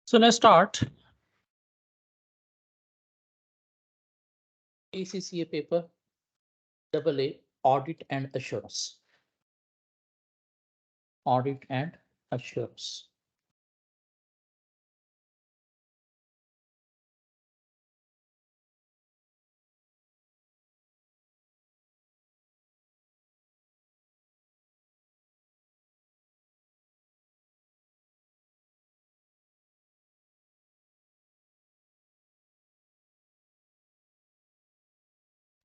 So let's start. ACCA paper, AA, audit and assurance. Audit and assurance.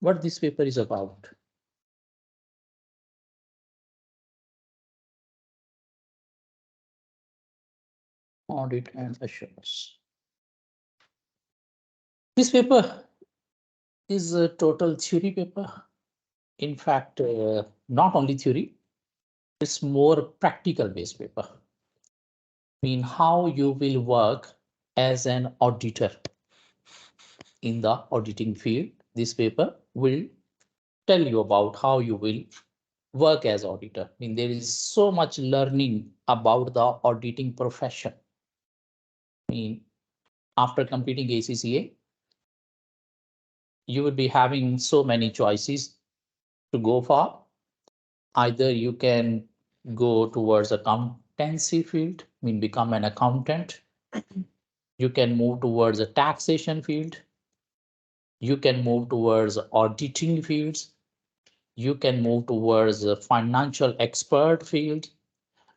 What this paper is about? Audit and assurance. This paper is a total theory paper. In fact, not only theory, it's more practical based paper. I mean, how you will work as an auditor in the auditing field. This paper will tell you about how you will work as auditor. I mean, there is so much learning about the auditing profession. I mean, after completing ACCA, you will be having so many choices to go for. Either you can go towards accountancy field, I mean, become an accountant. You can move towards a taxation field. You can move towards auditing fields. You can move towards a financial expert field,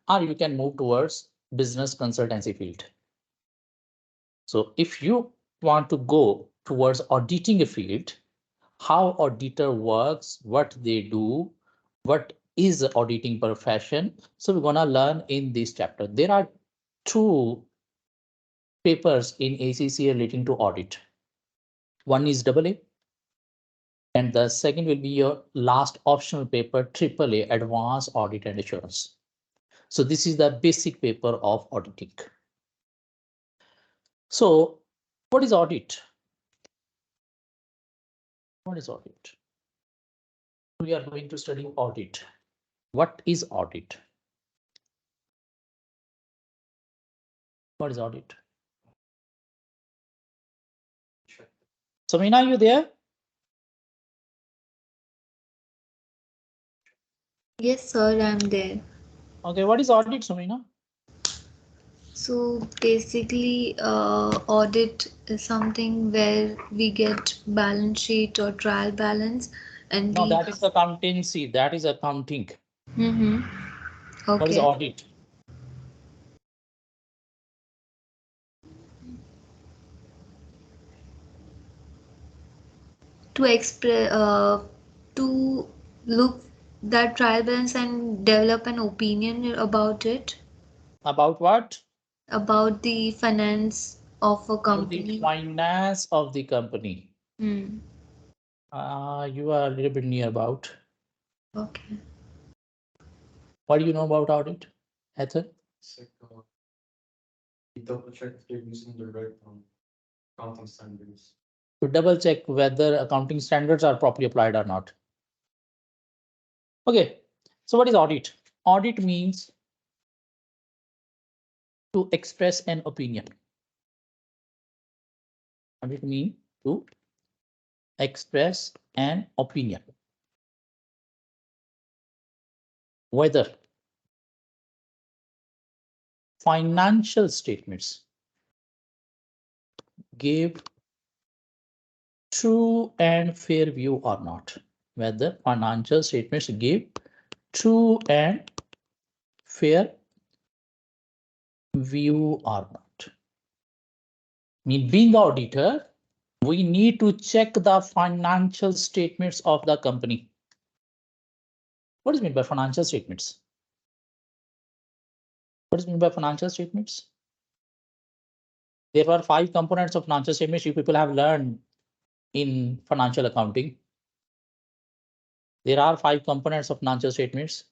or you can move towards business consultancy field. So if you want to go towards auditing a field, how auditor works, what they do, what is the auditing profession. So we're going to learn in this chapter. There are two papers in ACCA relating to audit. One is AA, and the second will be your last optional paper, AAA, Advanced Audit and Assurance. So this is the basic paper of auditing. So what is audit? What is audit? We are going to study audit. What is audit? What is audit? Samina, are you there? Yes, sir, I'm there. Okay, what is audit, Samina? So basically, audit is something where we get balance sheet or trial balance, and No, we. that is accountancy. That is accounting. Mm-hmm. What is Okay. audit? To express, to look that trial balance and develop an opinion about it, About what? about the finance of a About the company. finance of the company. Hmm. You are a little bit near about. Okay. What do you know about audit, Ethan? It's like you double check if you're using the right accounting standards. To double check whether accounting standards are properly applied or not. Okay, so what is audit? Audit means to express an opinion. Audit means to express an opinion. Whether financial statements give true and fair view or not. Whether financial statements give true and fair view or not. I mean, being auditor, we need to check the financial statements of the company. What is meant by financial statements? What is meant by financial statements? There are 5 components of financial statements you people have learned in financial accounting. There are 5 components of financial statements.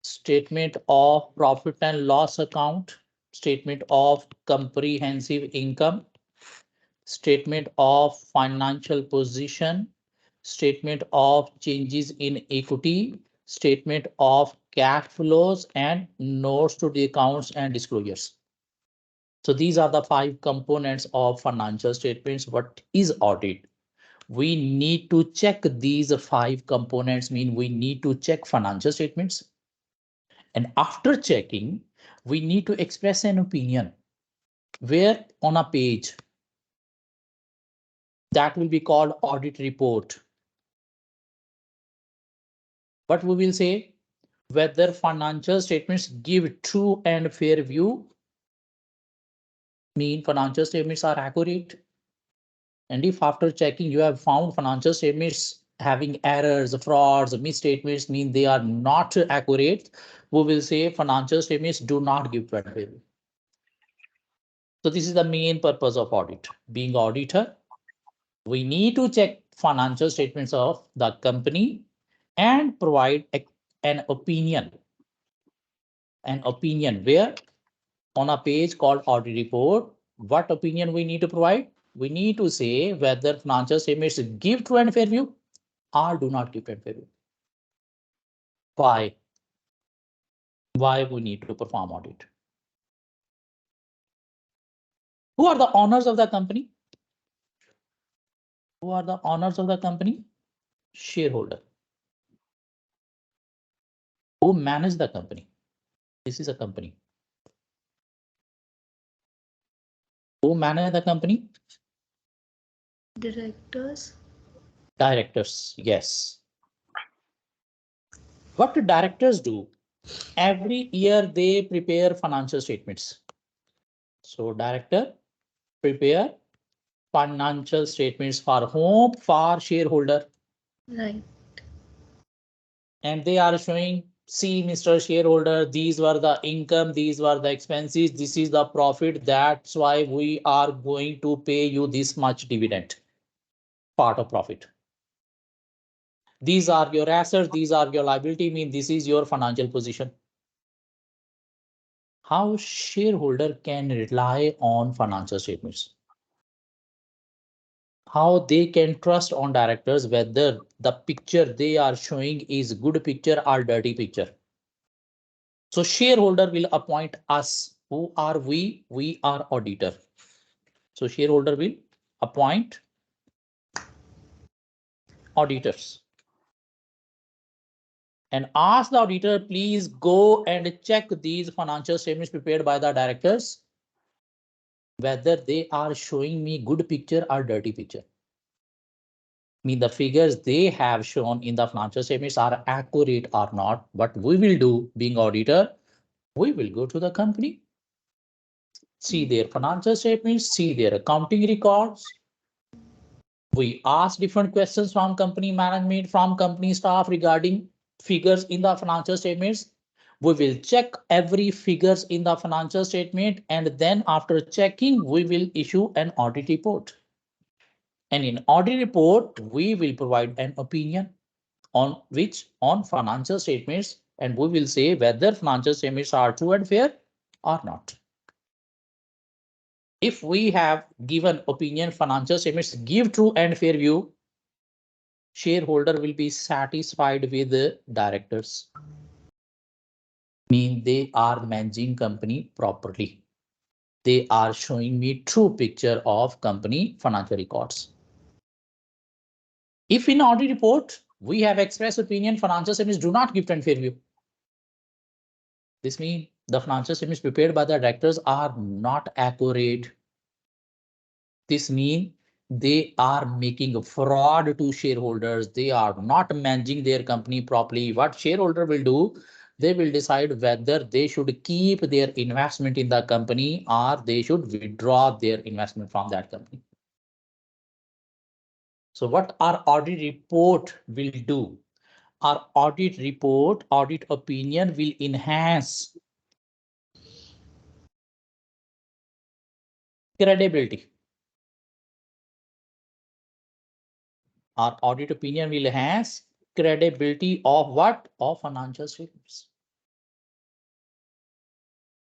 Statement of profit and loss account, statement of comprehensive income, statement of financial position, statement of changes in equity, statement of cash flows, and notes to the accounts and disclosures. So these are the 5 components of financial statements. What is audit? We need to check these 5 components, mean we need to check financial statements. And after checking, we need to express an opinion where on a page that will be called audit report. What we will say, whether financial statements give true and fair view, mean financial statements are accurate. And if after checking you have found financial statements having errors, frauds, misstatements, mean they are not accurate, we will say financial statements do not give true and fair view. So this is the main purpose of audit. Being auditor, we need to check financial statements of the company and provide an opinion where on a page called audit report, what opinion we need to provide? We need to say whether financial statements give true and fair view or do not give true and fair view. Why? Why we need to perform audit? Who are the owners of the company? Who are the owners of the company? Shareholder. Who manage the company? This is a company. Who manage the company? Directors. Directors, yes. What do directors do? Every year they prepare financial statements. So director prepare financial statements for whom? For shareholder. Right. And they are showing, see, Mr. Shareholder, these were the income, these were the expenses, this is the profit. That's why we are going to pay you this much dividend, part of profit. These are your assets, these are your liability, mean this is your financial position. How shareholder can rely on financial statements? How they can trust on directors whether the picture they are showing is good picture or dirty picture? So shareholder will appoint us. Who are we? We are auditor. So shareholder will appoint auditors and ask the auditor, please go and check these financial statements prepared by the directors, whether they are showing me good picture or dirty picture. Mean the figures they have shown in the financial statements are accurate or not. What we will do, being auditor, we will go to the company, see their financial statements, see their accounting records. We ask different questions from company management, from company staff regarding figures in the financial statements. We will check every figures in the financial statement, and then after checking, we will issue an audit report. And in audit report, we will provide an opinion on which on financial statements, and we will say whether financial statements are true and fair or not. If we have given opinion financial statements give true and fair view, shareholder will be satisfied with the directors. Mean they are managing company properly. They are showing me true picture of company financial records. If in audit report we have expressed opinion financial statements do not give true and fair view, this means the financial statements prepared by the directors are not accurate. This means they are making a fraud to shareholders. They are not managing their company properly. What shareholder will do? They will decide whether they should keep their investment in the company or they should withdraw their investment from that company. So what our audit report will do? Our audit report, audit opinion will enhance credibility. Our audit opinion will enhance credibility of what? Of financial statements.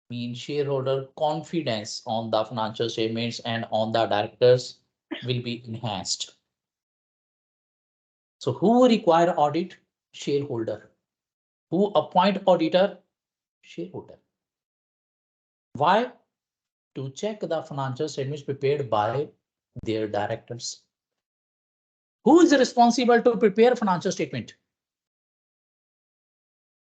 Mean shareholder confidence on the financial statements and on the directors will be enhanced. So who require audit? Shareholder. Who appoint auditor? Shareholder. Why? to check the financial statements prepared by their directors. Who is responsible to prepare financial statement?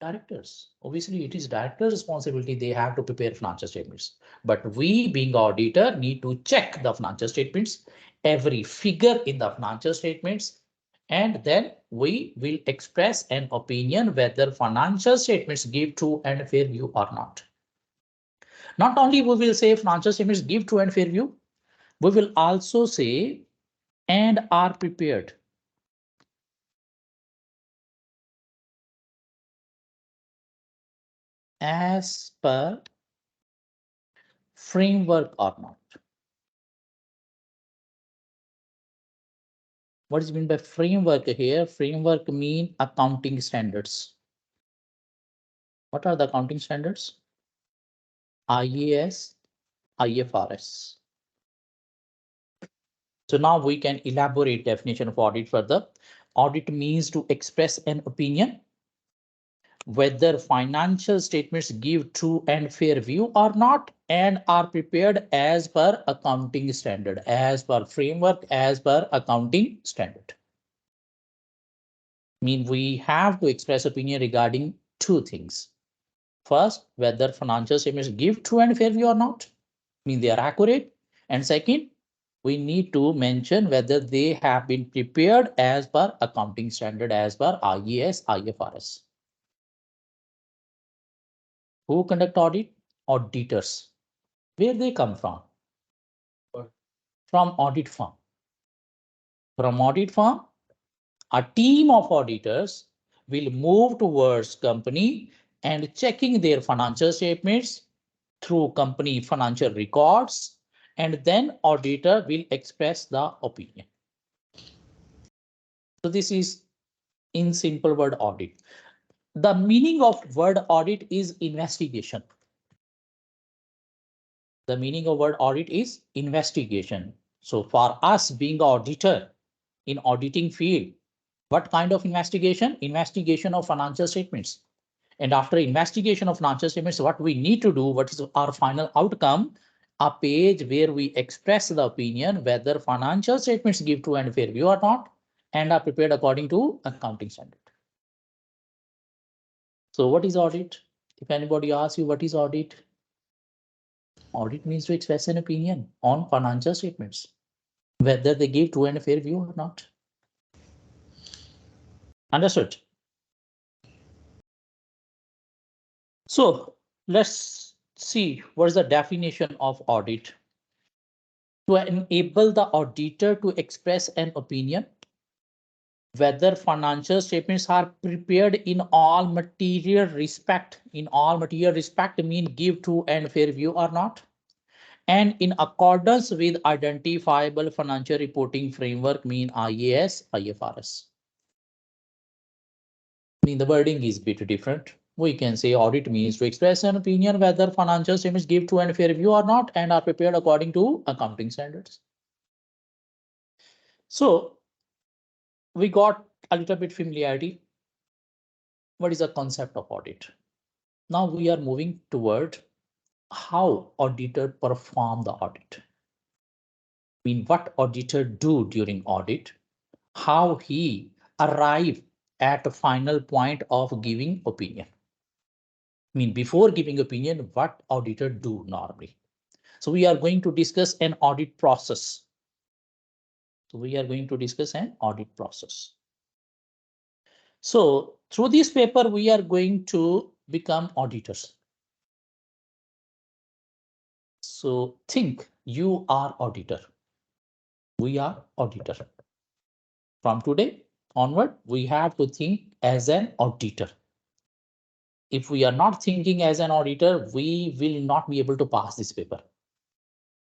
Directors. Obviously, it is director's responsibility. They have to prepare financial statements. But we, being auditor, need to check the financial statements, every figure in the financial statements, and then we will express an opinion whether financial statements give true and fair view or not. Not only we will say financial statements give true and fair view, we will also say and are prepared as per framework or not. What is meant by framework here? Framework mean accounting standards. What are the accounting standards? IAS, IFRS. So now we can elaborate definition of audit further. Audit means to express an opinion whether financial statements give true and fair view or not, and are prepared as per accounting standard, as per framework, as per accounting standard. Mean we have to express opinion regarding two things. First, whether financial statements give true and fair view or not, mean they are accurate. And second, we need to mention whether they have been prepared as per accounting standard, as per IAS, IFRS. Who conduct audit? Auditors. Where they come from? From audit firm. From audit firm, a team of auditors will move towards company and checking their financial statements through company financial records, and then auditor will express the opinion. So this is in simple word audit. The meaning of word audit is investigation. The meaning of word audit is investigation. So for us being auditor in auditing field, what kind of investigation? Investigation of financial statements. And after investigation of financial statements, what we need to do, what is our final outcome? A page where we express the opinion whether financial statements give true and fair view or not, and are prepared according to accounting standard. So what is audit? If anybody asks you what is audit, audit means to express an opinion on financial statements, whether they give true and fair view or not. Understood? So let's see what is the definition of audit. To enable the auditor to express an opinion whether financial statements are prepared in all material respect. In all material respect mean give true and fair view or not, and in accordance with identifiable financial reporting framework mean IAS, IFRS. Mean the wording is a bit different. We can say audit means to express an opinion whether financial statements give true and fair view or not, and are prepared according to accounting standards. So we got a little bit familiarity. What is the concept of audit? Now we are moving toward how auditor perform the audit. I mean, what auditor do during audit, how he arrive at a final point of giving opinion. I mean, before giving opinion, what auditor do normally. So we are going to discuss an audit process. So we are going to discuss an audit process. So through this paper, we are going to become auditors. So think you are auditor. We are auditor. From today onward, we have to think as an auditor. If we are not thinking as an auditor, we will not be able to pass this paper.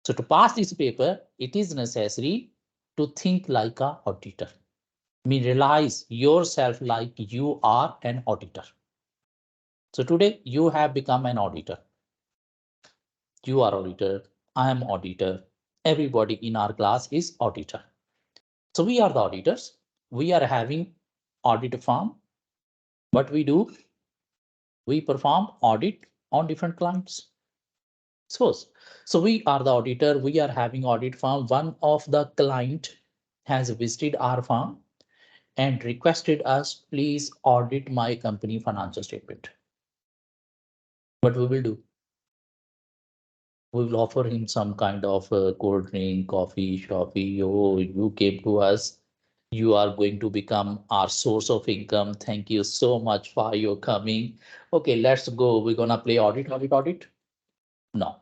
So to pass this paper, it is necessary to think like an auditor. I mean, realize yourself like you are an auditor. So today you have become an auditor. You are auditor. I am auditor. Everybody in our class is auditor. So we are the auditors. We are having audit firm. What we do, we perform audit on different clients. Suppose, so we are the auditor, we are having audit firm. One of the client has visited our firm and requested us, please audit my company financial statement. What we will do? We will offer him some kind of cold drink, coffee, shoppy. Oh, you came to us. You are going to become our source of income. Thank you so much for your coming. Okay, let's go. We're gonna play audit, audit, audit. No.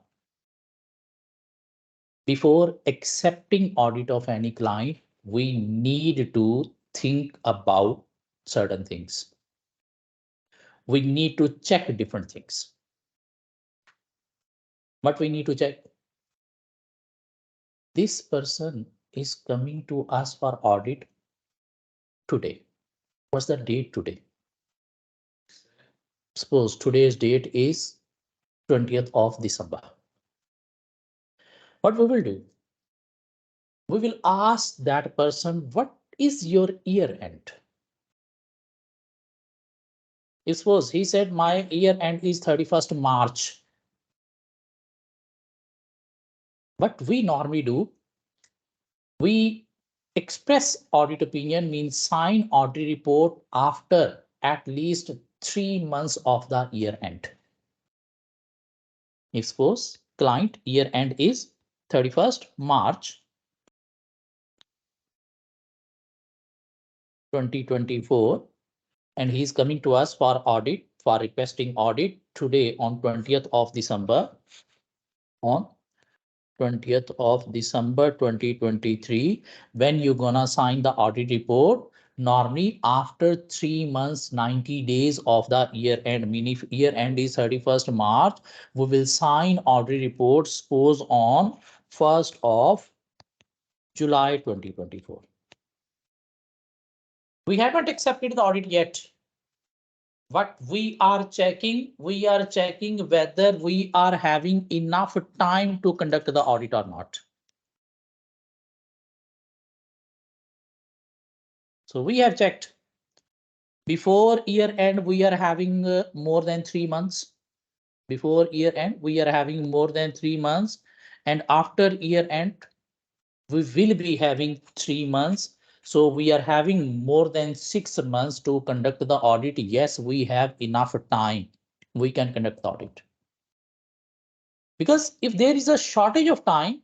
Before accepting audit of any client, we need to think about certain things. We need to check different things. What we need to check? This person is coming to us for audit today. What's the date today? Suppose today's date is 20th of December. What we will do? We will ask that person, what is your year end? Suppose he said my year end is 31st March. What we normally do, we express audit opinion, means sign audit report after at least 3 months of the year end. If suppose client year end is 31st March 2024 and he's coming to us for audit, for requesting audit today on 20th of December, on 20th of December 2023, when you gonna sign the audit report. Normally after 3 months, 90 days of the year end, meaning if year end is 31st March, we will sign audit report suppose on 1st of July 2024. We haven't accepted the audit yet. What we are checking whether we are having enough time to conduct the audit or not. So we have checked before year end, we are having more than 3 months. Before year end, we are having more than 3 months. And after year end, we will be having 3 months. So we are having more than 6 months to conduct the audit. Yes, we have enough time. We can conduct the audit. Because if there is a shortage of time,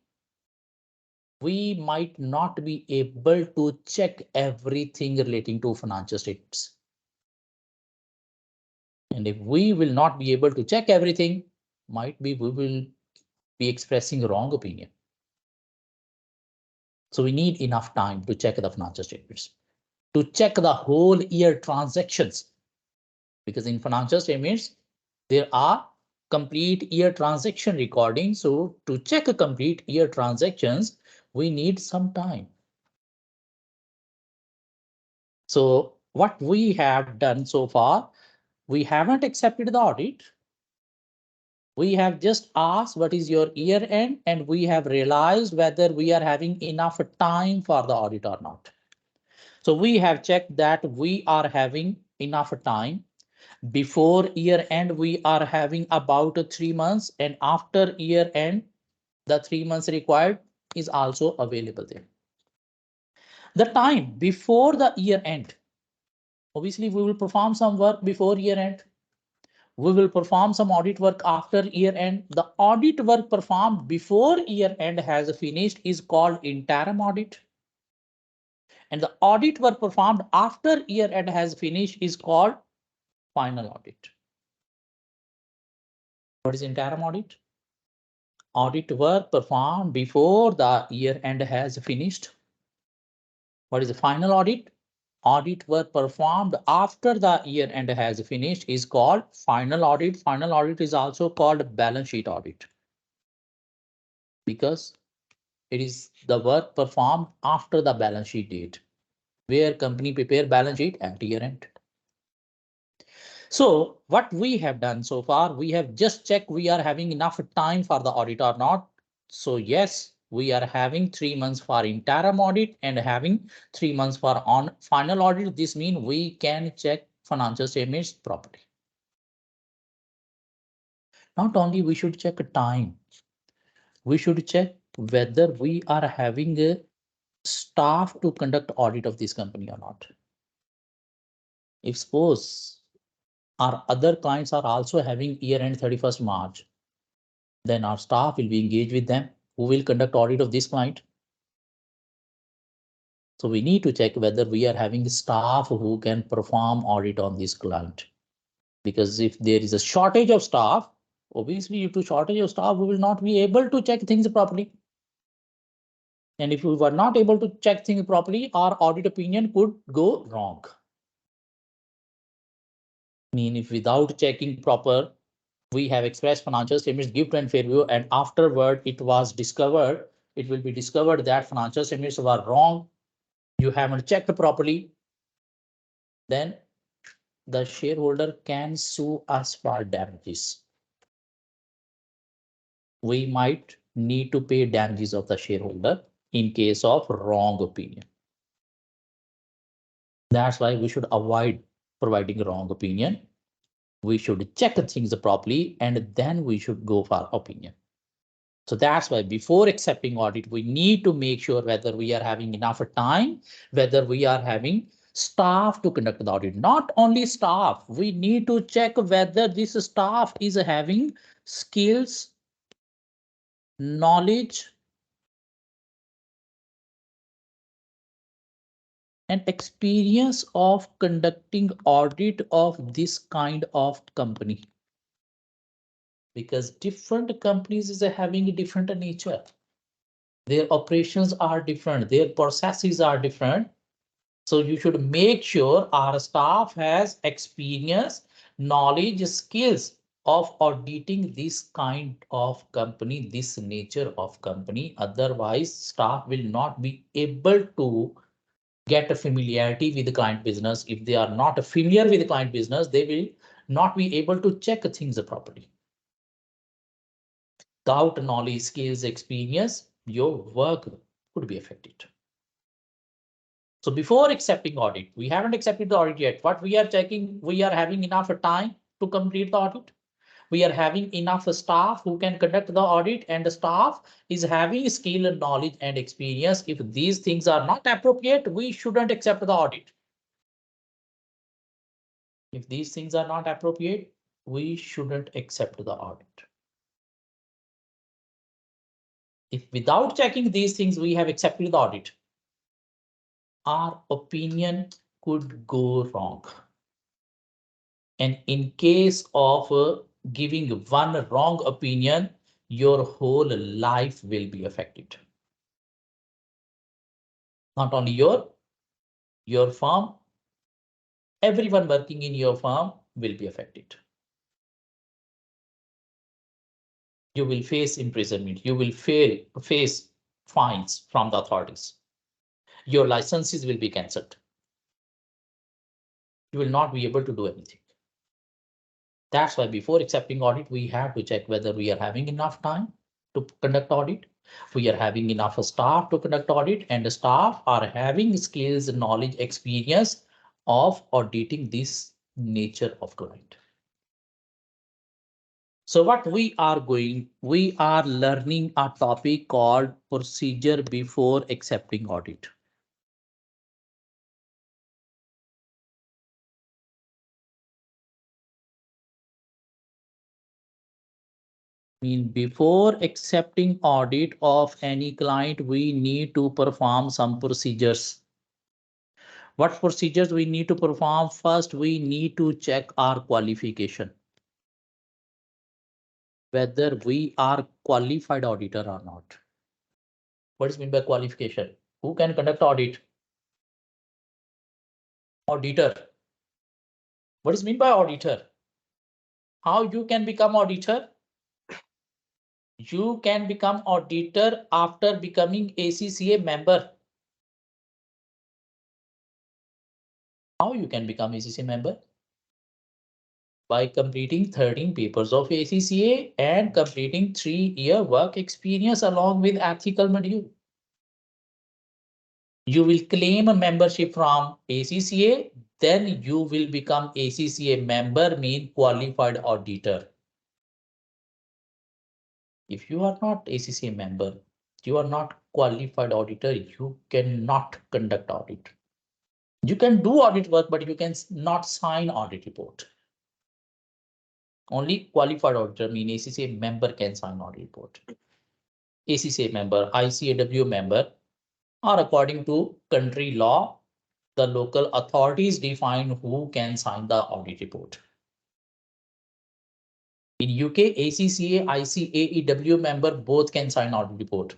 we might not be able to check everything relating to financial statements. And if we will not be able to check everything, might be we will be expressing wrong opinion. So we need enough time to check the financial statements, to check the whole year transactions. Because in financial statements, there are complete year transaction recording. So to check a complete year transactions, we need some time. So what we have done so far, we haven't accepted the audit. We have just asked what is your year end, and we have realized whether we are having enough time for the audit or not. So we have checked that we are having enough time. Before year end, we are having about 3 months, and after year end, the 3 months required is also available there. The time before the year end, obviously we will perform some work before year end. We will perform some audit work after year end. The audit work performed before year end has finished is called interim audit. And the audit work performed after year end has finished is called final audit. What is interim audit? Audit work performed before the year end has finished. What is the final audit? Audit work performed after the year end has finished is called final audit. Final audit is also called balance sheet audit, because it is the work performed after the balance sheet date, where company prepare balance sheet at year end. So what we have done so far, we have just checked we are having enough time for the audit or not. So yes, we are having 3 months for interim audit and having 3 months for on final audit. This means we can check financial statements properly. Not only we should check time, we should check whether we are having a staff to conduct audit of this company or not. If suppose our other clients are also having year end 31st March, then our staff will be engaged with them who will conduct audit of this client. So we need to check whether we are having staff who can perform audit on this client. Because if there is a shortage of staff, obviously due to shortage of staff, we will not be able to check things properly. And if we were not able to check things properly, our audit opinion could go wrong. Mean if without checking proper, we have expressed financial statements, gift and fair value, and afterward it was discovered, it will be discovered that financial statements were wrong. You haven't checked properly. Then the shareholder can sue us for damages. We might need to pay damages of the shareholder in case of wrong opinion. That's why we should avoid providing wrong opinion. We should check things properly and then we should go for opinion. So that's why before accepting audit, we need to make sure whether we are having enough time, whether we are having staff to conduct the audit. Not only staff, we need to check whether this staff is having skills, knowledge, and experience of conducting audit of this kind of company. Because different companies is having a different nature. Their operations are different, their processes are different. So you should make sure our staff has experience, knowledge, skills of auditing this kind of company, this nature of company. Otherwise, staff will not be able to get a familiarity with the client business. If they are not familiar with the client business, they will not be able to check things properly. Without knowledge, skills, experience, your work could be affected. So before accepting audit, we haven't accepted the audit yet. What we are checking, we are having enough time to complete the audit. We are having enough staff who can conduct the audit, and the staff is having skill, knowledge, and experience. If these things are not appropriate, we shouldn't accept the audit. If these things are not appropriate, we shouldn't accept the audit. If without checking these things, we have accepted the audit, our opinion could go wrong. And in case of giving one wrong opinion, your whole life will be affected. Not only your firm, everyone working in your firm will be affected. You will face imprisonment. You will face fines from the authorities. Your licenses will be cancelled. You will not be able to do anything. That's why before accepting audit, we have to check whether we are having enough time to conduct audit. We are having enough staff to conduct audit, and the staff are having skills, knowledge, experience of auditing this nature of client. So what we are learning a topic called procedure before accepting audit. Before accepting audit of any client, we need to perform some procedures. What procedures we need to perform? First, we need to check our qualification, whether we are qualified auditor or not. What is meant by qualification? Who can conduct audit? Auditor. What is meant by auditor? How you can become auditor? You can become auditor after becoming ACCA member. How you can become ACCA member? By completing 13 papers of ACCA and completing 3-year work experience along with ethical module. You will claim a membership from ACCA, then you will become ACCA member, mean qualified auditor. If you are not ACCA member, you are not qualified auditor, you cannot conduct audit. You can do audit work, but you can not sign audit report. Only qualified auditor, mean ACCA member, can sign audit report. ACCA member, ICAW member, or according to country law, the local authorities define who can sign the audit report. In UK, ACCA, ICAEW member both can sign audit report.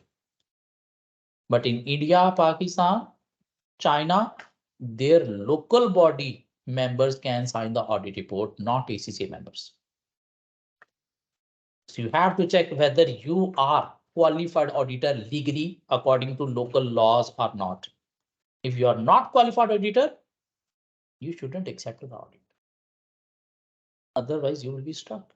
But in India, Pakistan, China, their local body members can sign the audit report, not ACCA members. So you have to check whether you are qualified auditor legally according to local laws or not. If you are not qualified auditor, you shouldn't accept the audit. Otherwise, you will be stuck.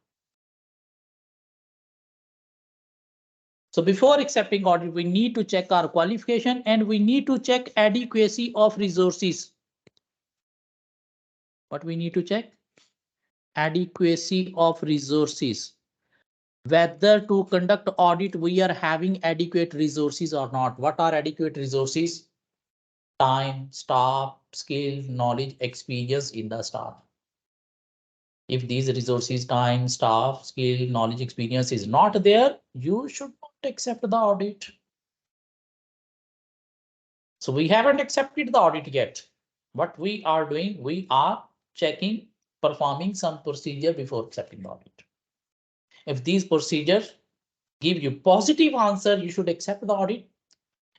So before accepting audit, we need to check our qualification and we need to check adequacy of resources. What we need to check? Adequacy of resources. Whether to conduct audit, we are having adequate resources or not. What are adequate resources? Time, staff, skill, knowledge, experience in the staff. If these resources, time, staff, skill, knowledge, experience is not there, you should not accept the audit. So we haven't accepted the audit yet. What we are doing, we are checking, performing some procedure before accepting the audit. If these procedures give you positive answer, you should accept the audit.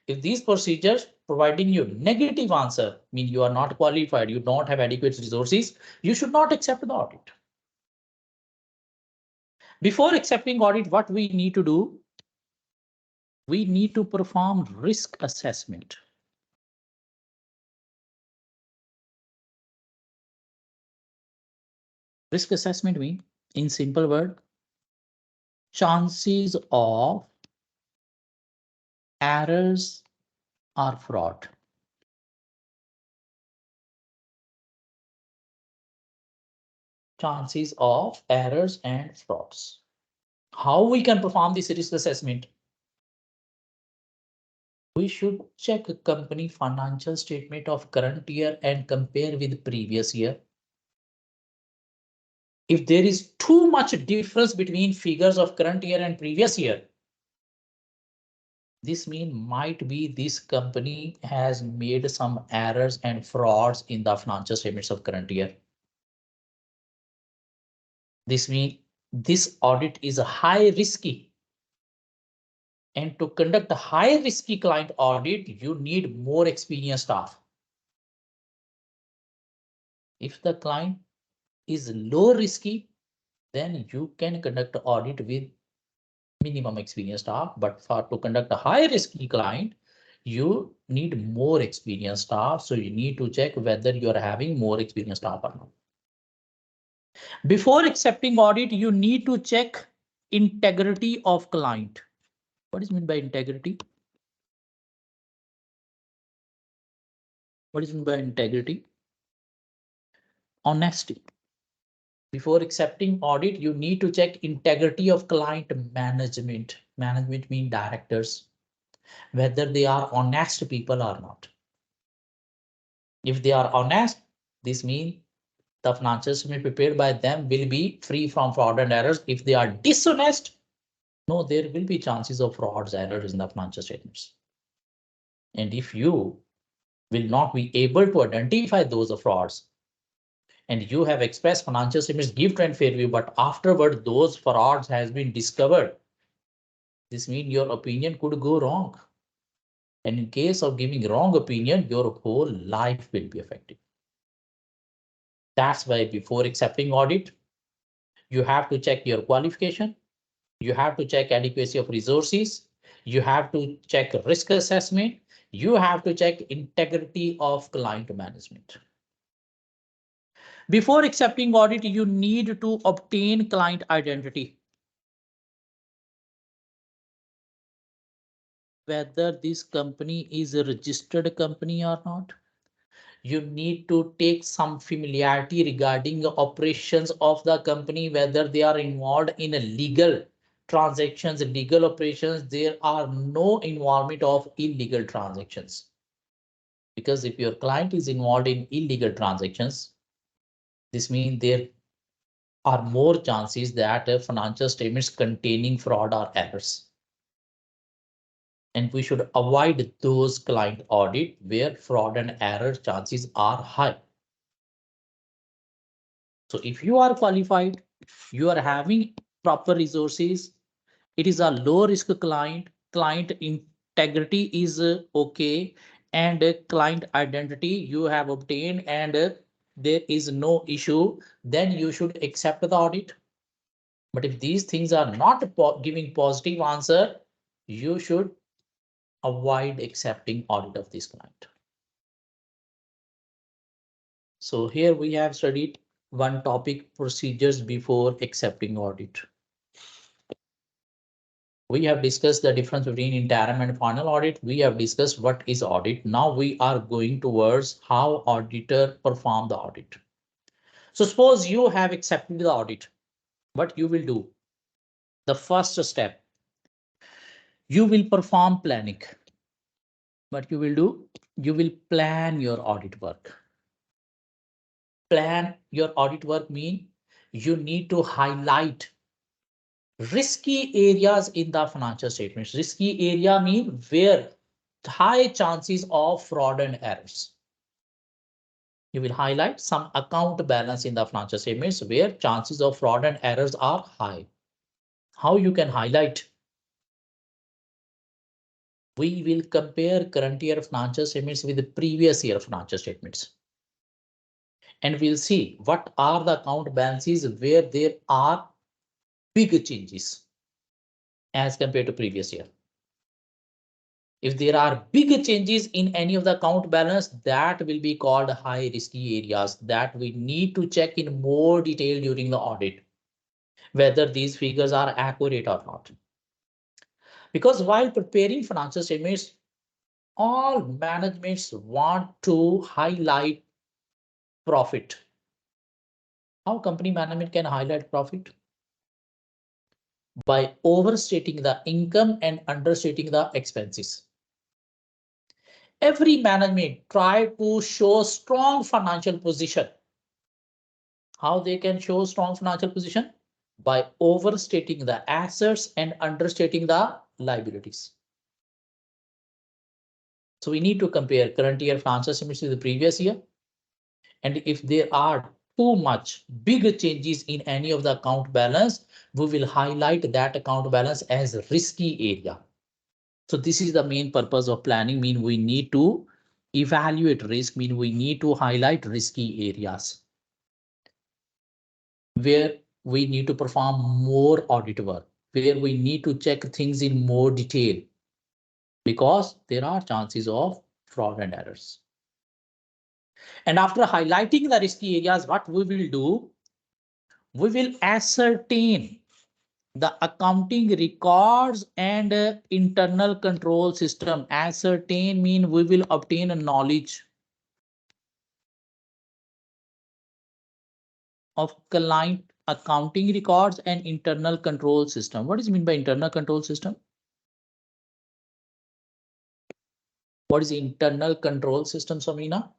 If these procedures providing you negative answer, mean you are not qualified, you don't have adequate resources, you should not accept the audit. Before accepting audit, what we need to do? We need to perform risk assessment. Risk assessment means, in simple word, chances of errors or fraud. Chances of errors and frauds. How we can perform this risk assessment? We should check a company financial statement of current year and compare with previous year. If there is too much difference between figures of current year and previous year, this means might be this company has made some errors and frauds in the financial statements of current year. This means this audit is a high risky. And to conduct a high risky client audit, you need more experienced staff. If the client is low risky, then you can conduct an audit with minimum experienced staff. But for to conduct a high risky client, you need more experienced staff. So you need to check whether you are having more experienced staff or not. Before accepting audit, you need to check integrity of client. What is meant by integrity? What is meant by integrity? Honesty. Before accepting audit, you need to check integrity of client management. Management means directors, whether they are honest people or not. If they are honest, this means the financial statement prepared by them will be free from fraud and errors. If they are dishonest, no, there will be chances of frauds, errors in the financial statements. And if you will not be able to identify those frauds, and you have expressed financial statements give trend fair view, but afterward those frauds has been discovered, this means your opinion could go wrong. And in case of giving wrong opinion, your whole life will be affected. That's why before accepting audit, you have to check your qualification. You have to check adequacy of resources. You have to check risk assessment. You have to check integrity of client management. Before accepting audit, you need to obtain client identity. Whether this company is a registered company or not. You need to take some familiarity regarding the operations of the company, whether they are involved in a legal transactions, legal operations, there are no involvement of illegal transactions. Because if your client is involved in illegal transactions, this means there are more chances that financial statements containing fraud or errors. And we should avoid those client audit where fraud and error chances are high. So if you are qualified, you are having proper resources, it is a low risk client integrity is okay, and client identity you have obtained, and there is no issue, then you should accept the audit. But if these things are not giving positive answer, you should avoid accepting audit of this client. So here we have studied one topic, procedures before accepting audit. We have discussed the difference between interim and final audit. We have discussed what is audit. Now we are going towards how auditor perform the audit. So suppose you have accepted the audit. What you will do? The first step, you will perform planning. What you will do? You will plan your audit work. Plan your audit work mean you need to highlight risky areas in the financial statements. Risky area mean where high chances of fraud and errors. You will highlight some account balance in the financial statements where chances of fraud and errors are high. How you can highlight? We will compare current year financial statements with the previous year financial statements. And we'll see what are the account balances where there are big changes as compared to previous year. If there are big changes in any of the account balance, that will be called high risky areas that we need to check in more detail during the audit, whether these figures are accurate or not. Because while preparing financial statements, all managements want to highlight profit. How company management can highlight profit? By overstating the income and understating the expenses. Every management try to show strong financial position. How they can show strong financial position? By overstating the assets and understating the liabilities. So we need to compare current year financial statements with the previous year. And if there are too much big changes in any of the account balance, we will highlight that account balance as a risky area. So this is the main purpose of planning, mean we need to evaluate risk, mean we need to highlight risky areas where we need to perform more audit work, where we need to check things in more detail, because there are chances of fraud and errors. And after highlighting the risky areas, what we will do? We will ascertain the accounting records and internal control system. Ascertain mean we will obtain a knowledge of client accounting records and internal control system. What is mean by internal control system? What is internal control system, Samina?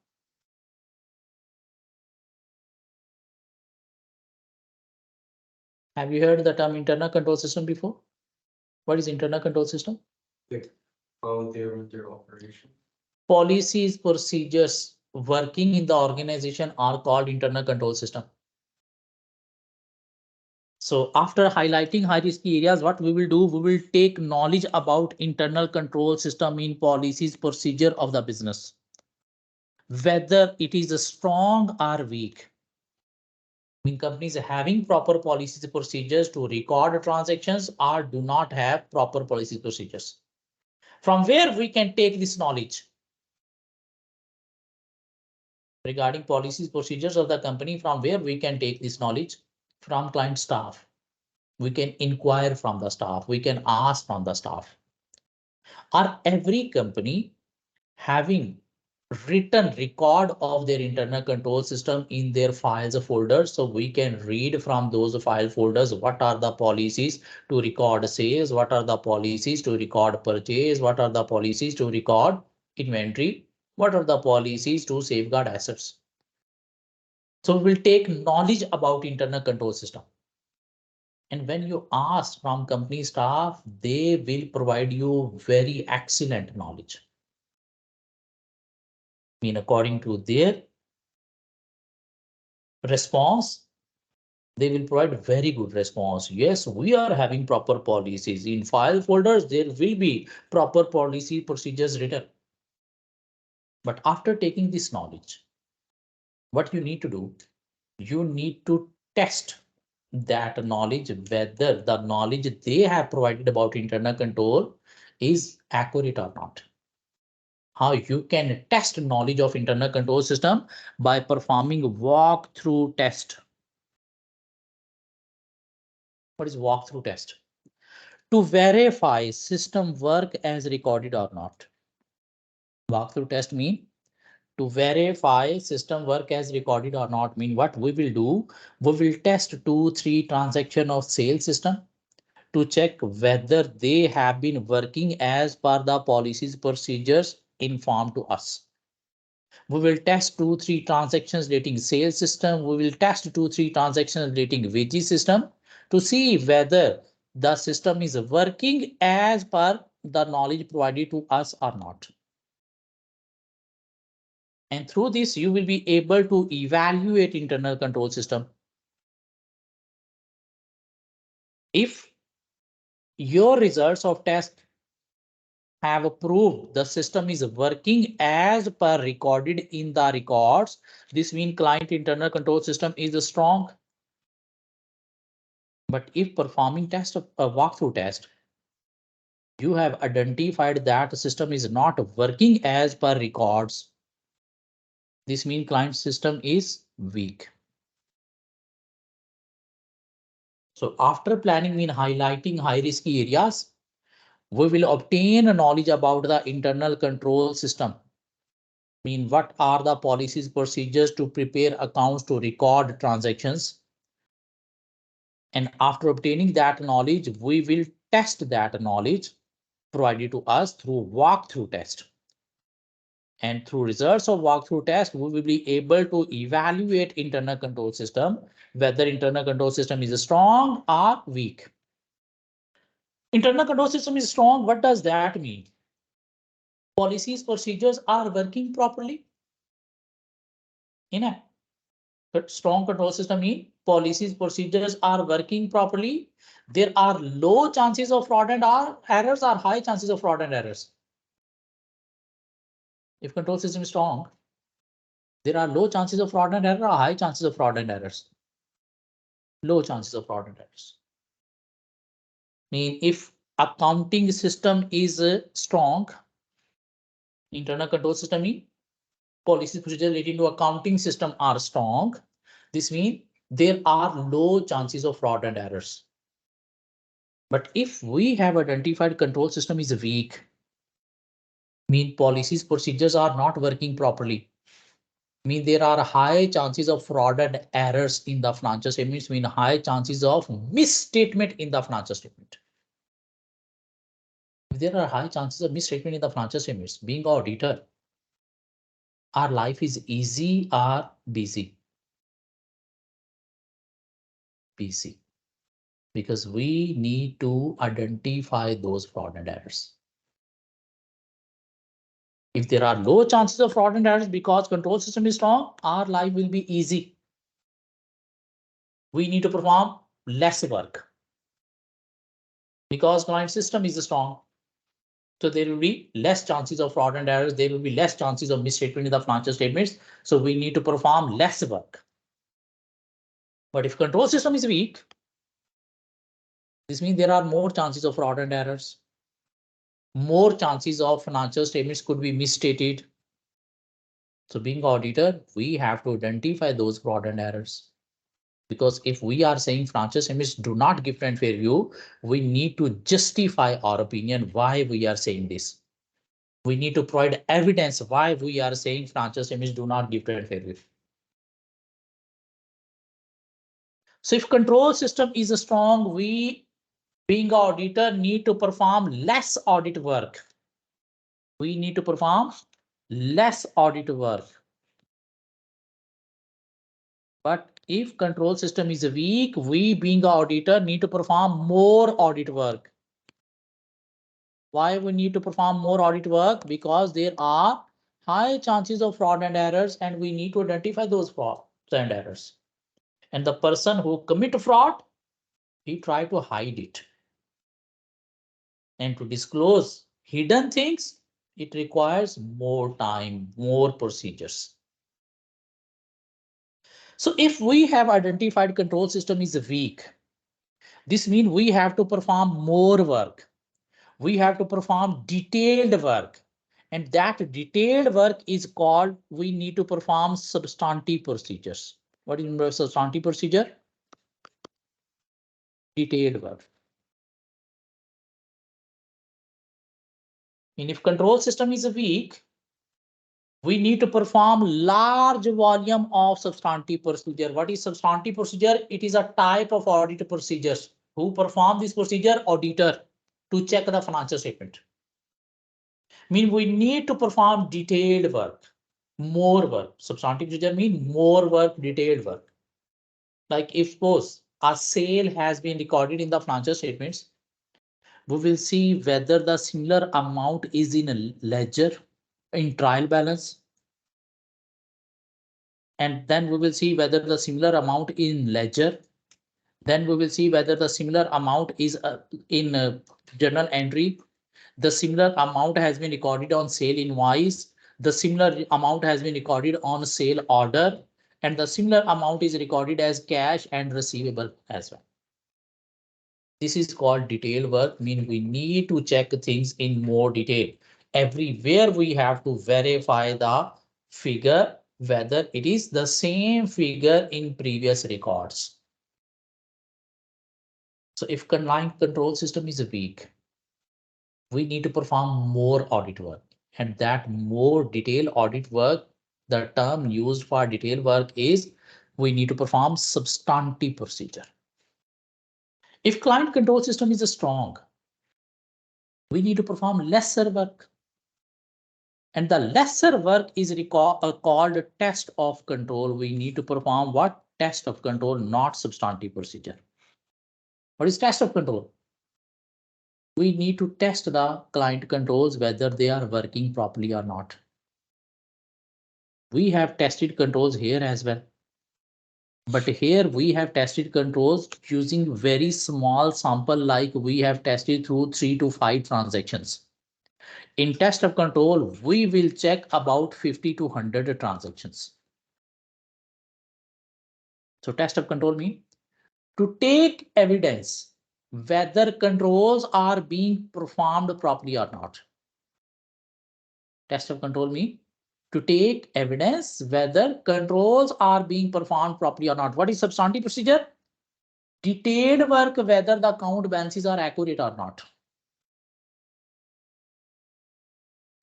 Have you heard the term internal control system before? What is internal control system? How they run their operation. Policies, procedures working in the organization are called internal control system. So after highlighting high risky areas, what we will do? We will take knowledge about internal control system in policies, procedure of the business, whether it is strong or weak. I mean, companies having proper policies, procedures to record transactions or do not have proper policies, procedures. From where we can take this knowledge? Regarding policies, procedures of the company, from where we can take this knowledge? From client staff. We can inquire from the staff. We can ask from the staff. Are every company having written record of their internal control system in their files folders. So we can read from those file folders what are the policies to record sales, what are the policies to record purchase, what are the policies to record inventory, what are the policies to safeguard assets. So we'll take knowledge about internal control system. And when you ask from company staff, they will provide you very excellent knowledge. I mean, according to their response, they will provide very good response. Yes, we are having proper policies in file folders. There will be proper policy procedures written. But after taking this knowledge, what you need to do, you need to test that knowledge, whether the knowledge they have provided about internal control is accurate or not. How you can test knowledge of internal control system by performing walkthrough test. What is walkthrough test? To verify system work as recorded or not. Walkthrough test mean to verify system work as recorded or not. Mean what we will do, we will test 2-3 transaction of sales system to check whether they have been working as per the policies procedures informed to us. We will test 2-3 transactions relating sales system. We will test 2-3 transactions relating wages system to see whether the system is working as per the knowledge provided to us or not. And through this, you will be able to evaluate internal control system. If your results of test have proved the system is working as per recorded in the records, this means client internal control system is strong. But if performing test of a walkthrough test, you have identified that the system is not working as per records, this means client system is weak. So after planning mean highlighting high risky areas, we will obtain knowledge about the internal control system. Mean what are the policies, procedures to prepare accounts to record transactions. And after obtaining that knowledge, we will test that knowledge provided to us through walkthrough test. And through results of walkthrough test, we will be able to evaluate internal control system, whether internal control system is strong or weak. Internal control system is strong. What does that mean? Policies, procedures are working properly. In a strong control system mean policies, procedures are working properly. There are low chances of fraud and errors or high chances of fraud and errors. If control system is strong, there are low chances of fraud and error or high chances of fraud and errors. Low chances of fraud and errors. Mean if accounting system is strong, internal control system mean policies, procedures relating to accounting system are strong. This means there are low chances of fraud and errors. But if we have identified control system is weak, mean policies, procedures are not working properly, mean there are high chances of fraud and errors in the financial statements, mean high chances of misstatement in the financial statement. If there are high chances of misstatement in the financial statements, being auditor, our life is easy or busy? Busy. Because we need to identify those fraud and errors. If there are low chances of fraud and errors because control system is strong, our life will be easy. We need to perform less work because client system is strong. So there will be less chances of fraud and errors. There will be less chances of misstatement in the financial statements. So we need to perform less work. But if control system is weak, this means there are more chances of fraud and errors. More chances of financial statements could be misstated. So being auditor, we have to identify those fraud and errors. Because if we are saying financial statements do not give and fair view, we need to justify our opinion why we are saying this. We need to provide evidence why we are saying financial statements do not give trade fair. So if control system is strong, we being auditor need to perform less audit work. We need to perform less audit work. But if control system is weak, we being auditor need to perform more audit work. Why we need to perform more audit work? Because there are high chances of fraud and errors, and we need to identify those fraud and errors. And the person who commit fraud, he try to hide it. And to disclose hidden things, it requires more time, more procedures. So if we have identified control system is weak, this means we have to perform more work. We have to perform detailed work. And that detailed work is called, we need to perform substantive procedures. What is substantive procedure? Detailed work. And if control system is weak, we need to perform large volume of substantive procedure. What is substantive procedure? It is a type of audit procedures. Who perform this procedure? Auditor, to check the financial statement. Mean we need to perform detailed work, more work. Substantive procedure mean more work, detailed work. Like if suppose a sale has been recorded in the financial statements, we will see whether the similar amount is in a ledger, in trial balance, and then we will see whether the similar amount in ledger. Then we will see whether the similar amount is in journal entry. The similar amount has been recorded on sale invoice. The similar amount has been recorded on sale order, and the similar amount is recorded as cash and receivable as well. This is called detailed work, mean we need to check things in more detail. Everywhere we have to verify the figure, whether it is the same figure in previous records. So if client control system is weak, we need to perform more audit work. And that more detailed audit work, the term used for detailed work is we need to perform substantive procedure. If client control system is strong, we need to perform lesser work. And the lesser work is called test of control. We need to perform what? Test of control, not substantive procedure. What is test of control? We need to test the client controls whether they are working properly or not. We have tested controls here as well. But here we have tested controls using very small sample, like we have tested through 3 to 5 transactions. In test of control, we will check about 50 to 100 transactions. So test of control means to take evidence whether controls are being performed properly or not. Test of control means to take evidence whether controls are being performed properly or not. What is substantive procedure? Detailed work whether the account balances are accurate or not.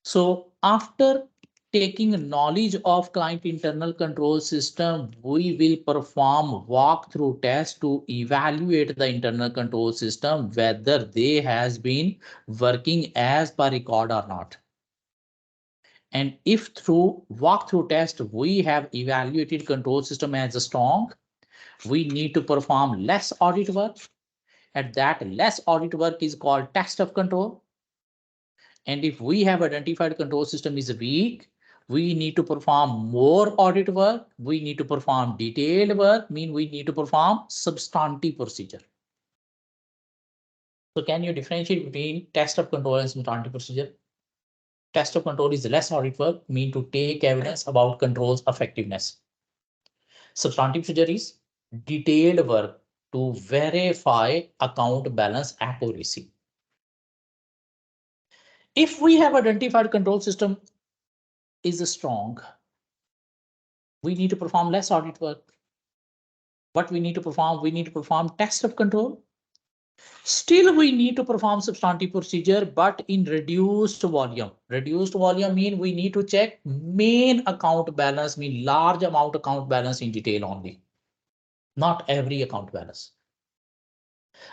So after taking knowledge of client internal control system, we will perform walkthrough test to evaluate the internal control system, whether they has been working as per record or not. And if through walkthrough test, we have evaluated control system as strong, we need to perform less audit work. And that less audit work is called test of control. And if we have identified control system is weak, we need to perform more audit work. We need to perform detailed work, mean we need to perform substantive procedure. So can you differentiate between test of control and substantive procedure? Test of control is less audit work, mean to take evidence about control's effectiveness. Substantive procedure is detailed work to verify account balance accuracy. If we have identified control system is strong, we need to perform less audit work. What we need to perform? We need to perform test of control Still, we need to perform substantive procedure, but in reduced volume. Reduced volume mean we need to check main account balance, mean large amount account balance in detail only, not every account balance.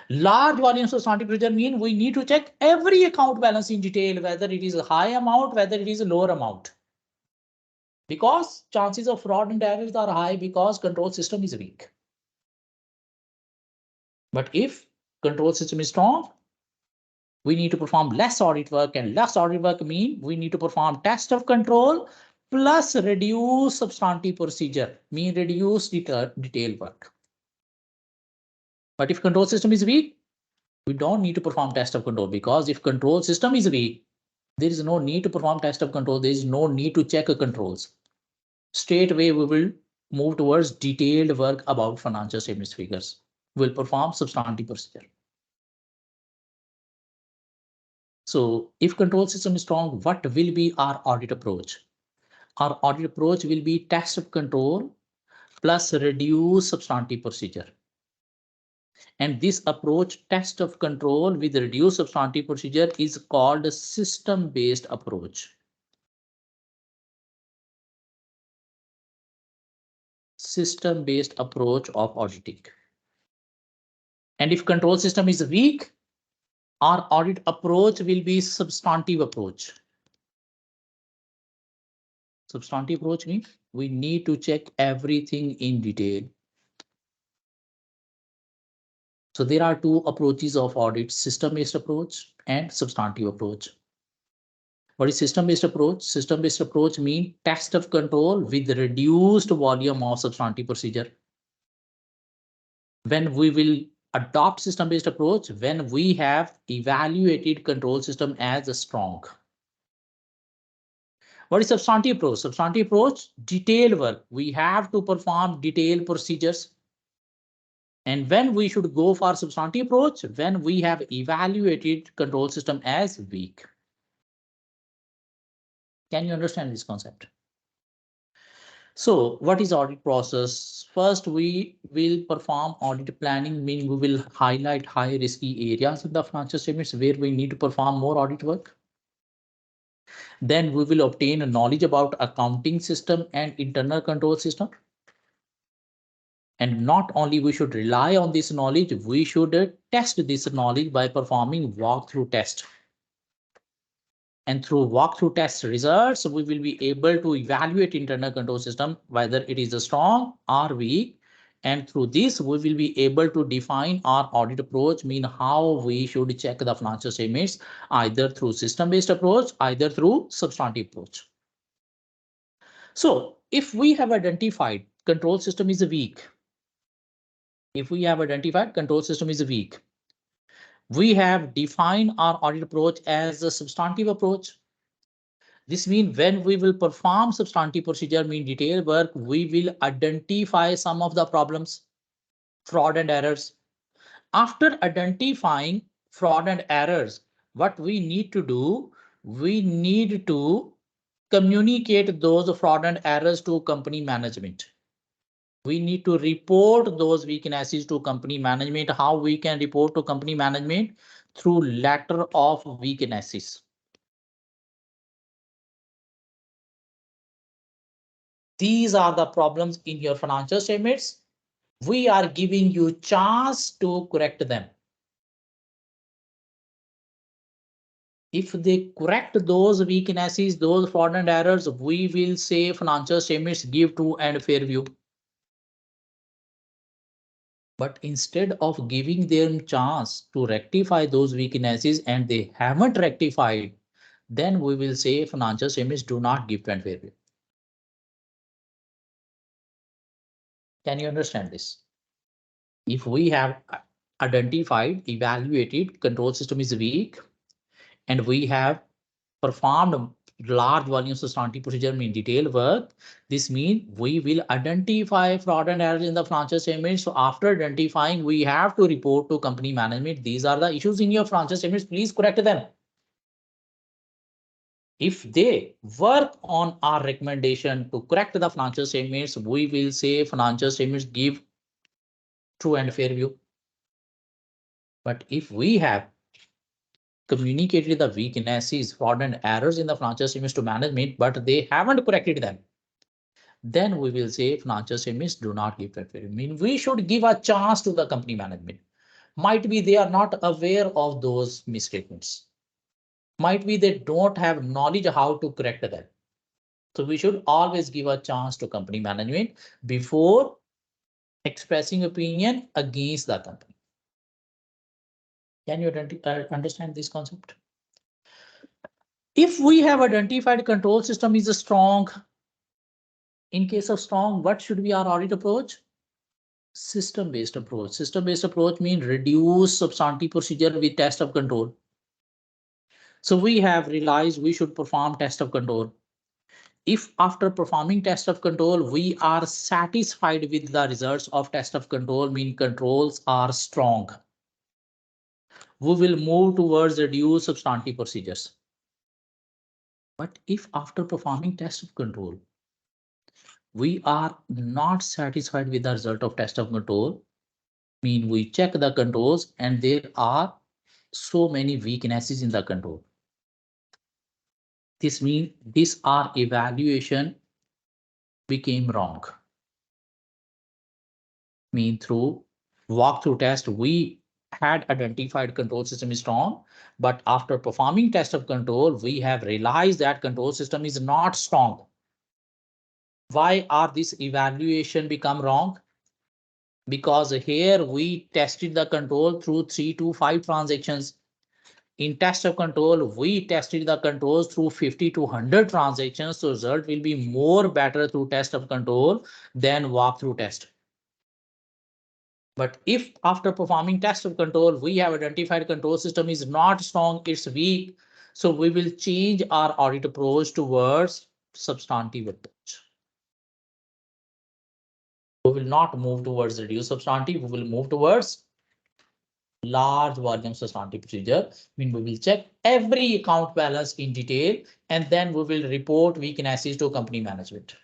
Large volume substantive procedure mean we need to check every account balance in detail, whether it is a high amount, whether it is a lower amount. Because chances of fraud and errors are high because control system is weak. But if control system is strong, we need to perform less audit work, and less audit work mean we need to perform test of control plus reduce substantive procedure, mean reduce detail work. But if control system is weak, we don't need to perform test of control, because if control system is weak, there is no need to perform test of control. There is no need to check controls. Straight away, we will move towards detailed work about financial statements figures. We'll perform substantive procedure. So if control system is strong, what will be our audit approach? Our audit approach will be test of control plus reduce substantive procedure. And this approach, test of control with reduced substantive procedure, is called a system-based approach. System-based approach of auditing. And if control system is weak, our audit approach will be substantive approach. Substantive approach means we need to check everything in detail. So there are two approaches of audit: system-based approach and substantive approach. What is system-based approach? System-based approach means test of control with reduced volume of substantive procedure. When we will adopt system-based approach, when we have evaluated control system as strong. What is substantive approach? Substantive approach, detailed work. We have to perform detailed procedures. And when we should go for substantive approach, when we have evaluated control system as weak. Can you understand this concept? So what is audit process? First, we will perform audit planning, meaning we will highlight high risky areas in the financial statements where we need to perform more audit work. Then we will obtain knowledge about accounting system and internal control system. And not only we should rely on this knowledge, we should test this knowledge by performing walkthrough test. And through walkthrough test results, we will be able to evaluate internal control system, whether it is strong or weak. And through this, we will be able to define our audit approach, mean how we should check the financial statements, either through system-based approach, either through substantive approach. So if we have identified control system is weak, we have defined our audit approach as a substantive approach. This means when we will perform substantive procedure, mean detailed work, we will identify some of the problems, fraud and errors. After identifying fraud and errors, what we need to do, we need to communicate those fraud and errors to company management. We need to report those weaknesses to company management. How we can report to company management? Through letter of weaknesses. These are the problems in your financial statements. We are giving you chance to correct them. If they correct those weaknesses, those fraud and errors, we will say financial statements give true and fair view. But instead of giving them chance to rectify those weaknesses and they haven't rectified, then we will say financial statements do not give true and fair view. Can you understand this? If we have identified, evaluated, control system is weak, and we have performed large volumes of substantive procedure, mean detailed work, this means we will identify fraud and errors in the financial statements. So after identifying, we have to report to company management. These are the issues in your financial statements. Please correct them. If they work on our recommendation to correct the financial statements, we will say financial statements give true and fair view. But if we have communicated the weaknesses, fraud and errors in the financial statements to management, but they haven't corrected them, then we will say financial statements do not give preference. I mean, we should give a chance to the company management. Might be they are not aware of those misstatements. Might be they don't have knowledge how to correct them. So we should always give a chance to company management before expressing opinion against the company. Can you understand this concept? If we have identified control system is strong, in case of strong, what should be our audit approach? System-based approach. System-based approach means reduce substantive procedure with test of control. So we have realized we should perform test of control. If after performing test of control, we are satisfied with the results of test of control, mean controls are strong, we will move towards reduce substantive procedures. But if after performing test of control, we are not satisfied with the result of test of control, mean we check the controls and there are so many weaknesses in the control. This means this our evaluation became wrong. Mean through walkthrough test, we had identified control system is strong, but after performing test of control, we have realized that control system is not strong. Why are this evaluation become wrong? Because here we tested the control through 3 to 5 transactions. In test of control, we tested the controls through 50 to 100 transactions. So result will be more better through test of control than walkthrough test. But if after performing test of control, we have identified control system is not strong, it's weak. So we will change our audit approach towards substantive approach. We will not move towards reduce substantive, we will move towards large volume substantive procedure. I mean, we will check every account balance in detail, and then we will report weaknesses to company management.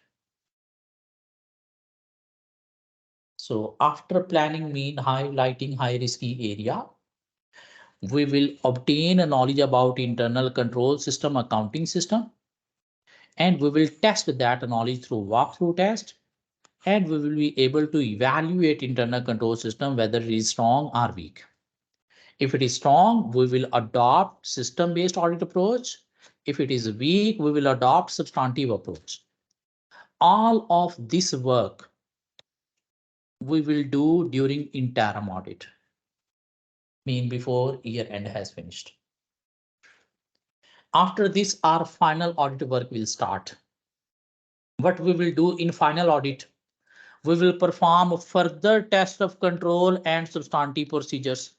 So after planning mean highlighting high risky area, we will obtain a knowledge about internal control system, accounting system, and we will test that knowledge through walkthrough test, and we will be able to evaluate internal control system whether it is strong or weak. If it is strong, we will adopt system-based audit approach. If it is weak, we will adopt substantive approach. All of this work we will do during interim audit, mean before year end has finished. After this, our final audit work will start. What we will do in final audit, we will perform further test of control and substantive procedures.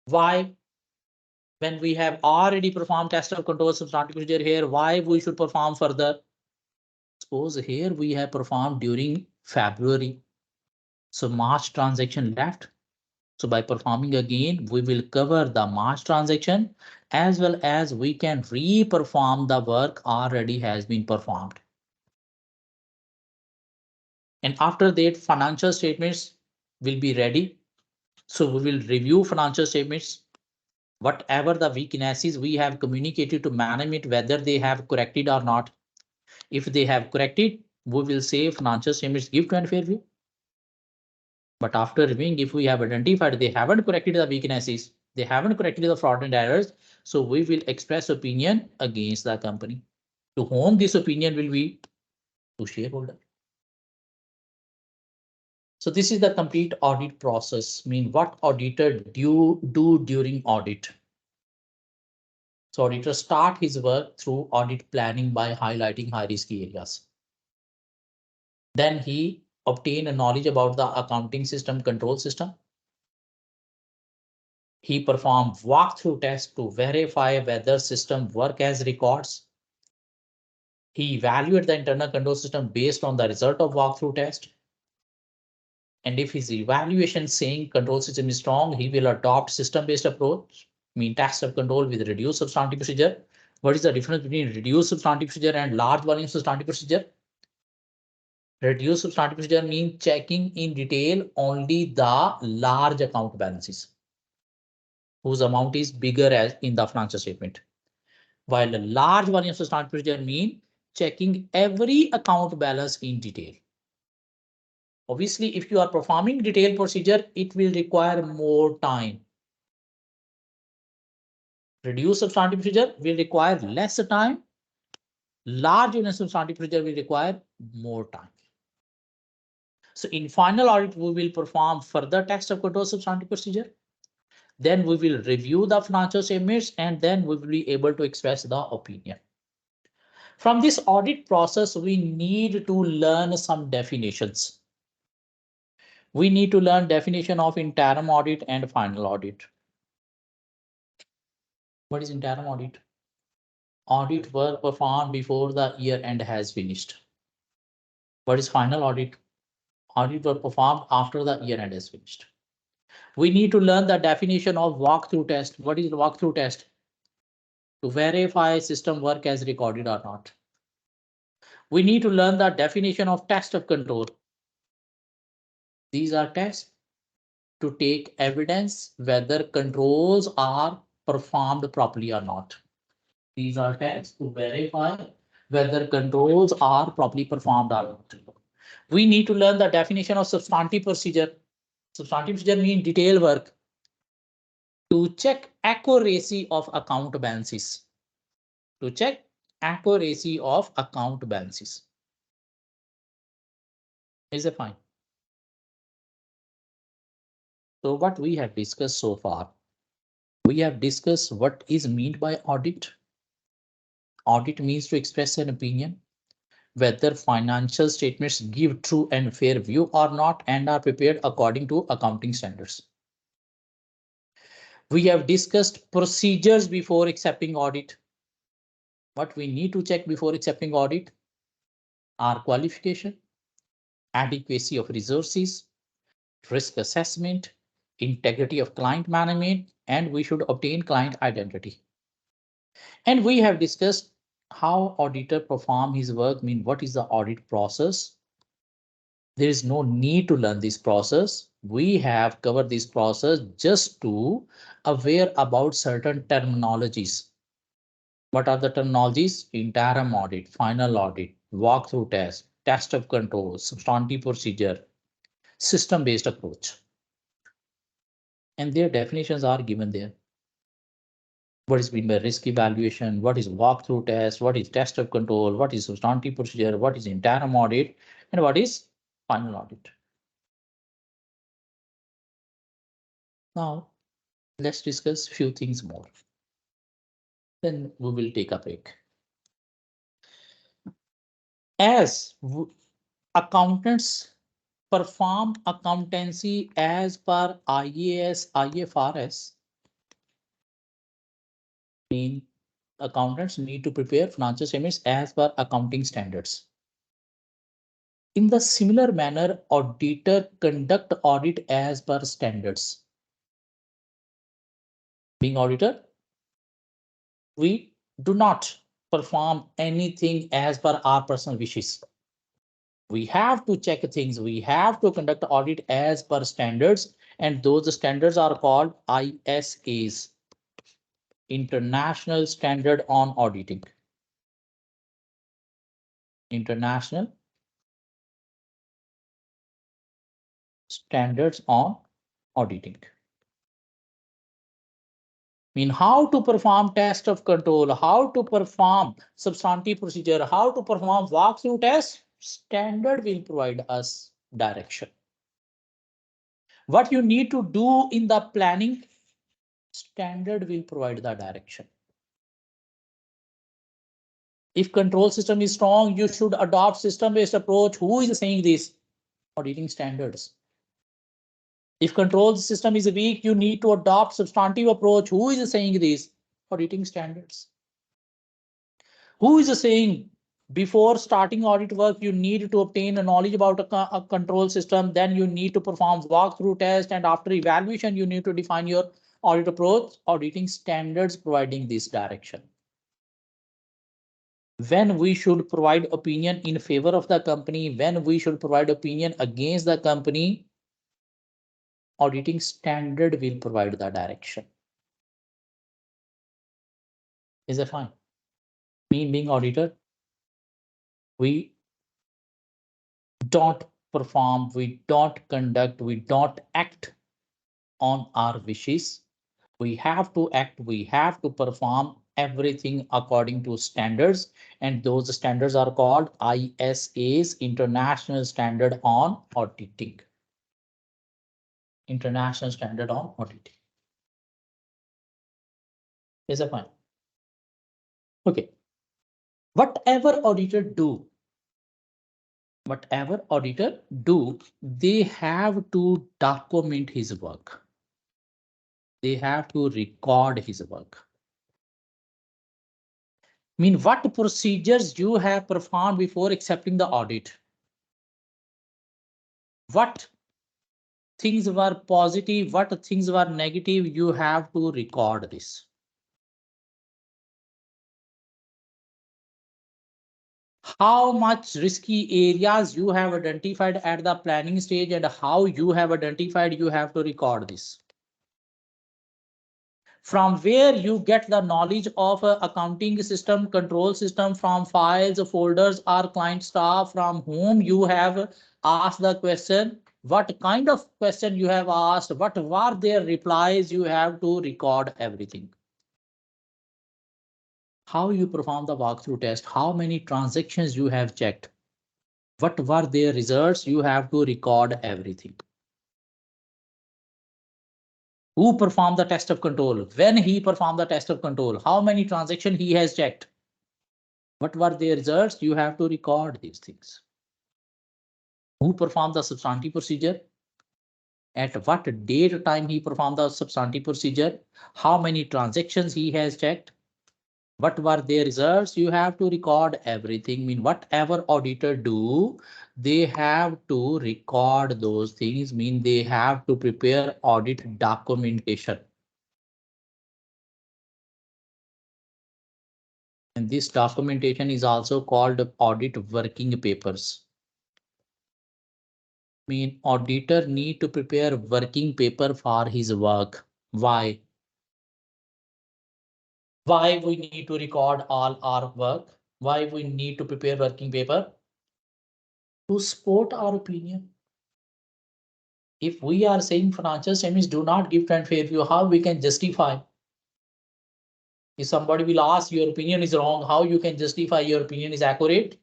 Why? When we have already performed test of control substantive procedure here, why we should perform further? Suppose here we have performed during February. So March transaction left. So by performing again, we will cover the March transaction as well as we can re-perform the work already has been performed. And after that, financial statements will be ready. So we will review financial statements. Whatever the weaknesses we have communicated to management, whether they have corrected or not. If they have corrected, we will say financial statements give to and fair view. But after reviewing, if we have identified they haven't corrected the weaknesses, they haven't corrected the fraud and errors, so we will express opinion against the company. To whom this opinion will be? To shareholder. So this is the complete audit process. Mean what auditor do during audit. So auditor start his work through audit planning by highlighting high risk areas. Then he obtain a knowledge about the accounting system, control system. He performed walkthrough tests to verify whether system work as records. He evaluated the internal control system based on the result of walkthrough test. And if his evaluation saying control system is strong, he will adopt system-based approach, mean test of control with reduced substantive procedure. What is the difference between reduced substantive procedure and large volume substantive procedure? Reduced substantive procedure means checking in detail only the large account balances. whose amount is bigger as in the financial statement. While a large volume substantive procedure mean checking every account balance in detail. Obviously, if you are performing detailed procedure, it will require more time. Reduced substantive procedure will require less time. Large unit substantive procedure will require more time. So in final audit, we will perform further test of control substantive procedure. Then we will review the financial statements and then we will be able to express the opinion. From this audit process, we need to learn some definitions. We need to learn definition of interim audit and final audit. What is interim audit? Audit work performed before the year end has finished. What is final audit? Audit work performed after the year end is finished. We need to learn the definition of walkthrough test. What is walkthrough test? To verify system work as recorded or not. We need to learn the definition of test of control. These are tests to take evidence whether controls are performed properly or not. These are tests to verify whether controls are properly performed or not. We need to learn the definition of substantive procedure. Substantive procedure means detailed work to check accuracy of account balances. To check accuracy of account balances. Is it fine? So what we have discussed so far, we have discussed what is meant by audit. Audit means to express an opinion, whether financial statements give true and fair view or not and are prepared according to accounting standards. We have discussed procedures before accepting audit. What we need to check before accepting audit are qualification, adequacy of resources, risk assessment, integrity of client management, and we should obtain client identity. And we have discussed how auditor perform his work, mean what is the audit process. There is no need to learn this process. We have covered this process just to aware about certain terminologies. What are the terminologies? Interim audit, final audit, walkthrough test, test of control, substantive procedure, system-based approach. And their definitions are given there. What is meant by risk evaluation? What is walkthrough test? What is test of control? What is substantive procedure? What is interim audit? And what is final audit? Now, let's discuss a few things more. Then we will take a break. As accountants perform accountancy as per IAS, IFRS, mean accountants need to prepare financial statements as per accounting standards. In the similar manner, auditor conduct audit as per standards. Being auditor, we do not perform anything as per our personal wishes. We have to check things. We have to conduct audit as per standards, and those standards are called ISAs, International Standard on Auditing. International Standards on Auditing. Mean how to perform test of control, how to perform substantive procedure, how to perform walkthrough test, standard will provide us direction. What you need to do in the planning, standard will provide the direction. If control system is strong, you should adopt system-based approach. Who is saying this? Auditing standards. If control system is weak, you need to adopt substantive approach. Who is saying this? Auditing standards. Who is saying before starting audit work, you need to obtain a knowledge about a control system, then you need to perform walkthrough test, and after evaluation, you need to define your audit approach. Auditing standards providing this direction. When we should provide opinion in favor of the company, when we should provide opinion against the company, auditing standard will provide the direction. Is that fine? Me being auditor, we don't perform, we don't conduct, we don't act on our wishes. We have to act, we have to perform everything according to standards, and those standards are called ISA's, International Standard on Auditing. International Standard on Auditing. Is that fine? Okay. Whatever auditor do, they have to document his work. They have to record his work. Mean what procedures you have performed before accepting the audit? What things were positive, what things were negative, you have to record this. How much risky areas you have identified at the planning stage and how you have identified, you have to record this. From where you get the knowledge of accounting system, control system, from files, folders, or client staff, from whom you have asked the question, what kind of question you have asked, what were their replies, you have to record everything. How you perform the walkthrough test, how many transactions you have checked, what were their results, you have to record everything. Who performed the test of control, when he performed the test of control, how many transactions he has checked, what were their results, you have to record these things. Who performed the substantive procedure, at what date time he performed the substantive procedure, how many transactions he has checked, what were their results, you have to record everything. Mean whatever auditor do, they have to record those things, mean they have to prepare audit documentation. And this documentation is also called audit working papers. Mean auditor need to prepare working paper for his work. Why? Why we need to record all our work? Why we need to prepare working paper? To support our opinion. If we are saying financial statements do not give and fair view, how we can justify? If somebody will ask your opinion is wrong, how you can justify your opinion is accurate?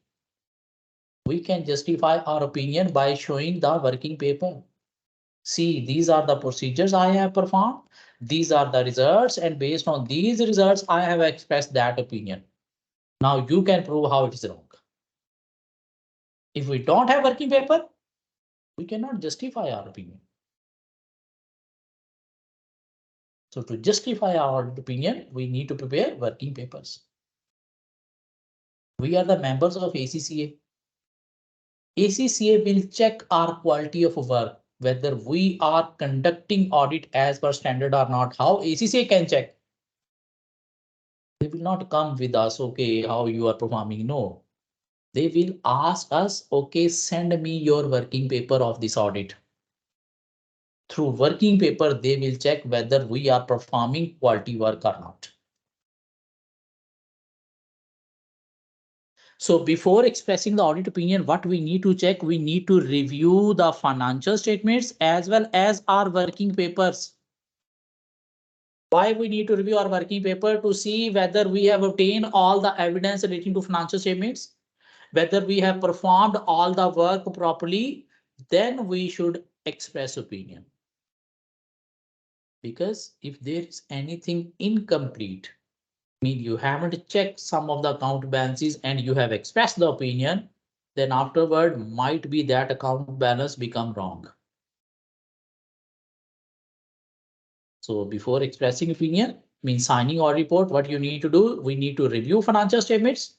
We can justify our opinion by showing the working paper. See, these are the procedures I have performed. These are the results, and based on these results, I have expressed that opinion. Now you can prove how it is wrong. If we don't have working paper, we cannot justify our opinion. So to justify our opinion, we need to prepare working papers. We are the members of ACCA. ACCA will check our quality of work, whether we are conducting audit as per standard or not. How ACCA can check? They will not come with us, okay, how you are performing. No, they will ask us, okay, send me your working paper of this audit. Through working paper, they will check whether we are performing quality work or not. So before expressing the audit opinion, what we need to check, we need to review the financial statements as well as our working papers. Why we need to review our working paper? To see whether we have obtained all the evidence relating to financial statements, whether we have performed all the work properly, then we should express opinion. Because if there is anything incomplete, mean you haven't checked some of the account balances and you have expressed the opinion, then afterward might be that account balance become wrong. So before expressing opinion, means signing audit report, what you need to do, we need to review financial statements.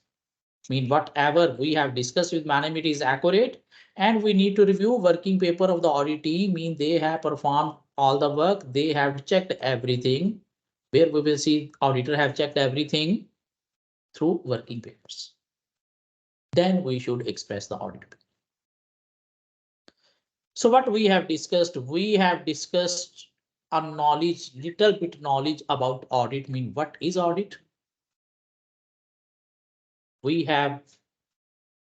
Mean whatever we have discussed with management is accurate, and we need to review working paper of the audit team, mean they have performed all the work, they have checked everything, where we will see auditor have checked everything through working papers. Then we should express the audit. So what we have discussed a knowledge, little bit knowledge about audit. Mean what is audit? we have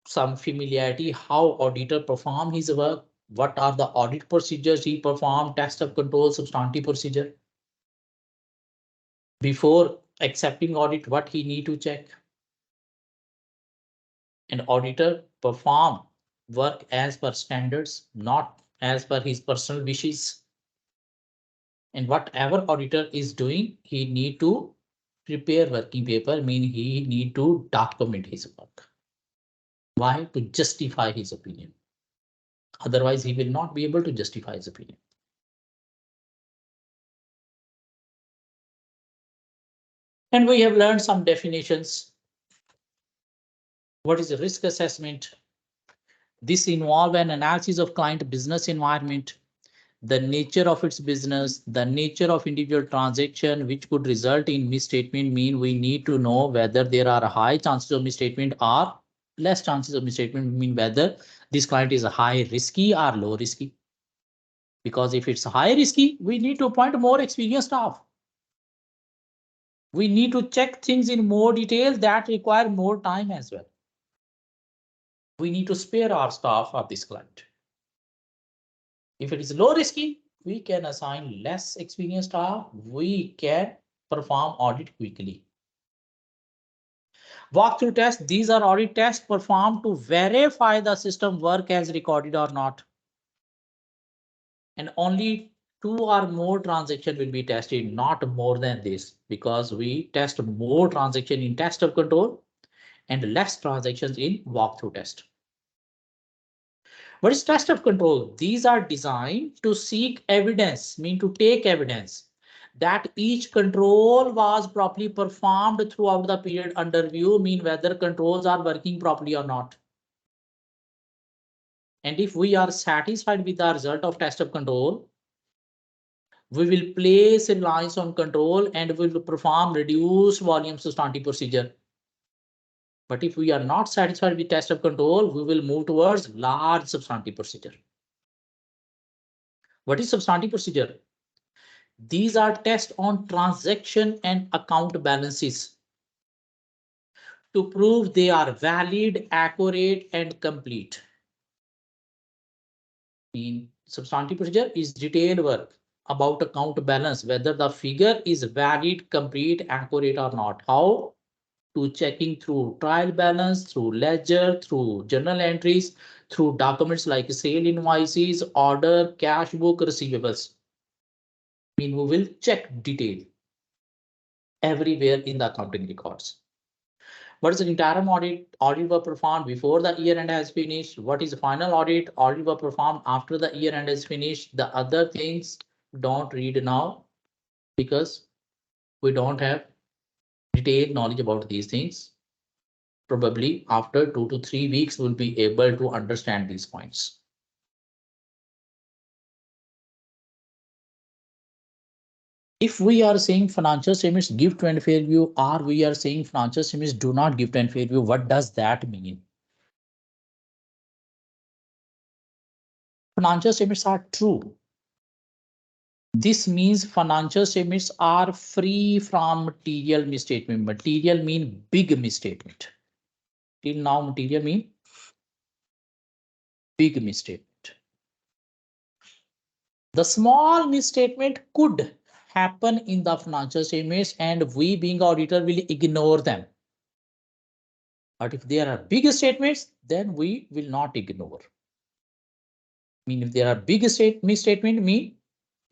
some familiarity how auditor perform his work, what are the audit procedures he perform, test of control, substantive procedure. Before accepting audit, what he need to check. An auditor perform work as per standards, not as per his personal wishes. And whatever auditor is doing, he need to prepare working paper, mean he need to document his work. Why? To justify his opinion. Otherwise, he will not be able to justify his opinion. And we have learned some definitions. What is a risk assessment? This involves an analysis of client business environment, the nature of its business, the nature of individual transaction, which could result in misstatement. Mean we need to know whether there are high chances of misstatement or less chances of misstatement, mean whether this client is high risky or low risky. Because if it's high risky, we need to appoint more experienced staff. We need to check things in more detail that require more time as well. We need to spare our staff for this client. If it is low risky, we can assign less experienced staff. We can perform audit quickly. Walkthrough tests. These are audit tests performed to verify the system work as recorded or not. And only 2 or more transactions will be tested, not more than this, because we test more transactions in test of control and less transactions in walkthrough test. What is test of control? These are designed to seek evidence, mean to take evidence that each control was properly performed throughout the period under review, mean whether controls are working properly or not. And if we are satisfied with the result of test of control, we will place reliance on control and we will perform reduced volume substantive procedure. But if we are not satisfied with test of control, we will move towards large substantive procedure. What is substantive procedure? These are tests on transaction and account balances to prove they are valid, accurate, and complete. In substantive procedure is detailed work about account balance, whether the figure is valid, complete, accurate, or not. How? To checking through trial balance, through ledger, through journal entries, through documents like sale invoices, order, cash book, receivables. I mean, we will check detail everywhere in the accounting records. What is an interim audit? Audit were performed before the year end has finished. What is the final audit? Audit were performed after the year end is finished. The other things don't read now because we don't have detailed knowledge about these things. Probably after 2 to 3 weeks, we'll be able to understand these points. If we are saying financial statements give to and fair view, or we are saying financial statements do not give to and fair view, what does that mean? Financial statements are true. This means financial statements are free from material misstatement. Material mean big misstatement. Till now, material mean big misstatement. The small misstatement could happen in the financial statements, and we being auditor will ignore them. But if there are big statements, then we will not ignore. I mean, if there are big misstatement, mean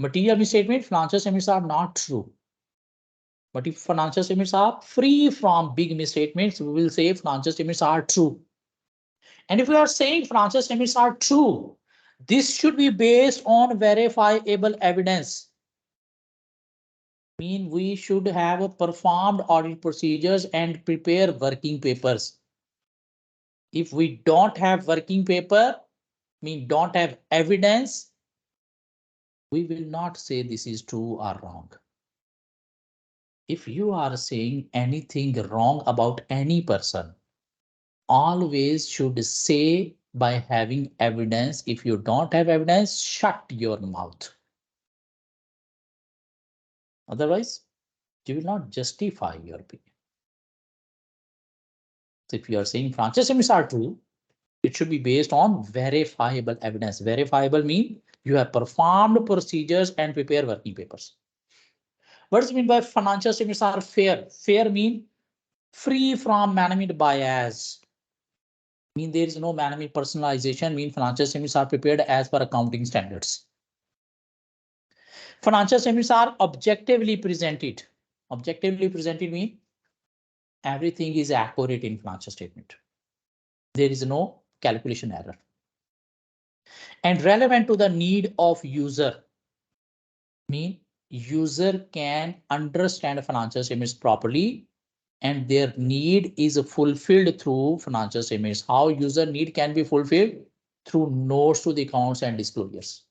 material misstatement, financial statements are not true. But if financial statements are free from big misstatements, we will say financial statements are true. And if we are saying financial statements are true, this should be based on verifiable evidence. Mean we should have performed audit procedures and prepare working papers. If we don't have working paper, mean don't have evidence, we will not say this is true or wrong. If you are saying anything wrong about any person, always should say by having evidence. If you don't have evidence, shut your mouth. Otherwise, you will not justify your opinion. So if you are saying financial statements are true, it should be based on verifiable evidence. Verifiable means you have performed procedures and prepare working papers. What does it mean by financial statements are fair? Fair means free from management bias. Mean there is no management personalization. Mean financial statements are prepared as per accounting standards. Financial statements are objectively presented. Objectively presented means everything is accurate in financial statement. There is no calculation error. And relevant to the need of user. Mean user can understand financial statements properly and their need is fulfilled through financial statements. How user need can be fulfilled? Through notes to the accounts and disclosures.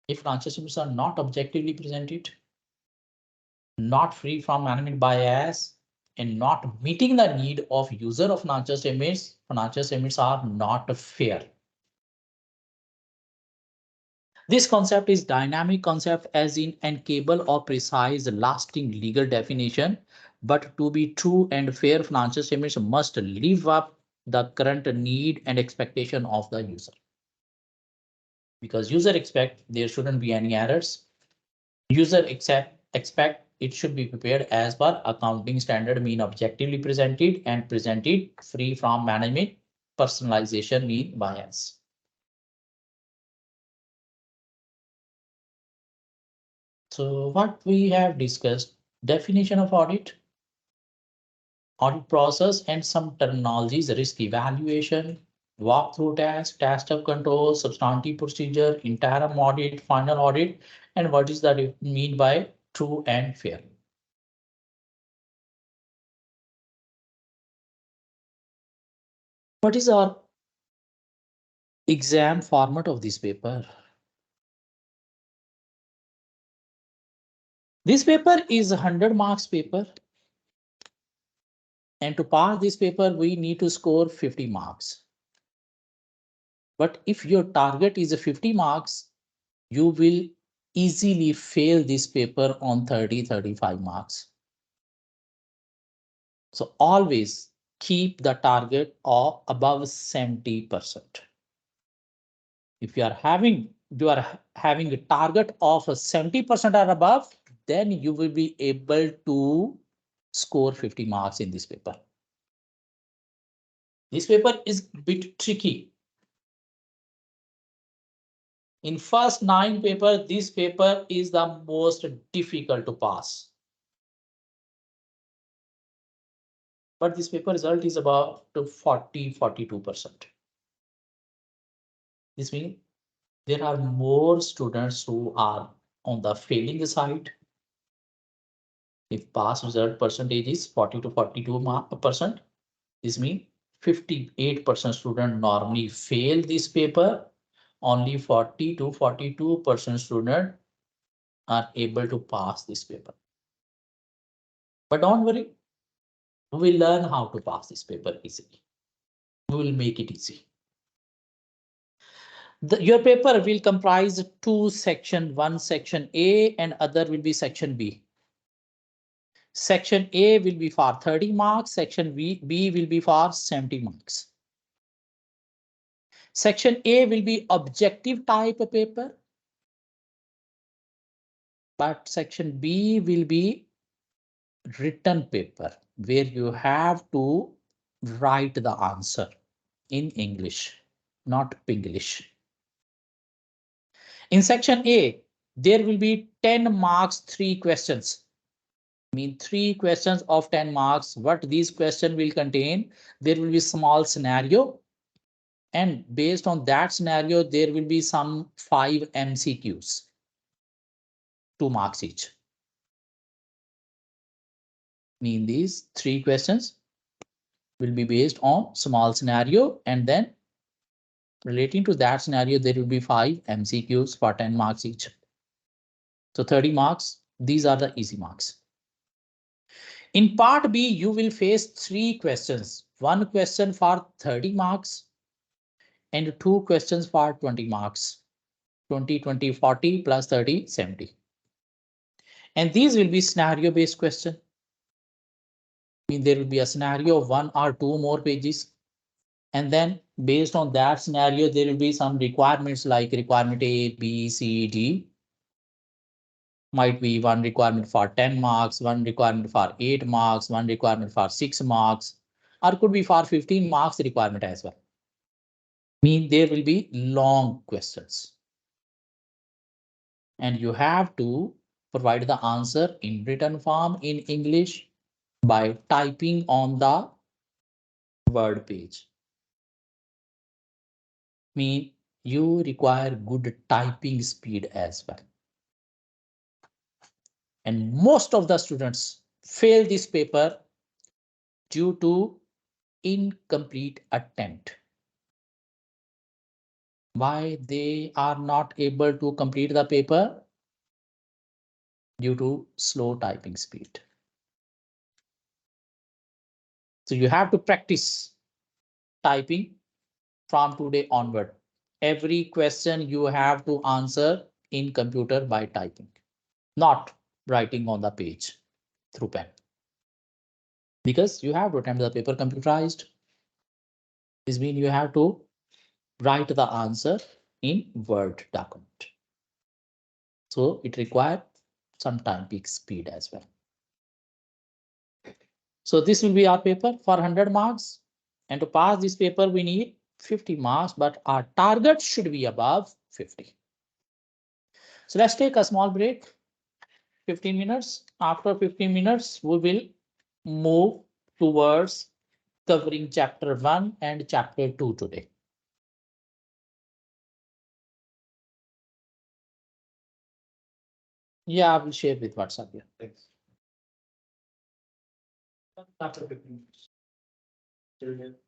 If financial statements are not objectively presented, not free from management bias, and not meeting the need of user of financial statements are not fair. This concept is dynamic concept as in incapable or precise lasting legal definition, but to be true and fair financial statements must live up the current need and expectation of the user. Because user expect there shouldn't be any errors. User expect it should be prepared as per accounting standard mean objectively presented and presented free from management personalization mean bias. So what we have discussed, definition of audit process and some terminologies, risk evaluation, walkthrough test, test of control, substantive procedure, interim audit, final audit, and what is that mean by true and fair. What is our exam format of this paper? This paper is a 100 marks paper. And to pass this paper, we need to score 50 marks. But if your target is 50 marks, you will easily fail this paper on 30-35 marks. So always keep the target of above 70%. If you are having a target of 70% or above, then you will be able to score 50 marks in this paper. This paper is a bit tricky. In first 9 paper, this paper is the most difficult to pass. But this paper result is about 40-42%. This means there are more students who are on the failing side. If pass result percentage is 40 to 42%, this means 58% student normally fail this paper. Only 40 to 42% student are able to pass this paper. But don't worry, we will learn how to pass this paper easily. We will make it easy. Your paper will comprise 2 sections, one section A and other will be section B. Section A will be for 30 marks, section B will be for 70 marks. Section A will be objective type of paper, but section B will be written paper where you have to write the answer in English, not Pinglish. In section A, there will be 10 marks, 3 questions. Mean 3 questions of 10 marks. What these questions will contain? There will be small scenario. And based on that scenario, there will be some 5 MCQs, 2 marks each. Mean these 3 questions will be based on small scenario and then relating to that scenario, there will be 5 MCQs for 10 marks each. So 30 marks, these are the easy marks. In part B, you will face 3 questions. 1 question for 30 marks and 2 questions for 20 marks. 20, 20, 40 plus 30, 70. And these will be scenario based question. mean, there will be a scenario of 1 or 2 more pages. And then based on that scenario, there will be some requirements like requirement A, B, C, D. Might be one requirement for 10 marks, one requirement for 8 marks, one requirement for 6 marks, or could be for 15 marks requirement as well. Mean there will be long questions. And you have to provide the answer in written form in English by typing on the word page. Mean you require good typing speed as well. And most of the students fail this paper due to incomplete attempt. Why they are not able to complete the paper? Due to slow typing speed. So you have to practice typing from today onward. Every question you have to answer in computer by typing, not writing on the page through pen. Because you have to attempt the paper computerized. This means you have to write the answer in Word document. So it requires some typing speed as well. So this will be our paper for 100 marks. And to pass this paper, we need 50 marks, but our target should be above 50. So let's take a small break, 15 minutes. After 15 minutes, we will move towards covering chapter 1 and chapter 2 today. Yeah, I will share with WhatsApp here. Thanks. After 15 minutes.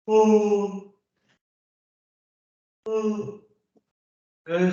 Oh. Oh. Uh,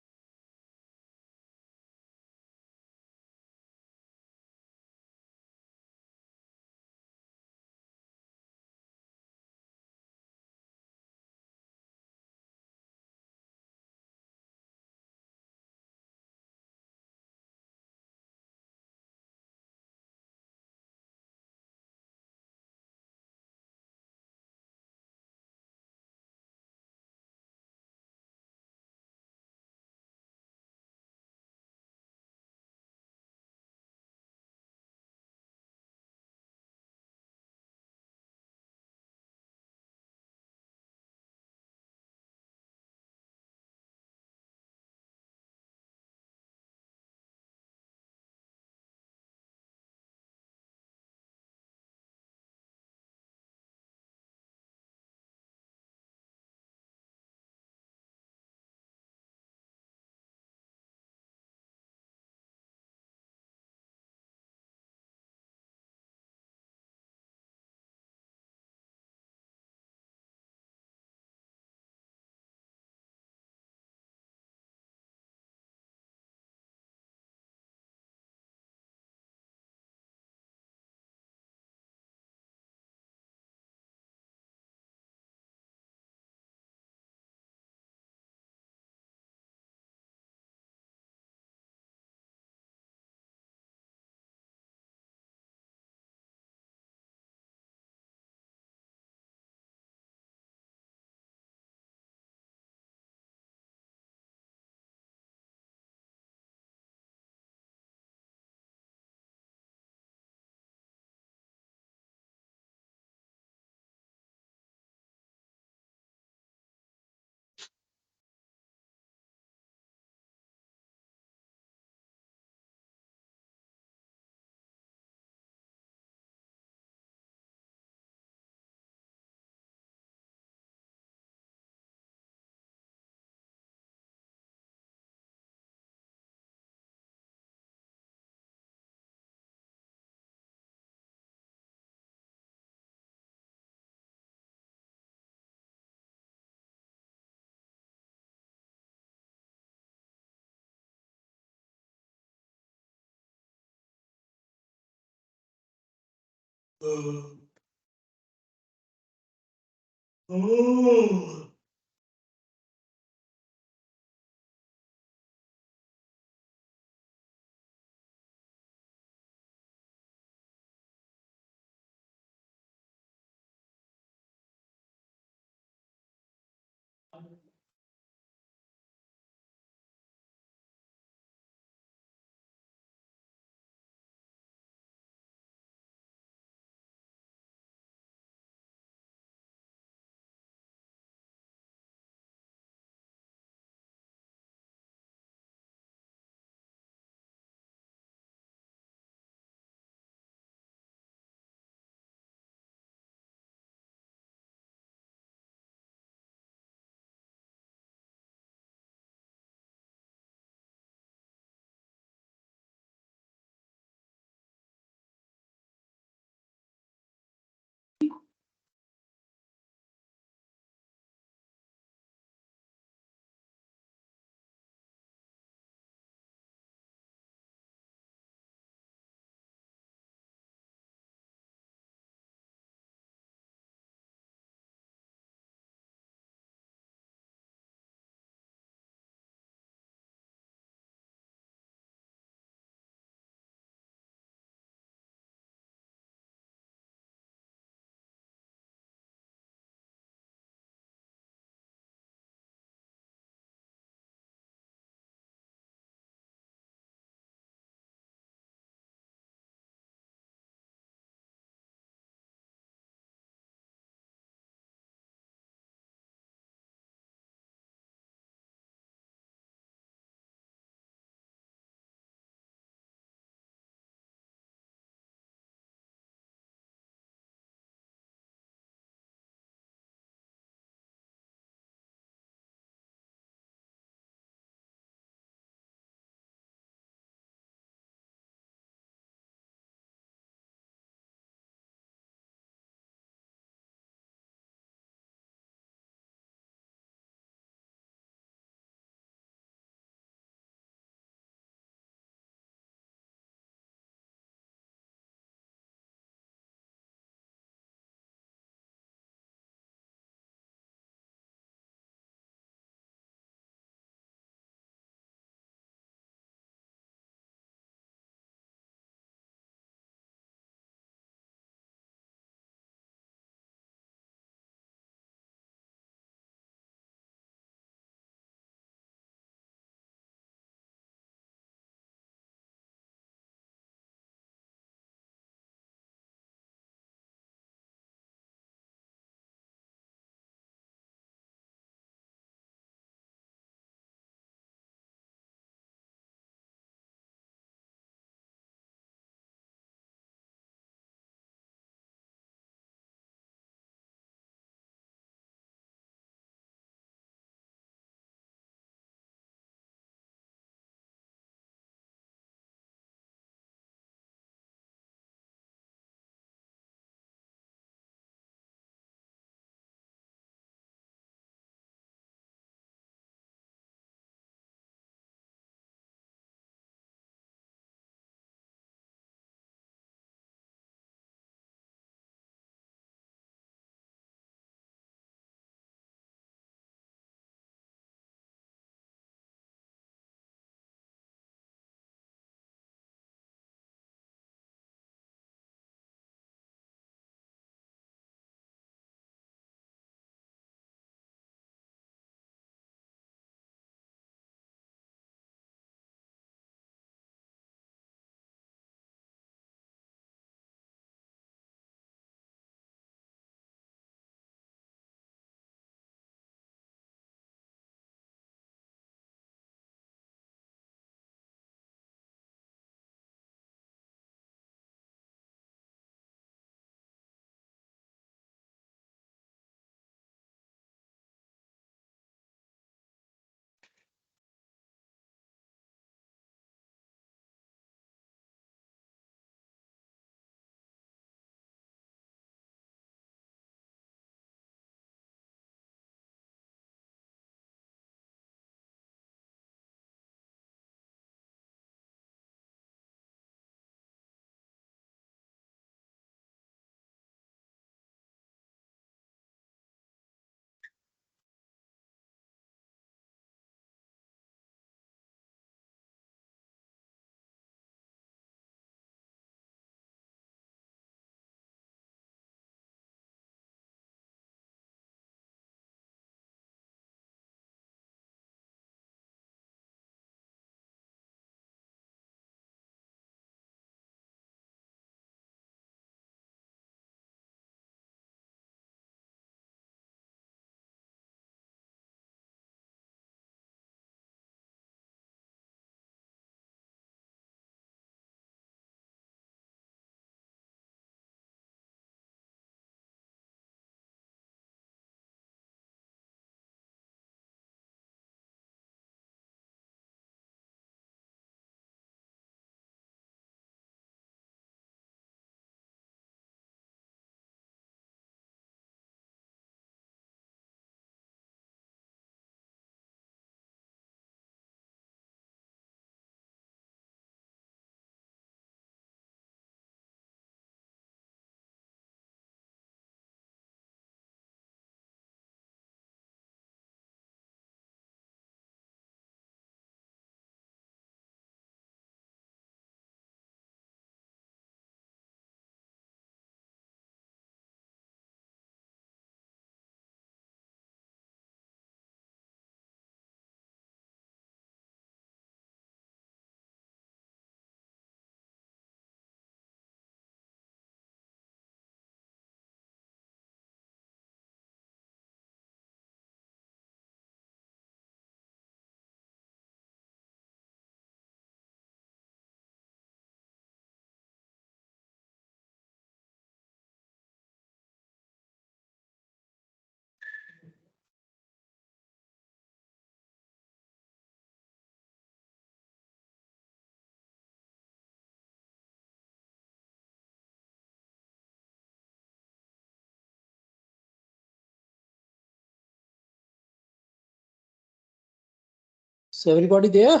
So everybody there?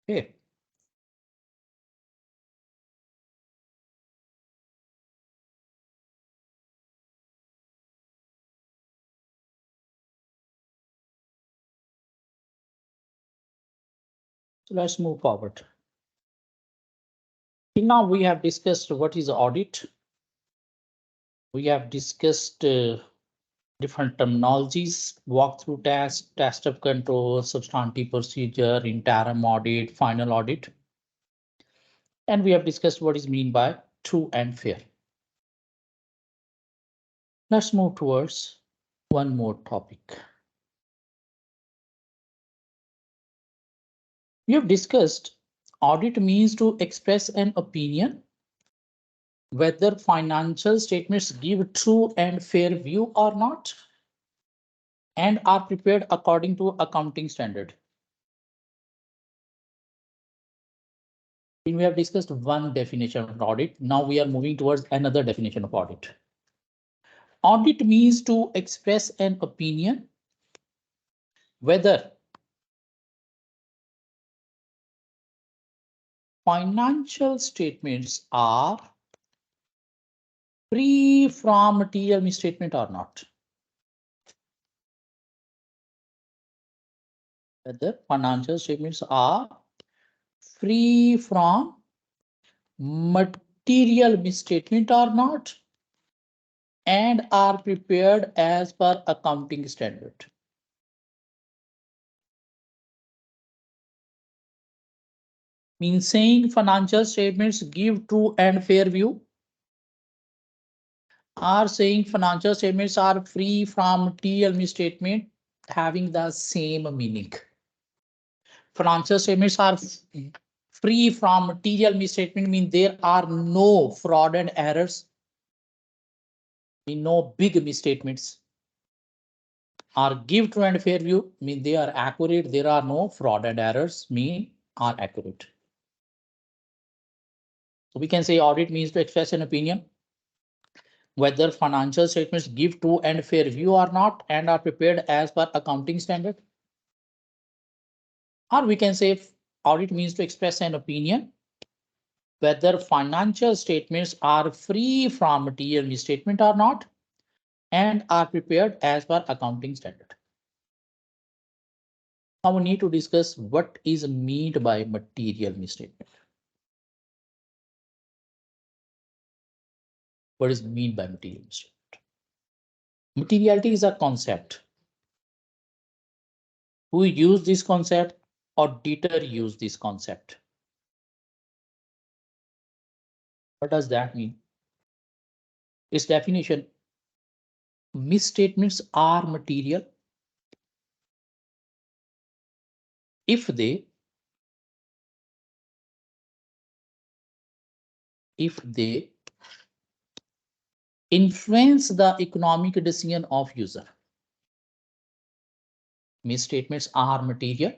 Okay. So let's move forward. Now we have discussed what is audit. We have discussed different terminologies, walkthrough test, test of control, substantive procedure, interim audit, final audit. And we have discussed what is meant by true and fair. Let's move towards one more topic. We have discussed audit means to express an opinion whether financial statements give true and fair view or not and are prepared according to accounting standard. We have discussed one definition of audit. Now we are moving towards another definition of audit. Audit means to express an opinion whether financial statements are free from material misstatement or not. Whether financial statements are free from material misstatement or not and are prepared as per accounting standard. Means saying financial statements give true and fair view, are saying financial statements are free from material misstatement having the same meaning. Financial statements are free from material misstatement mean there are no fraud and errors, mean no big misstatements. Are give true and fair view mean they are accurate, there are no fraud and errors mean are accurate. So we can say audit means to express an opinion whether financial statements give true and fair view or not and are prepared as per accounting standard. Or we can say audit means to express an opinion whether financial statements are free from material misstatement or not and are prepared as per accounting standard. Now we need to discuss what is meant by material misstatement. What is meant by material misstatement? Materiality is a concept. Who use this concept? Auditor use this concept. What does that mean? Its definition: misstatements are material if they influence the economic decision of user. Misstatements are material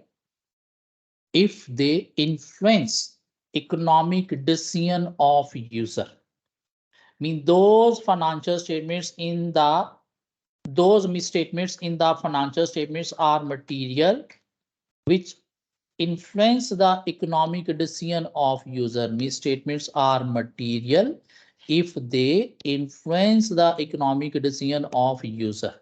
if they influence economic decision of user. Mean those financial statements in the those misstatements in the financial statements are material which influence the economic decision of user. Misstatements are material if they influence the economic decision of user.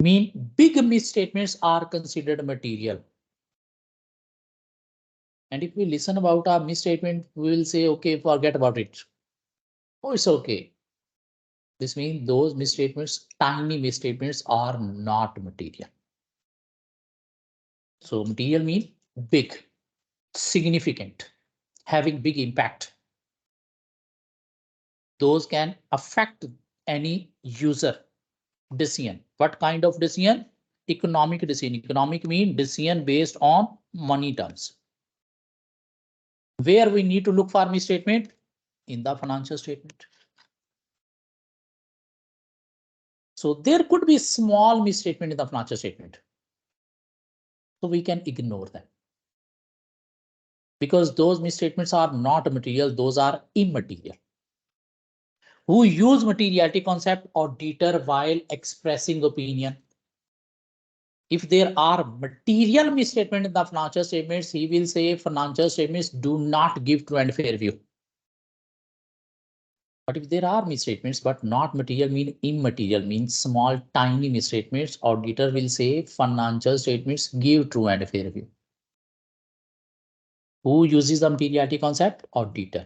Mean big misstatements are considered material. And if we listen about our misstatement, we will say, okay, forget about it. Oh, it's okay. This means those misstatements, tiny misstatements are not material. So material means big, significant, having big impact. Those can affect any user decision. What kind of decision? Economic decision. Economic means decision based on money terms. Where we need to look for misstatement? In the financial statement. So there could be small misstatement in the financial statement. So we can ignore them. Because those misstatements are not material, those are immaterial. Who use materiality concept auditor while expressing opinion? If there are material misstatement in the financial statements, he will say financial statements do not give true and fair view. But if there are misstatements but not material, mean immaterial, means small tiny misstatements, auditor will say financial statements give true and fair view. Who uses the materiality concept? Auditor.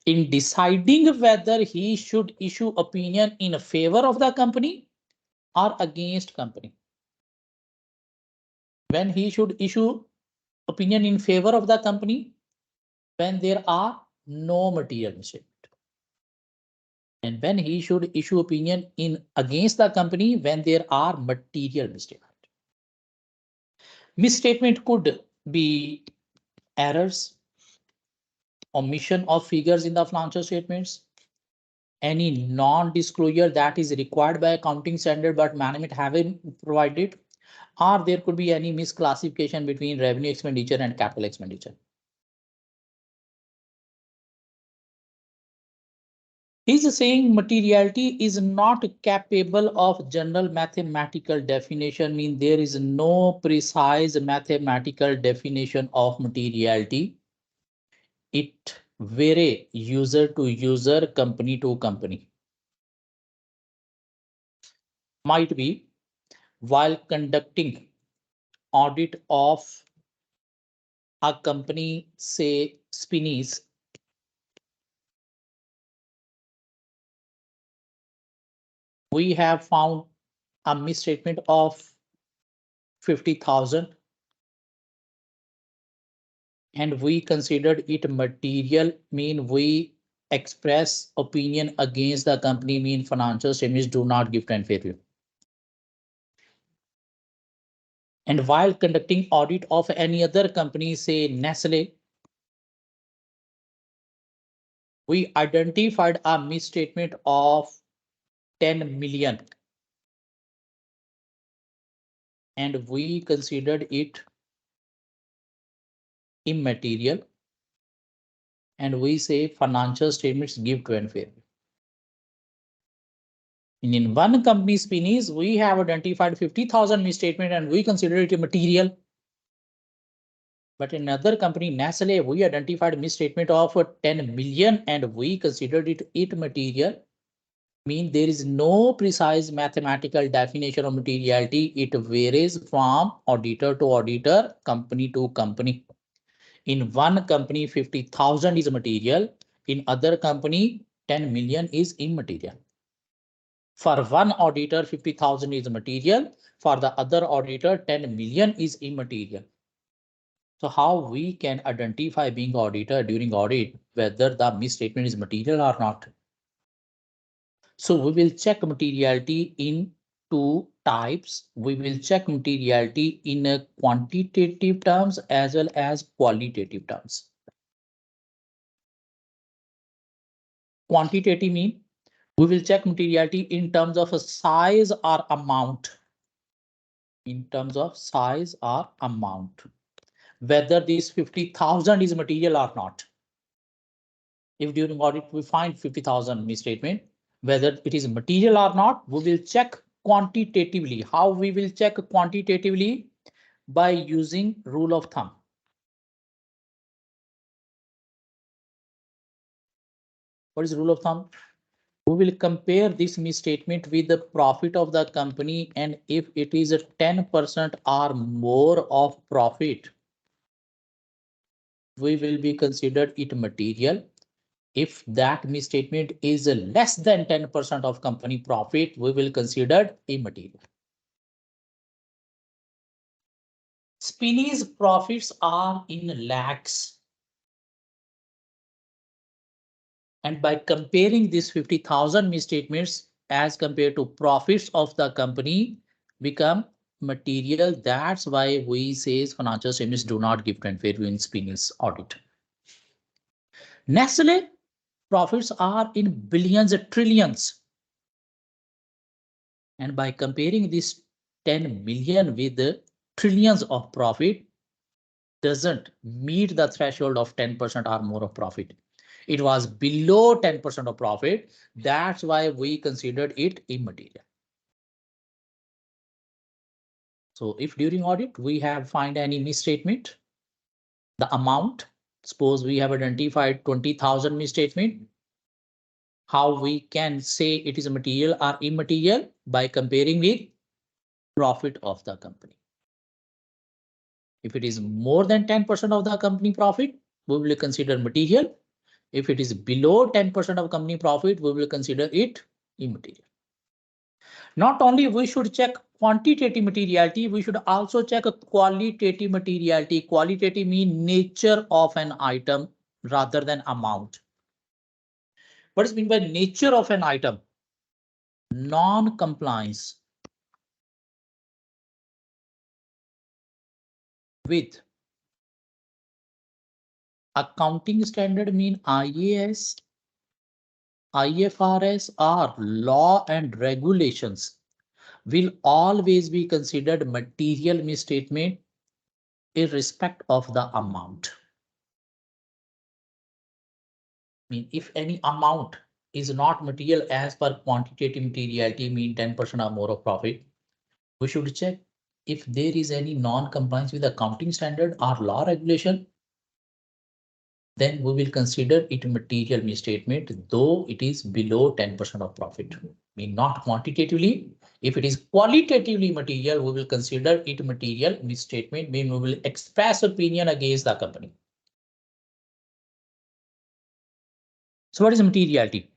In deciding whether he should issue opinion in favor of the company or against company. When he should issue opinion in favor of the company, when there are no material misstatement. And when he should issue opinion in against the company, when there are material misstatement. Misstatement could be errors, omission of figures in the financial statements, any non-disclosure that is required by accounting standard but management haven't provided, or there could be any misclassification between revenue expenditure and capital expenditure. He's saying materiality is not capable of general mathematical definition, mean there is no precise mathematical definition of materiality. It vary user to user, company to company. Might be while conducting audit of a company, say Spinneys, we have found a misstatement of 50,000 and we considered it material, mean we express opinion against the company, mean financial statements do not give trend fair view. And while conducting audit of any other company, say Nestle, we identified a misstatement of 10 million and we considered it immaterial and we say financial statements give true and fair. In one company, Spinneys, we have identified 50,000 misstatement and we consider it immaterial. But in another company, Nestle, we identified misstatement of 10 million and we considered it immaterial. Mean there is no precise mathematical definition of materiality. It varies from auditor to auditor, company to company. In one company, 50,000 is material. In other company, 10 million is immaterial. For one auditor, 50,000 is material. For the other auditor, 10 million is immaterial. So how we can identify being auditor during audit, whether the misstatement is material or not? So we will check materiality in two types. We will check materiality in a quantitative terms as well as qualitative terms. Quantitative mean we will check materiality in terms of a size or amount. In terms of size or amount, whether this 50,000 is material or not. If during audit we find 50,000 misstatement, whether it is material or not, we will check quantitatively. How we will check quantitatively? By using rule of thumb. What is rule of thumb? We will compare this misstatement with the profit of the company, and if it is a 10% or more of profit, we will be considered it material. If that misstatement is less than 10% of company profit, we will consider immaterial. Spinneys profits are in lakhs. And by comparing these 50,000 misstatements as compared to profits of the company become material. That's why we say financial statements do not give trend fair view in Spinneys audit. Nestle profits are in billions, trillions. And by comparing this 10 million with the trillions of profit, doesn't meet the threshold of 10% or more of profit. It was below 10% of profit. That's why we considered it immaterial. So if during audit we have find any misstatement, the amount, suppose we have identified 20,000 misstatement, how we can say it is material or immaterial by comparing with profit of the company. If it is more than 10% of the company profit, we will consider material. If it is below 10% of company profit, we will consider it immaterial. Not only we should check quantitative materiality, we should also check a qualitative materiality. Qualitative means nature of an item rather than amount. What is meant by nature of an item? Non-compliance with accounting standard mean IAS, IFRS or law and regulations will always be considered material misstatement irrespective of the amount. I mean, if any amount is not material as per quantitative materiality, mean 10% or more of profit, we should check if there is any non-compliance with accounting standard or law regulation, then we will consider it material misstatement, though it is below 10% of profit. I mean, not quantitatively. If it is qualitatively material, we will consider it material misstatement, mean we will express opinion against the company. So what is materiality?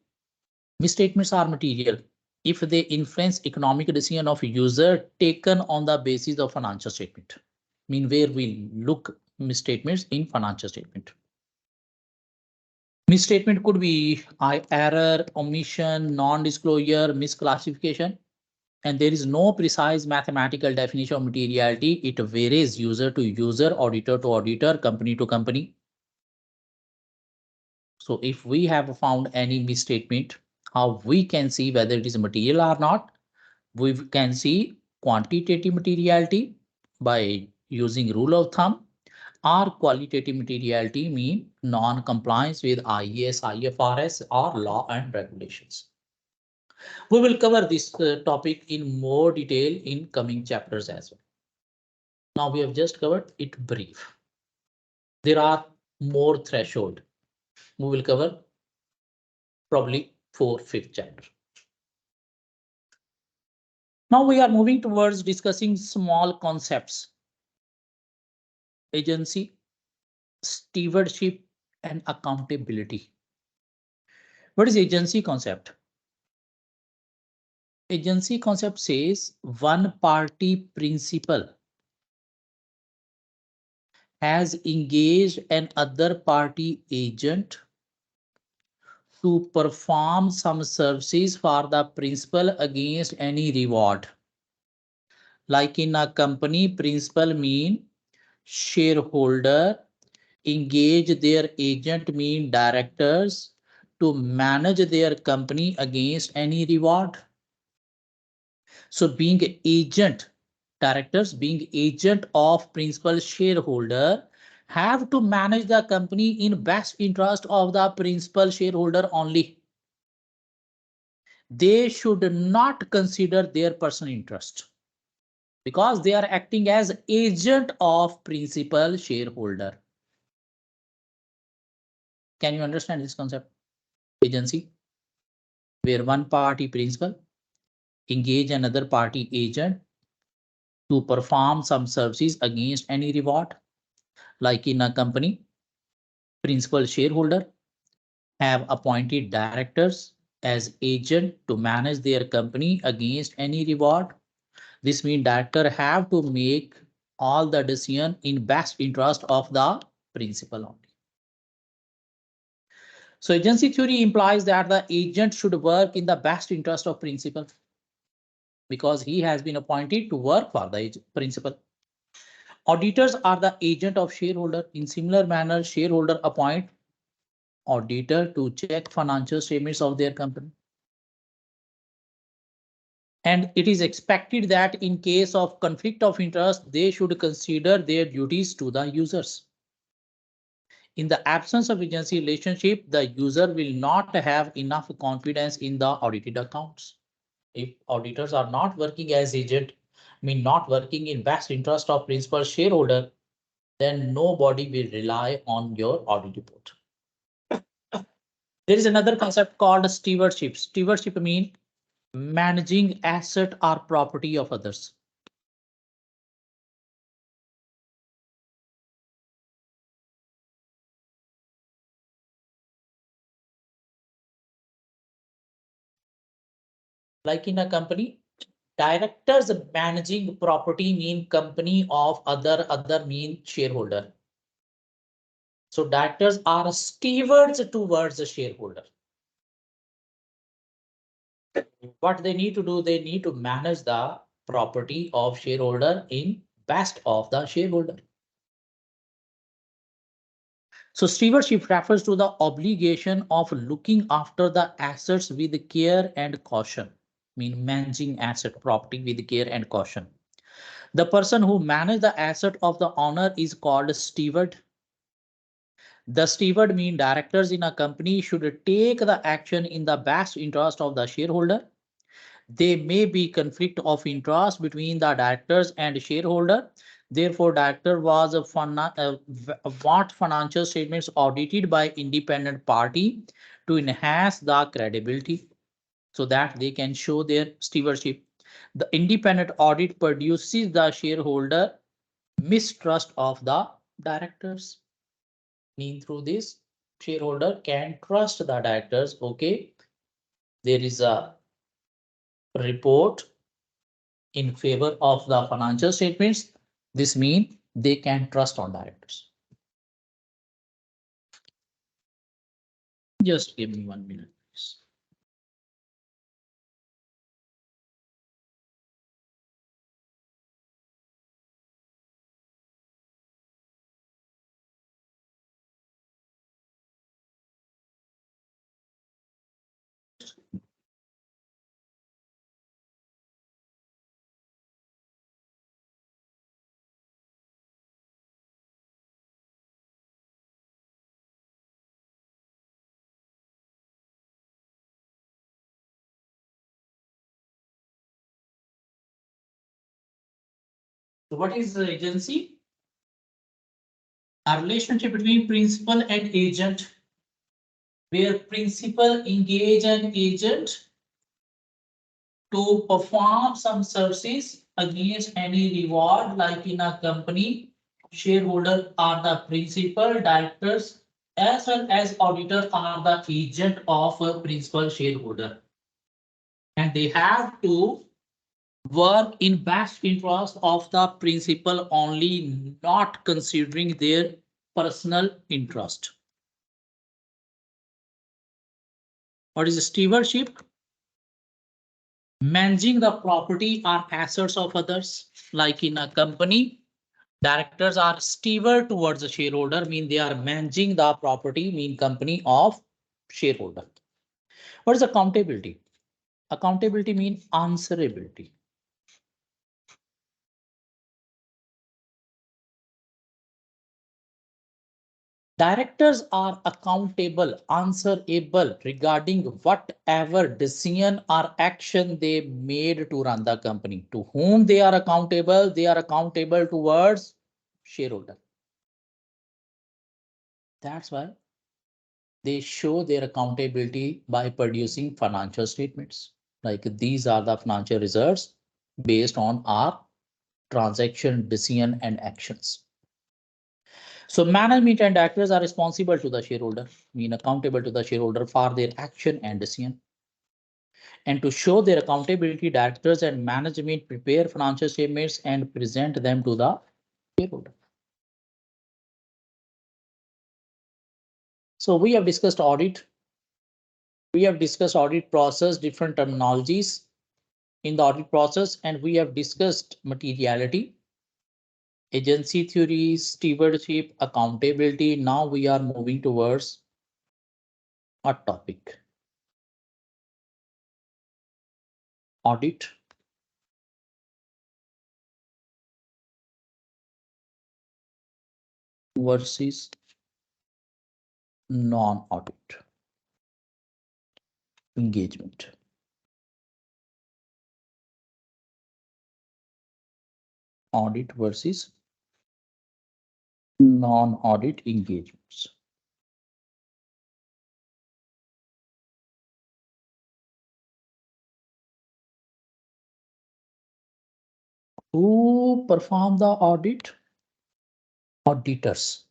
Misstatements are material if they influence economic decision of user taken on the basis of financial statement. Mean where we look misstatements in financial statement. Misstatement could be error, omission, non-disclosure, misclassification, and there is no precise mathematical definition of materiality. It varies user to user, auditor to auditor, company to company. So if we have found any misstatement, how we can see whether it is material or not? We can see quantitative materiality by using rule of thumb, or qualitative materiality mean non-compliance with IAS, IFRS or law and regulations. We will cover this topic in more detail in coming chapters as well. Now we have just covered it brief. There are more threshold. We will cover probably 4th, 5th chapter. Now we are moving towards discussing small concepts. Agency, stewardship and accountability. What is agency concept? Agency concept says one party principal has engaged an other party agent to perform some services for the principal against any reward. Like in a company, principal mean shareholder, engage their agent mean directors to manage their company against any reward. So being agent, directors being agent of principal shareholder have to manage the company in best interest of the principal shareholder only. They should not consider their personal interest because they are acting as agent of principal shareholder. Can you understand this concept? Agency, where one party principal engage another party agent to perform some services against any reward. Like in a company, principal shareholder have appointed directors as agent to manage their company against any reward. This means director have to make all the decision in best interest of the principal only. So agency theory implies that the agent should work in the best interest of principal because he has been appointed to work for the principal. Auditors are the agent of shareholder. In similar manner, shareholder appoint auditor to check financial statements of their company. And it is expected that in case of conflict of interest, they should consider their duties to the users. In the absence of agency relationship, the user will not have enough confidence in the audited accounts. If auditors are not working as agent, mean not working in best interest of principal shareholder, then nobody will rely on your audit report. There is another concept called stewardship. Stewardship means managing asset or property of others. Like in a company, directors managing property mean company of other mean shareholder. So directors are stewards towards the shareholder. What they need to do, they need to manage the property of shareholder in best of the shareholder. So stewardship refers to the obligation of looking after the assets with care and caution, mean managing asset property with care and caution. The person who manages the asset of the owner is called steward. The steward mean directors in a company should take the action in the best interest of the shareholder. There may be conflict of interest between the directors and shareholder. Therefore, director was want financial statements audited by independent party to enhance the credibility so that they can show their stewardship. The independent audit produces the shareholder mistrust of the directors. Mean through this, shareholder can trust the directors. Okay, there is a report in favor of the financial statements. This means they can trust on directors. Just give me 1 minute, please. So what is the agency? A relationship between principal and agent, where principal engage an agent to perform some services against any reward, like in a company, shareholder are the principal, directors as well as auditor are the agent of a principal shareholder. And they have to work in best interest of the principal only, not considering their personal interest. What is stewardship? Managing the property or assets of others, like in a company. Directors are steward towards the shareholder, mean they are managing the property, mean company of shareholder. What is accountability? Accountability means answerability. Directors are accountable, answerable regarding whatever decision or action they made to run the company. To whom they are accountable? They are accountable towards shareholder. That's why they show their accountability by producing financial statements. Like these are the financial results based on our transaction, decision, and actions. So management and directors are responsible to the shareholder, mean accountable to the shareholder for their action and decision. And to show their accountability, directors and management prepare financial statements and present them to the shareholder. So we have discussed audit. We have discussed audit process, different terminologies in the audit process, and we have discussed materiality, agency theory, stewardship, accountability. Now we are moving towards a topic, audit. versus non-audit engagement. Audit versus non-audit engagements. Who perform the audit? Auditors.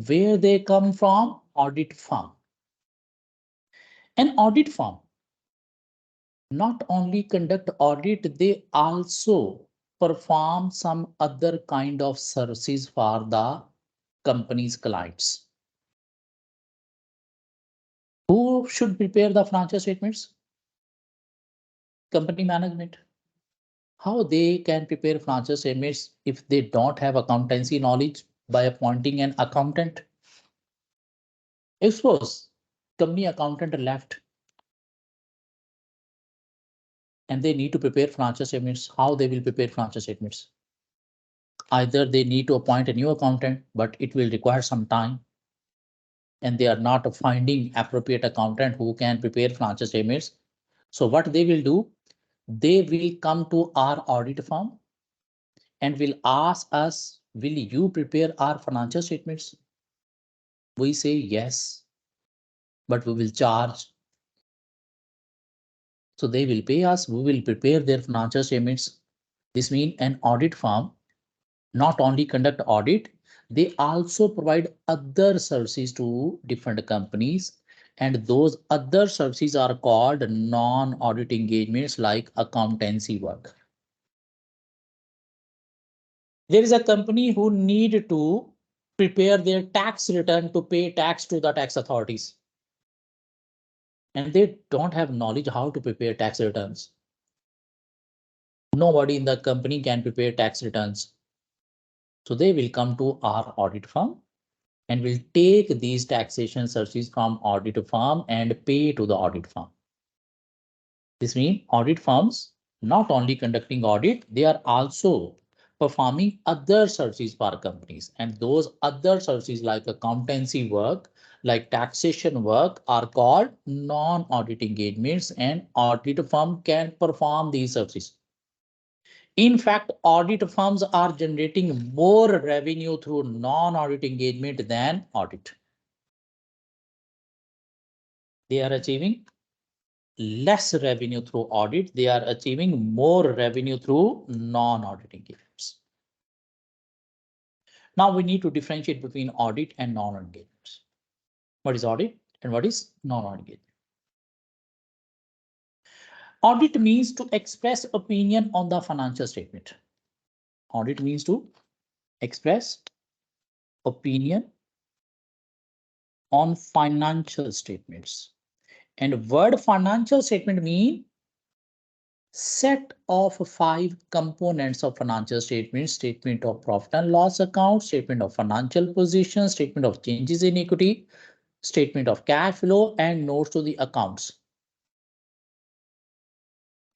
Where they come from? Audit firm. An audit firm not only conduct audit, they also perform some other kind of services for the company's clients. Who should prepare the financial statements? Company management. How they can prepare financial statements if they don't have accountancy knowledge? By appointing an accountant. If suppose company accountant left and they need to prepare financial statements, how they will prepare financial statements? Either they need to appoint a new accountant, but it will require some time, and they are not finding appropriate accountant who can prepare financial statements. So what they will do, they will come to our audit firm and will ask us, will you prepare our financial statements? We say yes, but we will charge. So they will pay us, we will prepare their financial statements. This means an audit firm not only conduct audit, they also provide other services to different companies. And those other services are called non-audit engagements like accountancy work. There is a company who need to prepare their tax return to pay tax to the tax authorities. And they don't have knowledge how to prepare tax returns. Nobody in the company can prepare tax returns. So they will come to our audit firm and will take these taxation services from audit firm and pay to the audit firm. This means audit firms not only conducting audit, they are also performing other services for companies. And those other services like accountancy work, like taxation work are called non-audit engagements, and audit firm can perform these services. In fact, audit firms are generating more revenue through non-audit engagement than audit. They are achieving less revenue through audit. They are achieving more revenue through non-audit engagements. Now we need to differentiate between audit and non-audit engagements. What is audit and what is non-audit engagement? Audit means to express opinion on the financial statement. Audit means to express opinion on financial statements. And word financial statement mean set of 5 components of financial statements: statement of profit and loss account, statement of financial position, statement of changes in equity, statement of cash flow, and notes to the accounts.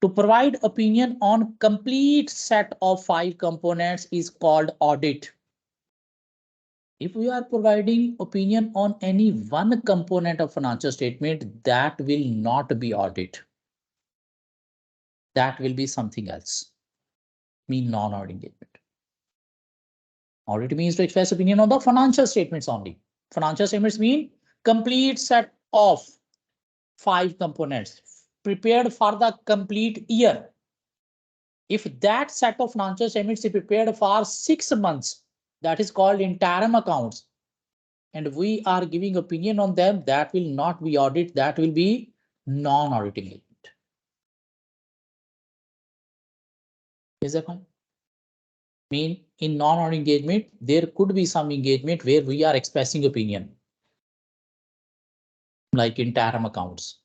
To provide opinion on complete set of 5 components is called audit. If we are providing opinion on any one component of financial statement, that will not be audit. That will be something else, mean non-audit engagement. Audit means to express opinion on the financial statements only. Financial statements mean complete set of 5 components prepared for the complete year. If that set of financial statements is prepared for 6 months, that is called interim accounts, and we are giving opinion on them, that will not be audit, that will be non-audit engagement. Is that fine? Mean in non-audit engagement, there could be some engagement where we are expressing opinion, like interim accounts,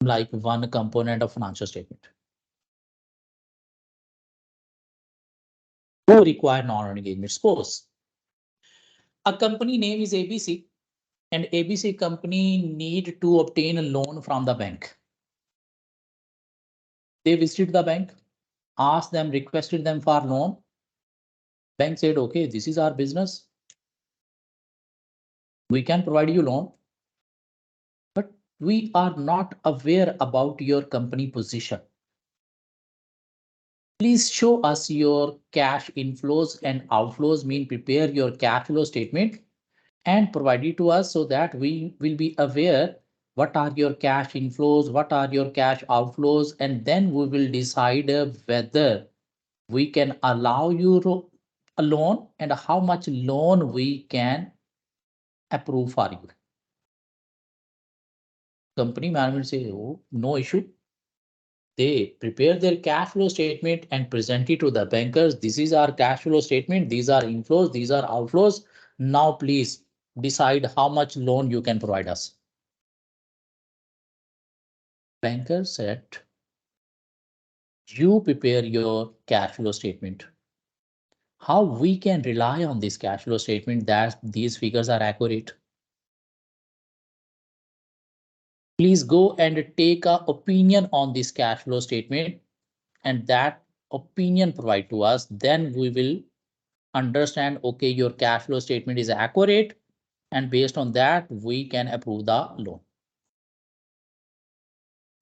like one component of financial statement. Who require non-audit engagement? Suppose a company name is ABC and ABC company need to obtain a loan from the bank. They visited the bank, asked them, requested them for loan. Bank said, okay, this is our business. We can provide you loan, but we are not aware about your company position. Please show us your cash inflows and outflows, mean prepare your cash flow statement and provide it to us so that we will be aware what are your cash inflows, what are your cash outflows, and then we will decide whether we can allow you a loan and how much loan we can approve for you. Company management say, oh, no issue. They prepare their cash flow statement and present it to the bankers. This is our cash flow statement. These are inflows. These are outflows. Now, please decide how much loan you can provide us. Banker said, you prepare your cash flow statement. How we can rely on this cash flow statement that these figures are accurate? Please go and take a opinion on this cash flow statement and that opinion provide to us. Then we will understand, okay, your cash flow statement is accurate and based on that we can approve the loan.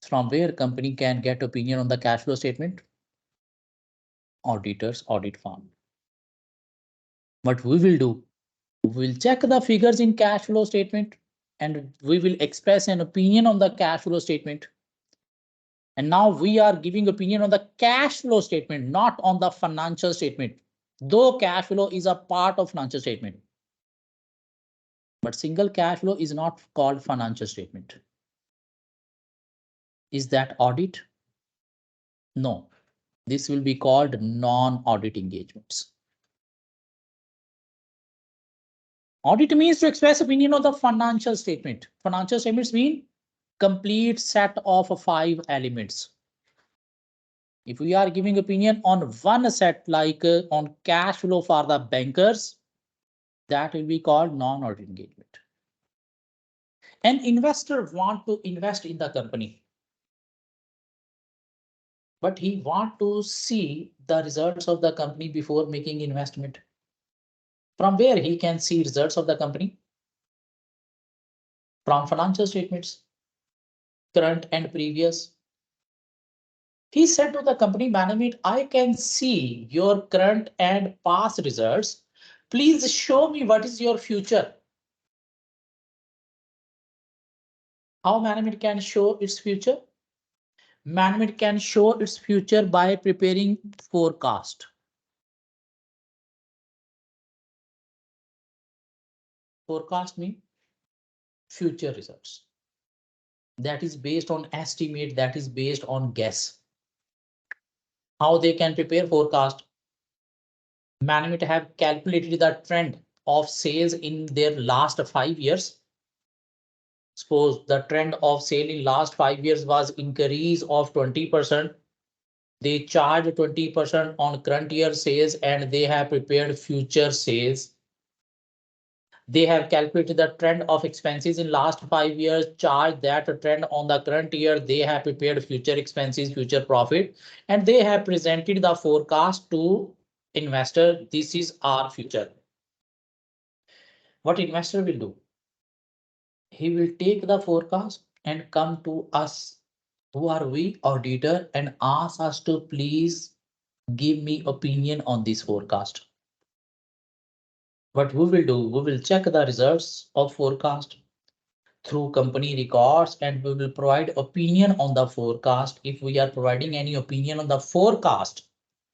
From where company can get opinion on the cash flow statement? Auditors audit firm. What we will do, we will check the figures in cash flow statement and we will express an opinion on the cash flow statement. And now we are giving opinion on the cash flow statement, not on the financial statement, though cash flow is a part of financial statement. But single cash flow is not called financial statement. Is that audit? No, this will be called non-audit engagements. Audit means to express opinion on the financial statement. Financial statements mean complete set of 5 elements. If we are giving opinion on one set like on cash flow for the bankers, that will be called non-audit engagement. An investor want to invest in the company, but he want to see the results of the company before making investment. From where he can see results of the company? From financial statements, current and previous. He said to the company management, I can see your current and past results. Please show me what is your future. How management can show its future? Management can show its future by preparing forecast. Forecast means future results. That is based on estimate, that is based on guess. How they can prepare forecast? Management have calculated the trend of sales in their last 5 years. Suppose the trend of sale in last 5 years was increase of 20%. They charge 20% on current year sales and they have prepared future sales. They have calculated the trend of expenses in last 5 years, charge that trend on the current year. They have prepared future expenses, future profit, and they have presented the forecast to investor. This is our future. What investor will do? He will take the forecast and come to us, who are we, auditor, and ask us to please give me opinion on this forecast. What we will do, we will check the results of forecast through company records and we will provide opinion on the forecast. If we are providing any opinion on the forecast,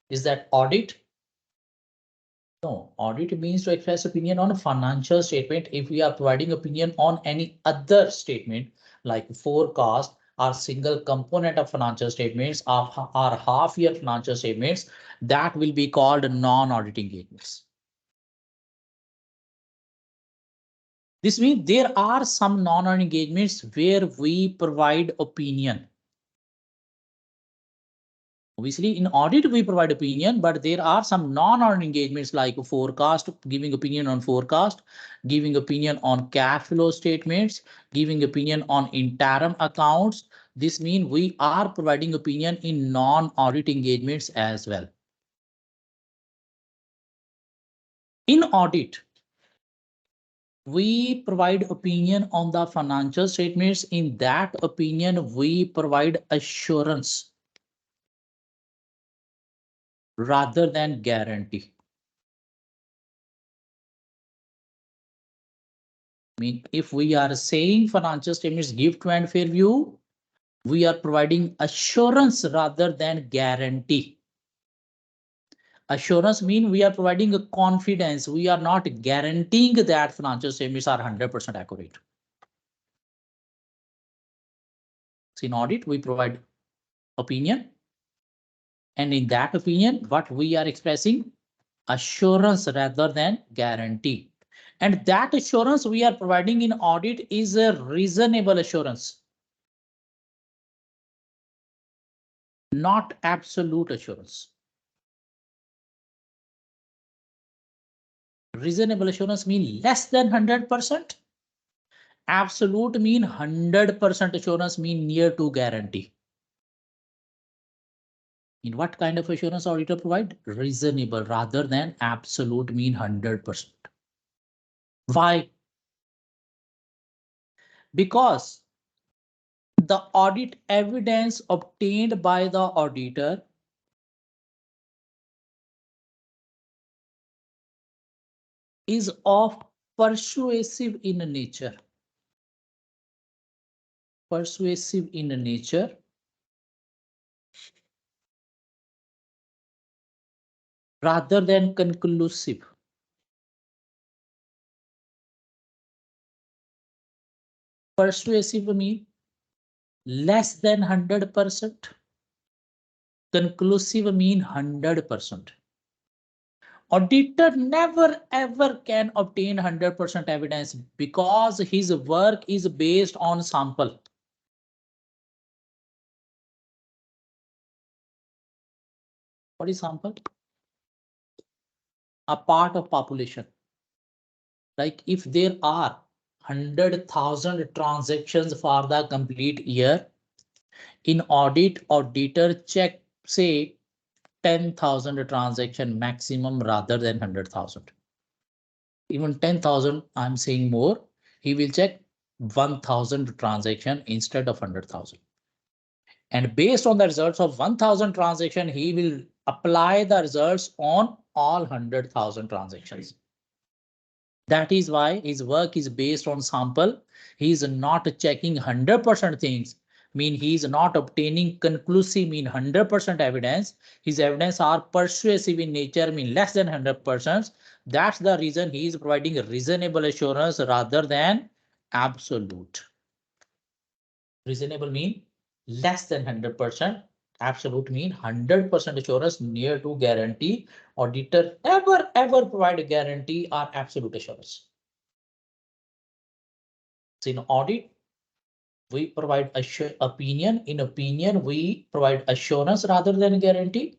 is that audit? No, audit means to express opinion on a financial statement. If we are providing opinion on any other statement like forecast or single component of financial statements or half year financial statements, that will be called non-audit engagements. This means there are some non-audit engagements where we provide opinion. Obviously, in audit, we provide opinion, but there are some non-audit engagements like forecast, giving opinion on forecast, giving opinion on cash flow statements, giving opinion on interim accounts. This means we are providing opinion in non-audit engagements as well. In audit, We provide opinion on the financial statements. In that opinion, we provide assurance rather than guarantee. I mean, if we are saying financial statements give true and fair view, we are providing assurance rather than guarantee. Assurance means we are providing a confidence. We are not guaranteeing that financial statements are 100% accurate. So in audit, we provide opinion. And in that opinion, what we are expressing, assurance rather than guarantee. And that assurance we are providing in audit is a reasonable assurance, not absolute assurance. Reasonable assurance means less than 100%. Absolute mean 100% assurance mean near to guarantee. In what kind of assurance auditor provide? Reasonable rather than absolute mean 100%. Why? Because the audit evidence obtained by the auditor is of persuasive in nature. Persuasive in nature rather than conclusive. Persuasive means less than 100%. Conclusive mean 100%. Auditor never ever can obtain 100% evidence because his work is based on sample. What is sample? A part of population. Like if there are 100,000 transactions for the complete year, in audit, auditor check say 10,000 transaction maximum rather than 100,000. Even 10,000, I'm saying more, he will check 1,000 transaction instead of 100,000. And based on the results of 1,000 transaction, he will apply the results on all 100,000 transactions. That is why his work is based on sample. He is not checking 100% things. Mean he is not obtaining conclusive mean 100% evidence. His evidence are persuasive in nature mean less than 100%. That's the reason he is providing a reasonable assurance rather than absolute. Reasonable mean less than 100%. Absolute mean 100% assurance near to guarantee. Auditor never ever provide a guarantee or absolute assurance. So in audit, we provide opinion. In opinion, we provide assurance rather than guarantee.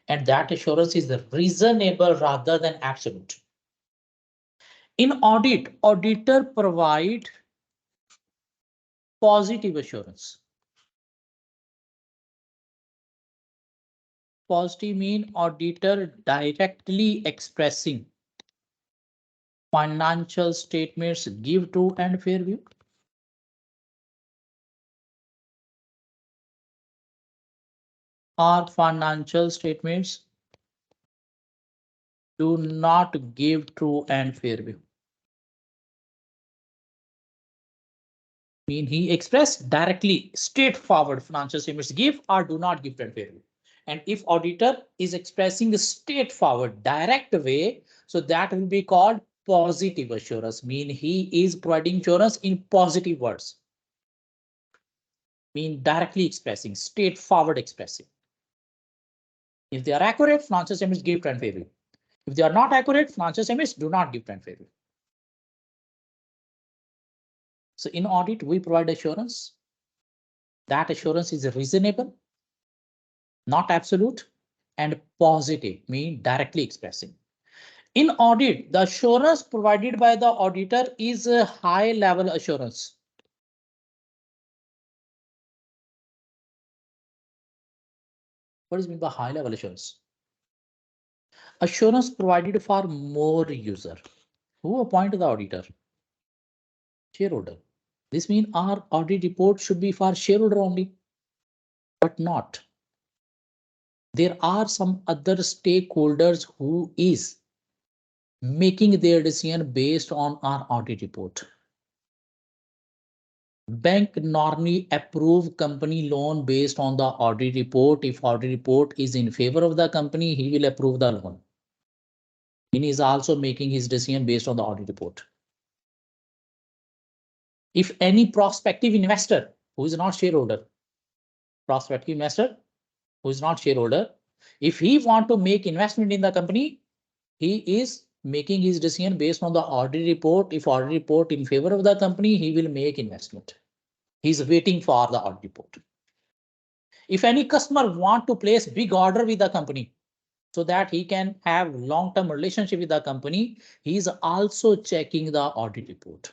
And that assurance is reasonable rather than absolute. In audit, auditor provide positive assurance. Positive mean auditor directly expressing financial statements give true and fair view. Or financial statements do not give true and fair view. Mean he expressed directly straightforward financial statements give or do not give true and fair view. And if auditor is expressing the straightforward direct way, so that will be called positive assurance. Mean he is providing assurance in positive words. Mean directly expressing, straightforward expressing. If they are accurate, financial statements give true and fair view. If they are not accurate, financial statements do not give true and fair view. So in audit, we provide assurance. That assurance is reasonable, not absolute, and positive, mean directly expressing. In audit, the assurance provided by the auditor is a high level assurance. What is meant by high level assurance? Assurance provided for more user. Who appointed the auditor? shareholder. This means our audit report should be for shareholder only, but not. There are some other stakeholders who is making their decision based on our audit report. Bank normally approve company loan based on the audit report. If audit report is in favor of the company, he will approve the loan. He is also making his decision based on the audit report. If any prospective investor who is not shareholder, prospective investor who is not shareholder, if he want to make investment in the company, he is making his decision based on the audit report. If audit report in favor of the company, he will make investment. He's waiting for the audit report. If any customer want to place big order with the company so that he can have long-term relationship with the company, he is also checking the audit report.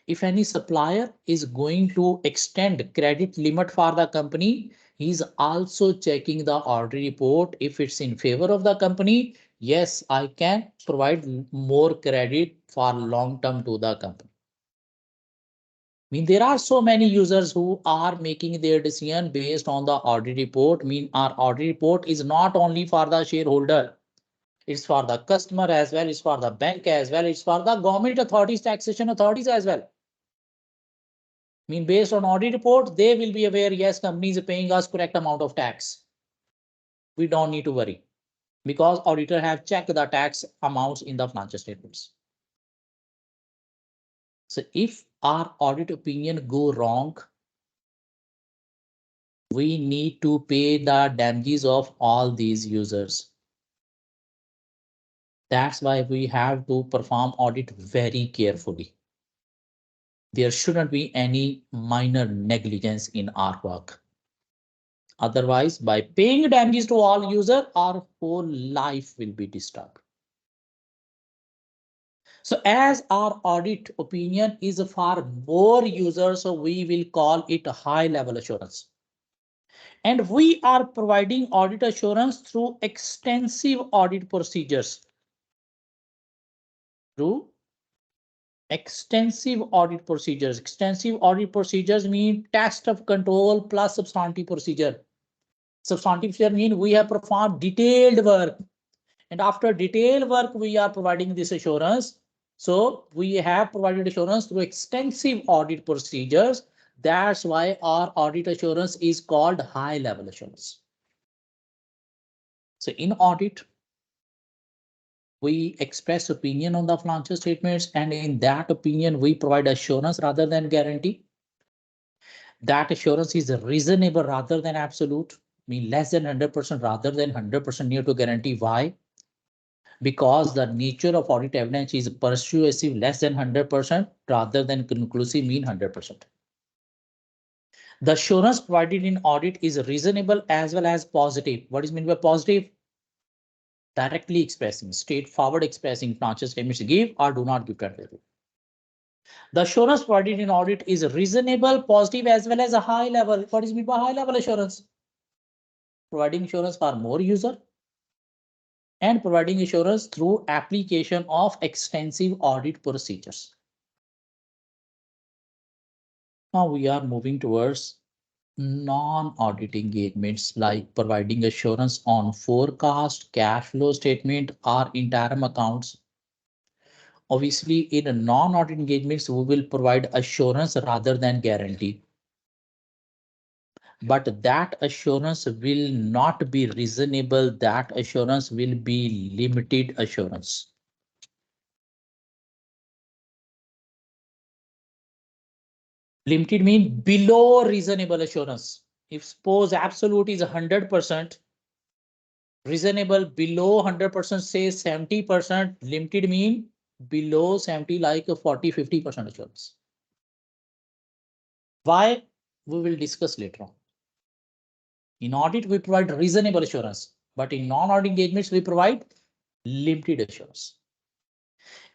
If any supplier is going to extend credit limit for the company, he's also checking the audit report. If it's in favor of the company, yes, I can provide more credit for long term to the company. I mean, there are so many users who are making their decision based on the audit report. I mean, our audit report is not only for the shareholder, it's for the customer as well, it's for the bank as well, it's for the government authorities, taxation authorities as well. I mean, based on audit report, they will be aware, yes, companies are paying us correct amount of tax. We don't need to worry because auditor have checked the tax amounts in the financial statements. So if our audit opinion go wrong, we need to pay the damages of all these users. That's why we have to perform audit very carefully. There shouldn't be any minor negligence in our work. Otherwise, by paying damages to all users, our whole life will be disturbed. So as our audit opinion is for more users, so we will call it a high level assurance. And we are providing audit assurance through extensive audit procedures. Through extensive audit procedures. Extensive audit procedures mean test of control plus substantive procedure. Substantive procedure mean we have performed detailed work. And after detailed work, we are providing this assurance. So we have provided assurance through extensive audit procedures. That's why our audit assurance is called high level assurance. So in audit, we express opinion on the financial statements, and in that opinion, we provide assurance rather than guarantee. That assurance is reasonable rather than absolute, mean less than 100% rather than 100% near to guarantee. Why? Because the nature of audit evidence is persuasive less than 100% rather than conclusive mean 100%. The assurance provided in audit is reasonable as well as positive. What is meant by positive? Directly expressing, straightforward expressing financial statements give or do not give credit. The assurance provided in audit is reasonable, positive as well as a high level. What is meant by high level assurance? Providing assurance for more user and providing assurance through application of extensive audit procedures. Now we are moving towards non-audit engagements like providing assurance on forecast, cash flow statement, or interim accounts. Obviously, in non-audit engagements, we will provide assurance rather than guarantee. But that assurance will not be reasonable. That assurance will be limited assurance. Limited means below reasonable assurance. If suppose absolute is 100%, reasonable below 100%, say 70%, limited mean below 70, like a 40-50% assurance. Why? We will discuss later on. In audit, we provide reasonable assurance, but in non-audit engagements, we provide limited assurance.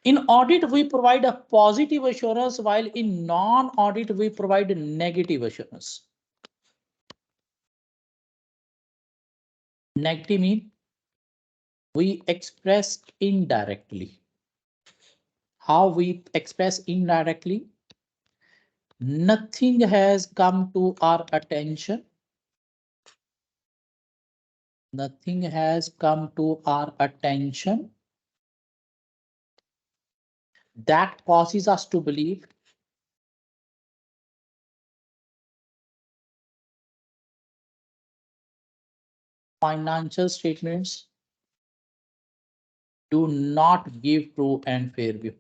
In audit, we provide a positive assurance, while in non-audit, we provide negative assurance. Negative means we express indirectly. How we express indirectly? Nothing has come to our attention. Nothing has come to our attention that causes us to believe financial statements do not give true and fair view.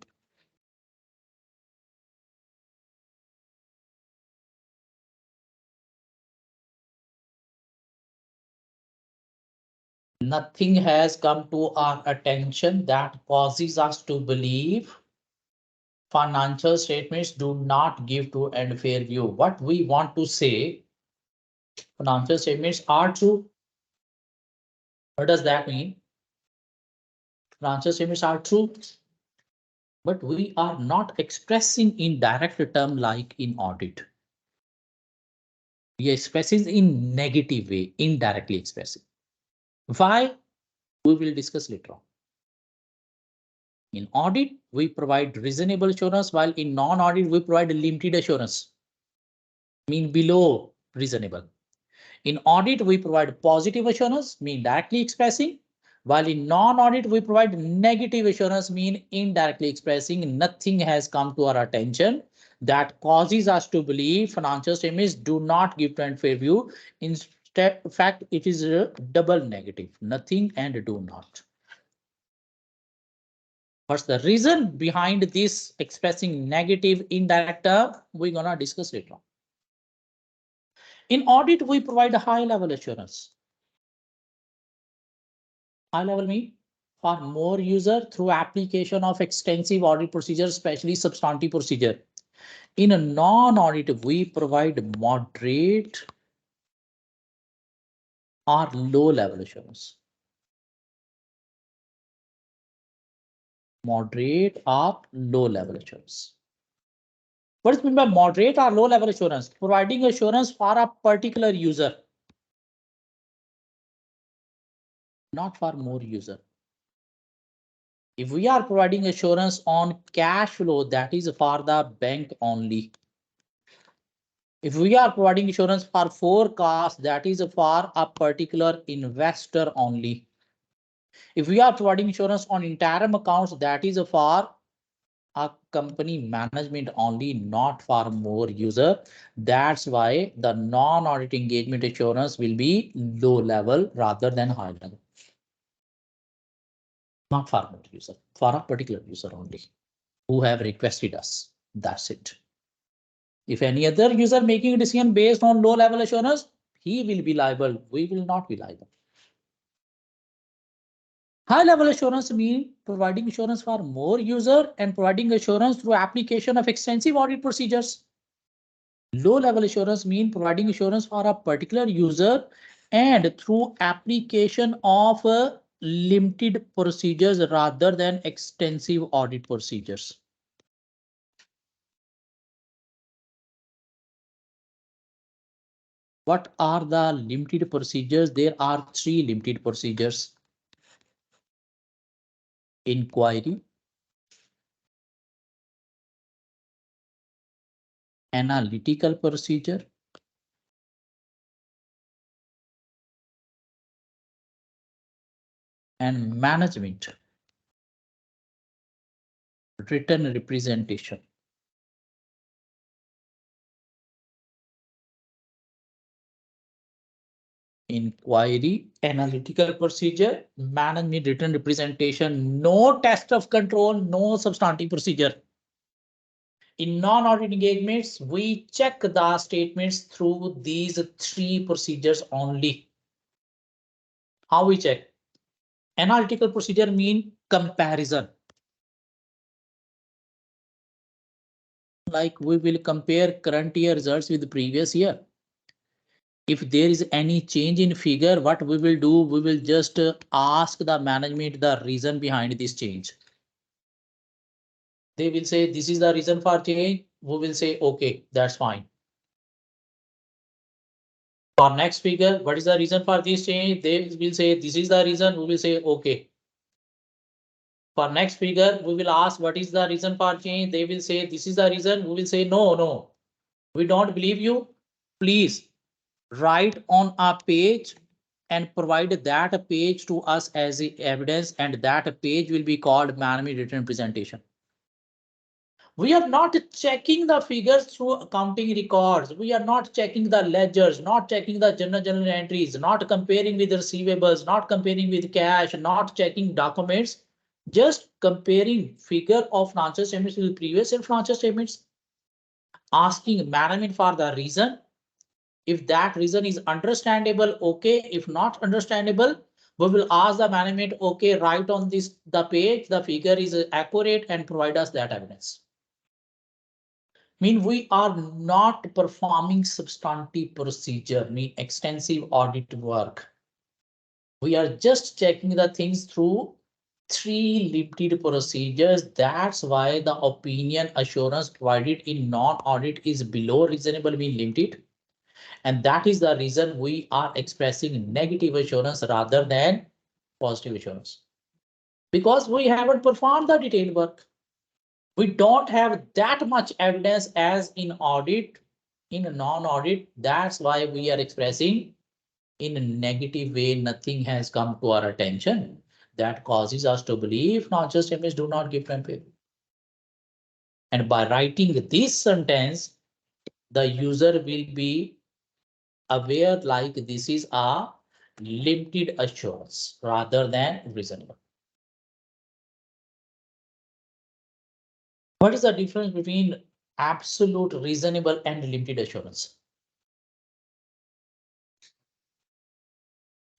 Nothing has come to our attention that causes us to believe financial statements do not give true and fair view. What we want to say, financial statements are true. What does that mean? Financial statements are true, but we are not expressing in direct term like in audit. We are expressing in negative way, indirectly expressing. Why? We will discuss later on. In audit, we provide reasonable assurance, while in non-audit, we provide limited assurance, mean below reasonable. In audit, we provide positive assurance, mean directly expressing, while in non-audit, we provide negative assurance, mean indirectly expressing. Nothing has come to our attention that causes us to believe financial statements do not give true and fair view. Instead, in fact, it is a double negative, nothing and do not. What's the reason behind this expressing negative indirect term? We're gonna discuss later on. In audit, we provide a high level assurance. High level mean for more user through application of extensive audit procedures, especially substantive procedure. In a non-audit, we provide moderate or low level assurance. Moderate or low level assurance. What is meant by moderate or low level assurance? Providing assurance for a particular user, not for more user. If we are providing assurance on cash flow, that is for the bank only. If we are providing assurance for forecast, that is for a particular investor only. If we are providing insurance on interim accounts, that is for a company management only, not for more user. That's why the non-audit engagement assurance will be low level rather than high level. Not for more user, for a particular user only who have requested us. That's it. If any other user making a decision based on low level assurance, he will be liable. We will not be liable. High level assurance means providing assurance for more user and providing assurance through application of extensive audit procedures. Low level assurance means providing assurance for a particular user and through application of limited procedures rather than extensive audit procedures. What are the limited procedures? There are 3 limited procedures. Inquiry, analytical procedure, and management written representation. Inquiry, analytical procedure, management written representation, no test of control, no substantive procedure. In non-audit engagements, we check the statements through these 3 procedures only. How we check? Analytical procedure mean comparison. Like we will compare current year results with the previous year. If there is any change in figure, what we will do, we will just ask the management the reason behind this change. They will say this is the reason for change. We will say okay, that's fine. For next figure, what is the reason for this change? They will say this is the reason. We will say okay. For next figure, we will ask what is the reason for change. They will say this is the reason. We will say no, we don't believe you. Please write on a page and provide that page to us as evidence, and that page will be called management written presentation. We are not checking the figures through accounting records. We are not checking the ledgers, not checking the journal entries, not comparing with receivables, not comparing with cash, not checking documents, just comparing figure of financial statements with previous year financial statements, asking management for the reason. If that reason is understandable, okay. If not understandable, we will ask the management, okay, write on this the page, the figure is accurate and provide us that evidence. Mean we are not performing substantive procedure, mean extensive audit work. We are just checking the things through three limited procedures. That's why the opinion assurance provided in non-audit is below reasonable, mean limited. And that is the reason we are expressing negative assurance rather than positive assurance. Because we haven't performed the detailed work. We don't have that much evidence as in audit, in a non-audit. That's why we are expressing in a negative way. Nothing has come to our attention that causes us to believe financial statements do not give transparency. And by writing this sentence, the user will be aware like this is a limited assurance rather than reasonable. What is the difference between absolute, reasonable, and limited assurance?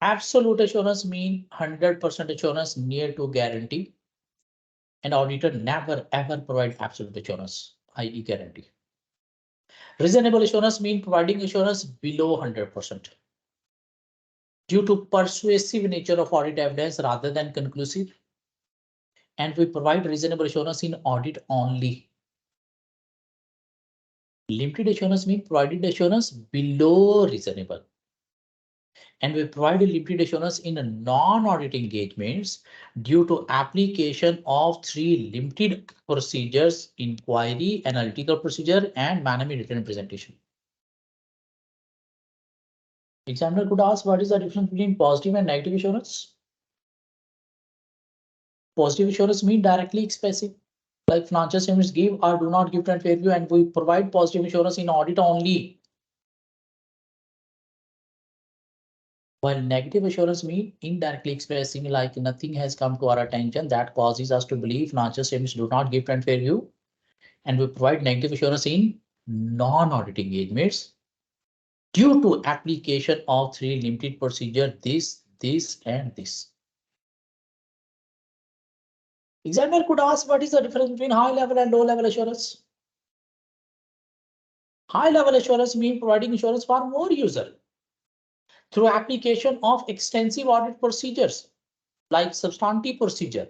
Absolute assurance means 100% assurance near to guarantee. An auditor never ever provide absolute assurance, i.e. guarantee. Reasonable assurance means providing assurance below 100% due to persuasive nature of audit evidence rather than conclusive. And we provide reasonable assurance in audit only. Limited assurance means provided assurance below reasonable. And we provide a limited assurance in non-audit engagements due to application of three limited procedures: inquiry, analytical procedure, and management written presentation. Examiner could ask, what is the difference between positive and negative assurance? Positive assurance means directly expressive, like financial statements give or do not give trend fair view, and we provide positive assurance in audit only. While negative assurance means indirectly expressing like nothing has come to our attention that causes us to believe financial statements do not give trend fair view, and we provide negative assurance in non-audit engagements due to application of three limited procedure, this, and this. Examiner could ask, what is the difference between high level and low level assurance? High level assurance means providing assurance for more user through application of extensive audit procedures like substantive procedure.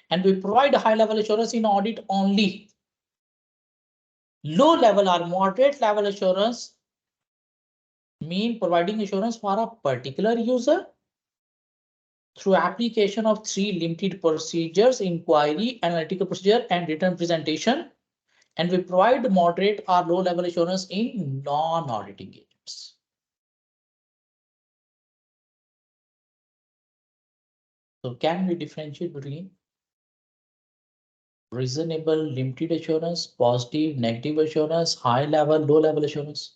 And we provide a high level assurance in audit only. Low level or moderate level assurance mean providing assurance for a particular user through application of three limited procedures: inquiry, analytical procedure, and written presentation. And we provide moderate or low level assurance in non-audit engagements. So can we differentiate between reasonable, limited assurance, positive, negative assurance, high level, low level assurance?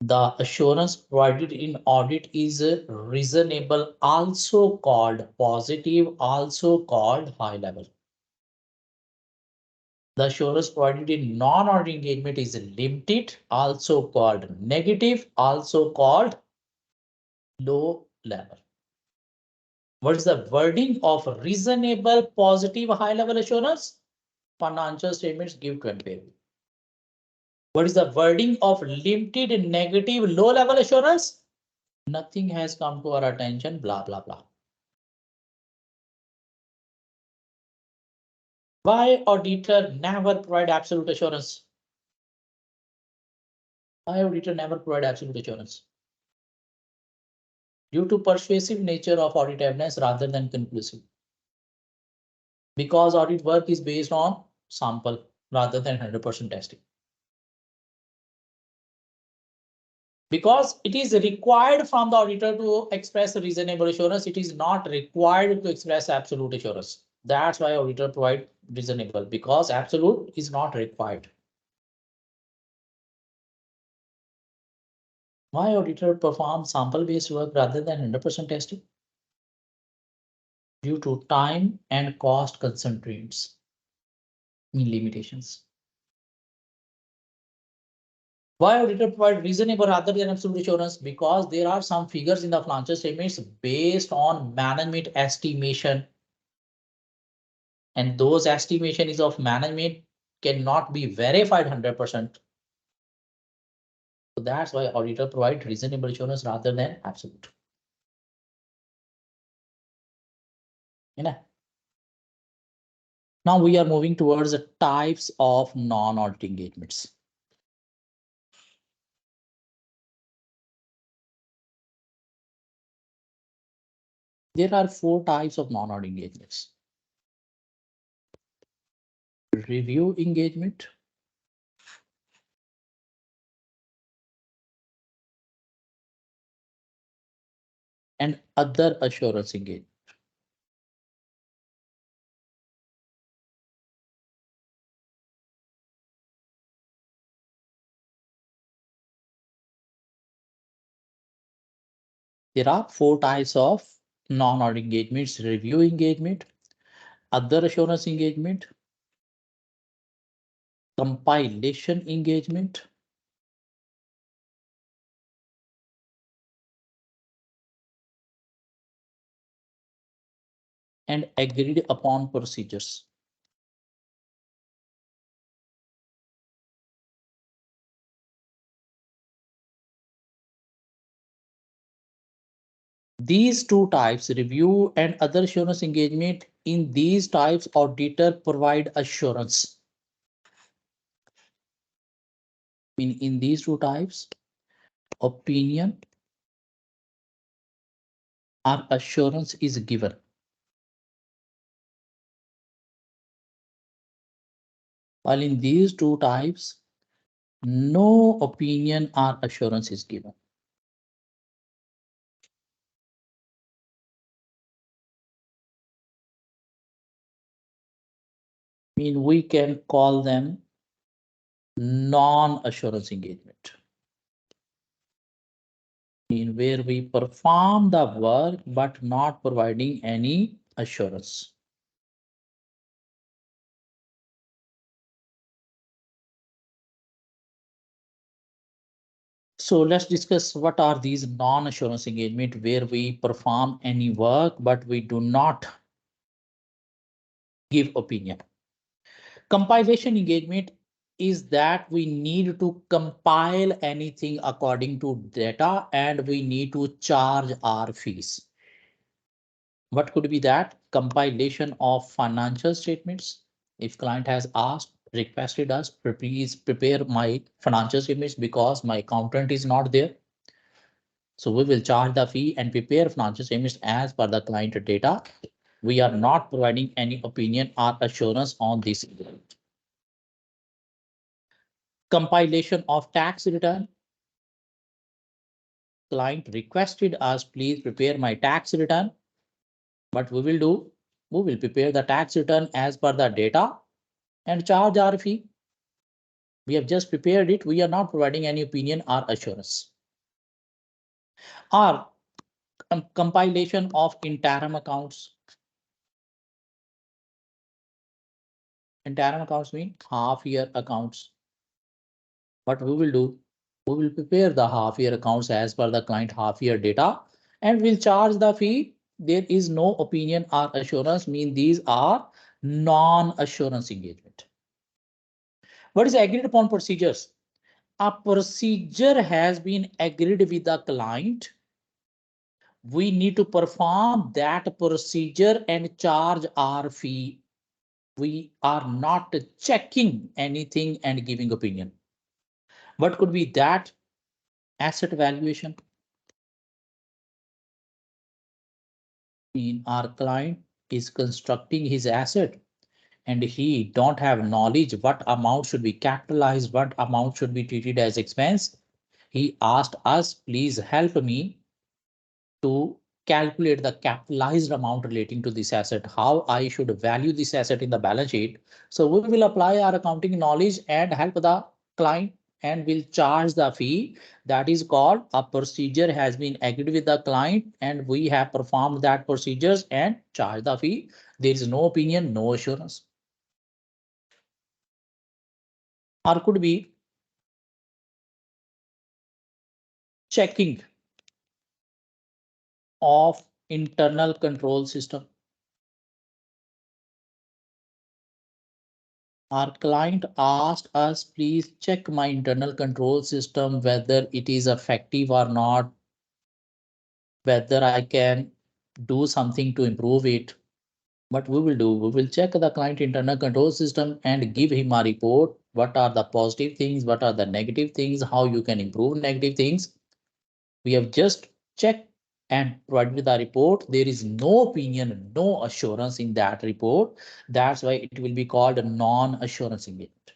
The assurance provided in audit is reasonable, also called positive, also called high level. The assurance provided in non-audit engagement is limited, also called negative, also called low level. What is the wording of reasonable, positive, high level assurance? Financial statements give 20. What is the wording of limited, negative, low level assurance? Nothing has come to our attention, blah, blah, blah. Why auditor never provide absolute assurance? Why auditor never provide absolute assurance? due to persuasive nature of audit evidence rather than conclusive. Because audit work is based on sample rather than 100% testing. Because it is required from the auditor to express reasonable assurance, it is not required to express absolute assurance. That's why auditor provide reasonable, because absolute is not required. Why auditor perform sample-based work rather than 100% testing? Due to time and cost constraints, limitations. Why auditor provide reasonable rather than absolute assurance? Because there are some figures in the financial statements based on management estimation. And those estimation is of management cannot be verified 100%. So that's why auditor provide reasonable assurance rather than absolute. You know? Now we are moving towards the types of non-audit engagements. There are 4 types of non-audit engagements. Review engagement, and other assurance engagement. There are 4 types of non-audit engagements: review engagement, other assurance engagement, compilation engagement, and agreed upon procedures. These 2 types, review and other assurance engagement, in these types, auditor provide assurance. In these 2 types, opinion or assurance is given. While in these 2 types, no opinion or assurance is given. We can call them non-assurance engagement. Where we perform the work but not providing any assurance. So let's discuss what are these non-assurance engagement where we perform any work but we do not give opinion. Compilation engagement is that we need to compile anything according to data and we need to charge our fees. What could be that? Compilation of financial statements. If client has asked, requested us, please prepare my financial statements because my accountant is not there. So we will charge the fee and prepare financial statements as per the client data. We are not providing any opinion or assurance on this. Compilation of tax return. Client requested us, please prepare my tax return. What we will do, we will prepare the tax return as per the data and charge our fee. We have just prepared it. We are not providing any opinion or assurance. Or compilation of interim accounts. Interim accounts mean half year accounts. What we will do, we will prepare the half year accounts as per the client half year data and will charge the fee. There is no opinion or assurance, mean these are non-assurance engagement. What is agreed upon procedures? A procedure has been agreed with the client. We need to perform that procedure and charge our fee. We are not checking anything and giving opinion. What could be that? Asset valuation. mean our client is constructing his asset and he don't have knowledge what amount should be capitalized, what amount should be treated as expense. He asked us, please help me to calculate the capitalized amount relating to this asset, how I should value this asset in the balance sheet. So we will apply our accounting knowledge and help the client and will charge the fee. That is called a procedure has been agreed with the client and we have performed that procedures and charge the fee. There is no opinion, no assurance. Or could be checking of internal control system. Our client asked us, please check my internal control system, whether it is effective or not, whether I can do something to improve it. What we will do, we will check the client internal control system and give him a report. What are the positive things? What are the negative things? How you can improve negative things? We have just checked and provided the report. There is no opinion, no assurance in that report. That's why it will be called a non-assurance engagement.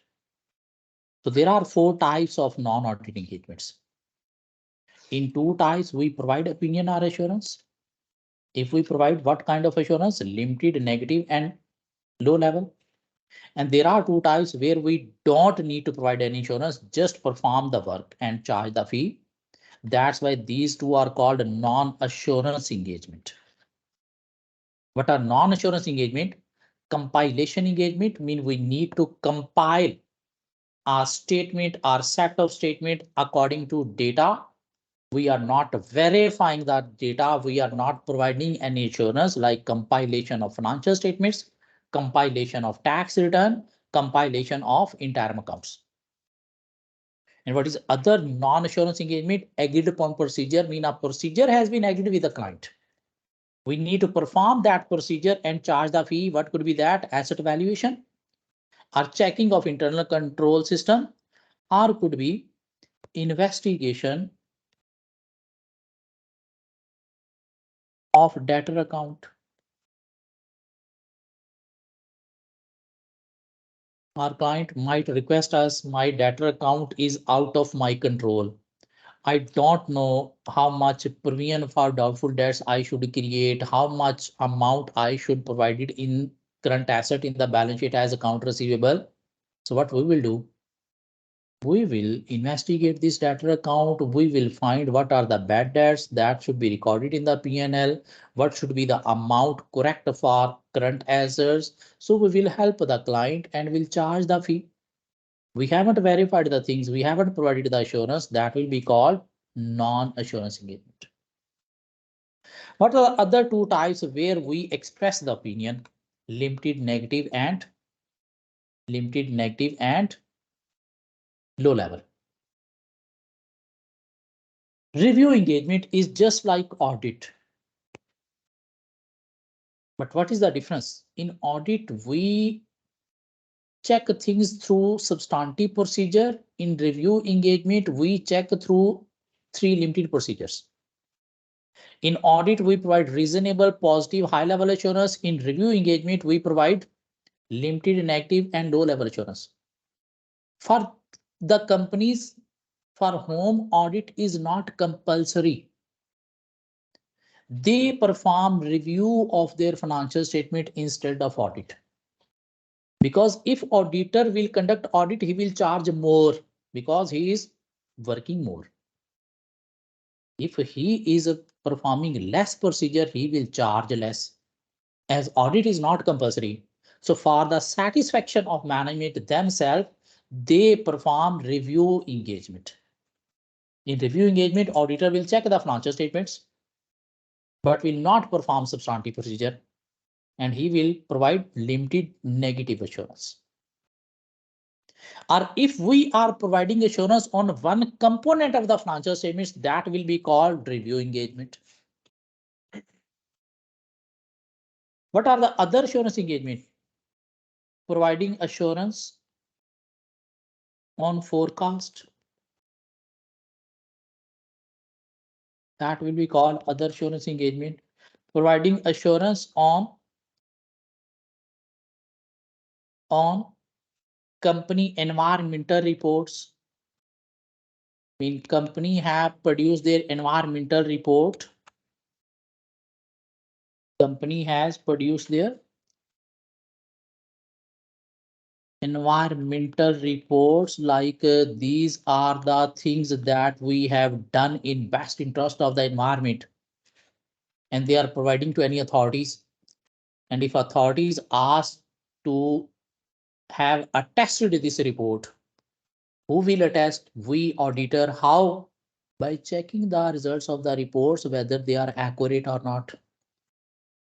So there are four types of non-audit engagements. In two types, we provide opinion or assurance. If we provide what kind of assurance? Limited, negative, and low level. And there are two types where we don't need to provide any assurance, just perform the work and charge the fee. That's why these two are called non-assurance engagement. What are non-assurance engagement? Compilation engagement mean we need to compile a statement or set of statement according to data. We are not verifying that data. We are not providing any assurance like compilation of financial statements, compilation of tax return, compilation of interim accounts. And what is other non-assurance engagement? Agreed upon procedure mean a procedure has been agreed with the client. We need to perform that procedure and charge the fee. What could be that? Asset valuation or checking of internal control system, or could be investigation of debtor account. Our client might request us, my debtor account is out of my control. I don't know how much provision for doubtful debts I should create, how much amount I should provide it in current asset in the balance sheet as account receivable. So what we will do, we will investigate this debtor account. We will find what are the bad debts that should be recorded in the P&L, what should be the amount correct for current assets. So we will help the client and will charge the fee. We haven't verified the things, we haven't provided the assurance, that will be called non-assurance engagement. What are the other two types where we express the opinion? Limited, negative, and low level. Review engagement is just like audit. But what is the difference? In audit, we check things through substantive procedure. In review engagement, we check through three limited procedures. In audit, we provide reasonable, positive, high level assurance. In review engagement, we provide limited, negative, and low level assurance. For the companies for whom audit is not compulsory, they perform review of their financial statement instead of audit. Because if auditor will conduct audit, he will charge more because he is working more. If he is performing less procedure, he will charge less, as audit is not compulsory. So for the satisfaction of management themselves, they perform review engagement. In review engagement, auditor will check the financial statements, but will not perform substantive procedure, and he will provide limited negative assurance. Or if we are providing assurance on one component of the financial statements, that will be called review engagement. What are the other assurance engagement? Providing assurance on forecast. That will be called other assurance engagement. providing assurance on company environmental reports. Mean company have produced their environmental report. Company has produced their environmental reports like these are the things that we have done in best interest of the environment, and they are providing to any authorities. And if authorities ask to have attested this report, who will attest? We auditor. How? By checking the results of the reports whether they are accurate or not.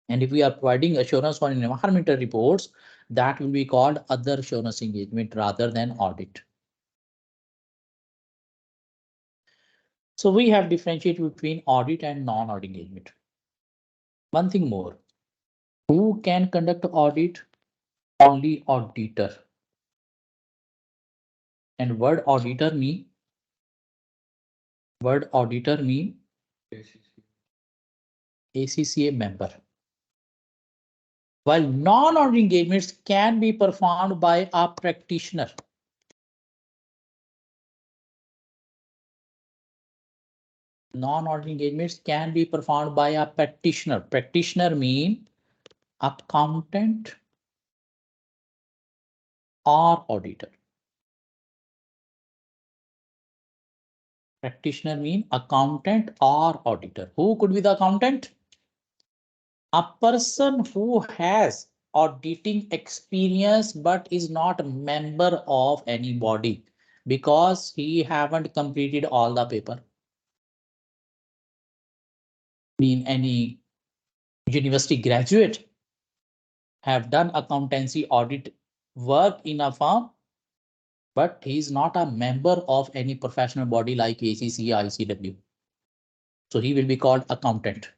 And if we are providing assurance on environmental reports, that will be called other assurance engagement rather than audit. So we have differentiated between audit and non-audit engagement. One thing more, who can conduct audit? Only auditor. And word auditor mean ACCA member. While non-audit engagements can be performed by a practitioner. Non-audit engagements can be performed by a practitioner. Practitioner mean accountant or auditor. Practitioner mean accountant or auditor. Who could be the accountant? A person who has auditing experience but is not a member of any body because he haven't completed all the paper. Mean any university graduate have done accountancy audit work in a firm, but he is not a member of any professional body like ACCA, ICW. So he will be called accountant.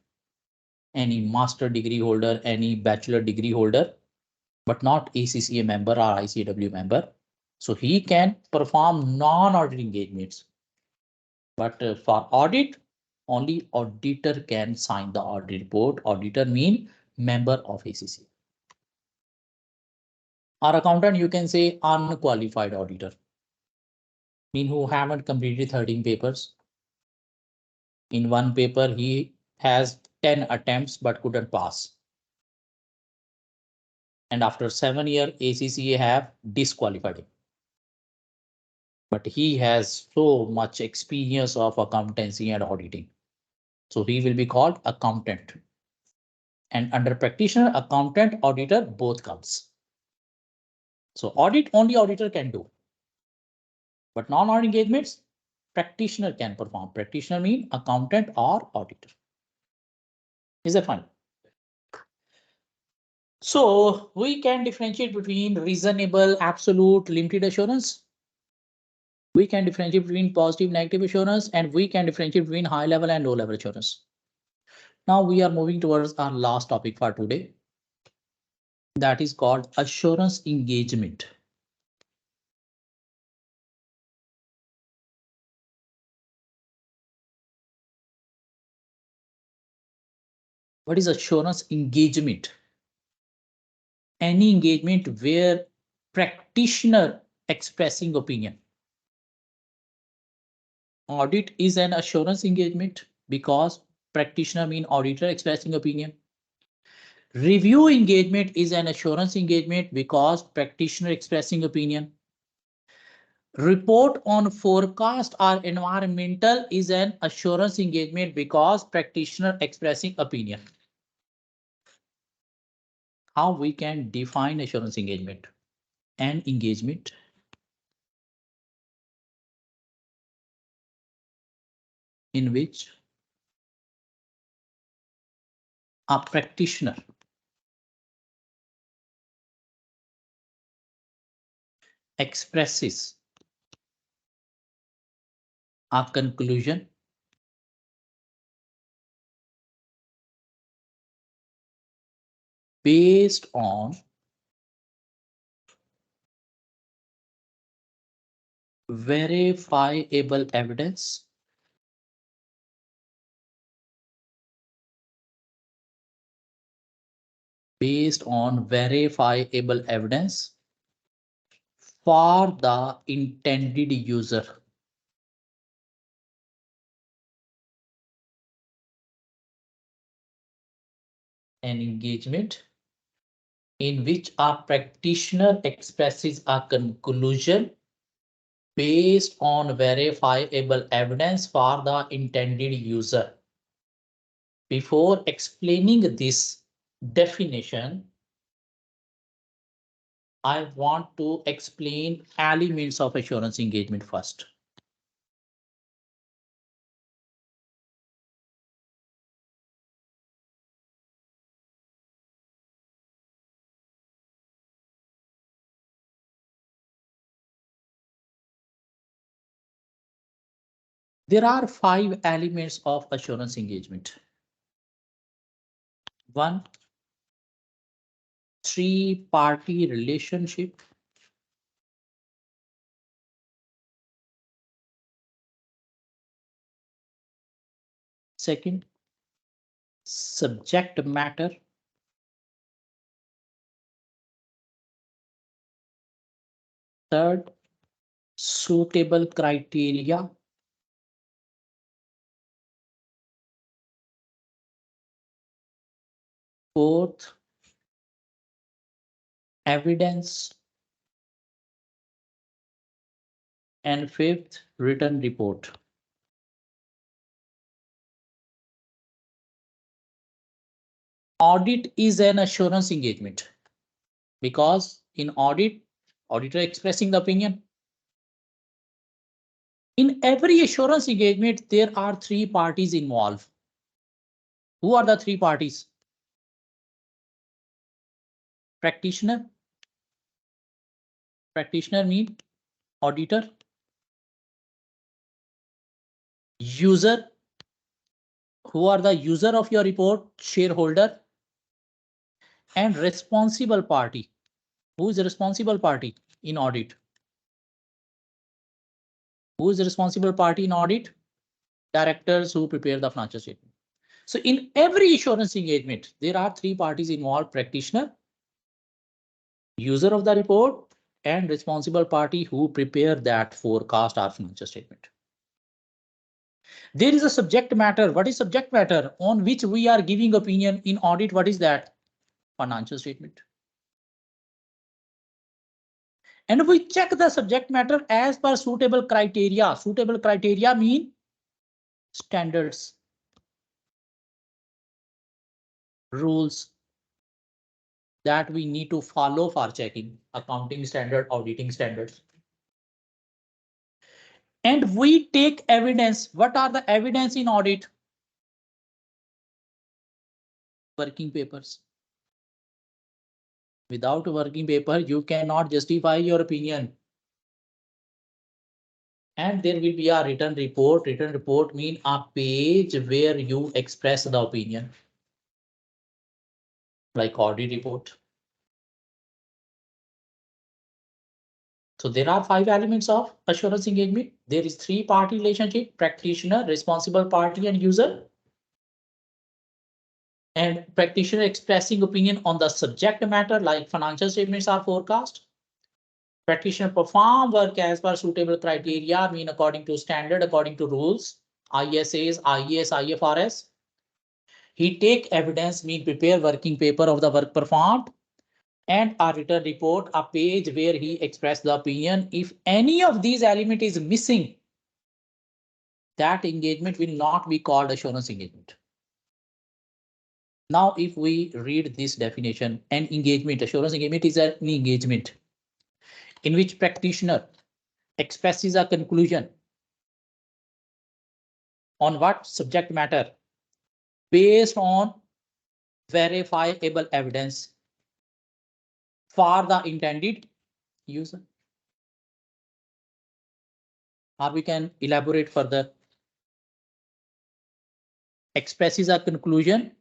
Any master degree holder, any bachelor degree holder, but not ACCA member or ICW member. So he can perform non-audit engagements. But for audit, only auditor can sign the audit report. Auditor mean member of ACCA. Or accountant, you can say unqualified auditor. Mean who haven't completed 13 papers. In one paper, he has 10 attempts but couldn't pass. And after 7 years, ACCA have disqualified him. But he has so much experience of accountancy and auditing. So he will be called accountant. And under practitioner, accountant, auditor, both comes. So audit only auditor can do. But non-audit engagements, practitioner can perform. Practitioner mean accountant or auditor. Is that fine? So we can differentiate between reasonable, absolute, limited assurance. We can differentiate between positive, negative assurance, and we can differentiate between high level and low level assurance. Now we are moving towards our last topic for today. That is called assurance engagement. What is assurance engagement? Any engagement where practitioner expressing opinion. Audit is an assurance engagement because practitioner mean auditor expressing opinion. Review engagement is an assurance engagement because practitioner expressing opinion. Report on forecast or environmental is an assurance engagement because practitioner expressing opinion. How we can define assurance engagement? An engagement in which a practitioner expresses a conclusion based on verifiable evidence based on verifiable evidence for the intended user. An engagement in which a practitioner expresses a conclusion based on verifiable evidence for the intended user. Before explaining this definition, I want to explain elements of assurance engagement first. There are 5 elements of assurance engagement. 1, 3-party relationship. Second, subject matter. Third, suitable criteria. Fourth, evidence. And fifth, written report. Audit is an assurance engagement because in audit, auditor expressing the opinion. In every assurance engagement, there are 3 parties involved. Who are the 3 parties? Practitioner. Practitioner means auditor. User. Who are the user of your report? Shareholder. And responsible party. Who is the responsible party in audit? Who is the responsible party in audit? Directors who prepare the financial statement. So in every assurance engagement, there are 3 parties involved: practitioner, user of the report, and responsible party who prepare that forecast or financial statement. There is a subject matter. What is subject matter? On which we are giving opinion in audit. What is that? Financial statement. And we check the subject matter as per suitable criteria. Suitable criteria mean standards, rules that we need to follow for checking: accounting standard, auditing standards. And we take evidence. What are the evidence in audit? Working papers. Without a working paper, you cannot justify your opinion. And there will be a written report. Written report means a page where you express the opinion, like audit report. So there are 5 elements of assurance engagement. There is 3-party relationship: practitioner, responsible party, and user. And practitioner expressing opinion on the subject matter, like financial statements or forecast. Practitioner perform work as per suitable criteria, mean according to standard, according to rules, ISAs, IES, IFRS. He take evidence, mean prepare working paper of the work performed, and a written report, a page where he expressed the opinion. If any of these elements is missing, that engagement will not be called assurance engagement. Now, if we read this definition, an engagement, assurance engagement is an engagement in which practitioner expresses a conclusion on what subject matter based on verifiable evidence for the intended user. Or we can elaborate further. Expresses a conclusion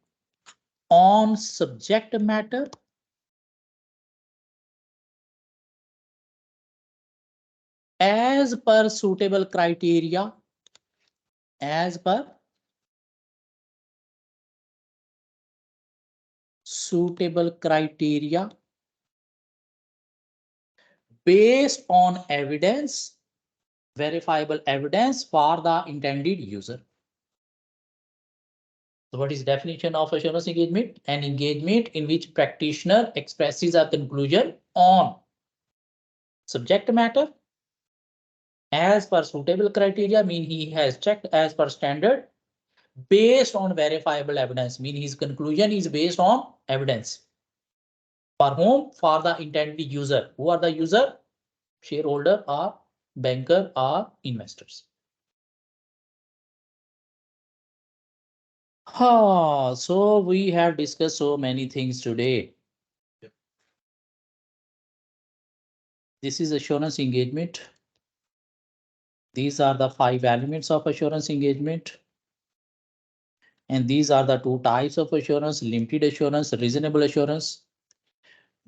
on subject matter as per suitable criteria, as per suitable criteria based on evidence, verifiable evidence for the intended user. So what is definition of assurance engagement? An engagement in which practitioner expresses a conclusion on subject matter as per suitable criteria, mean he has checked as per standard, based on verifiable evidence, mean his conclusion is based on evidence. For whom? For the intended user. Who are the user? Shareholder or banker or investors. So we have discussed so many things today. This is assurance engagement. These are the 5 elements of assurance engagement. And these are the 2 types of assurance: limited assurance, reasonable assurance.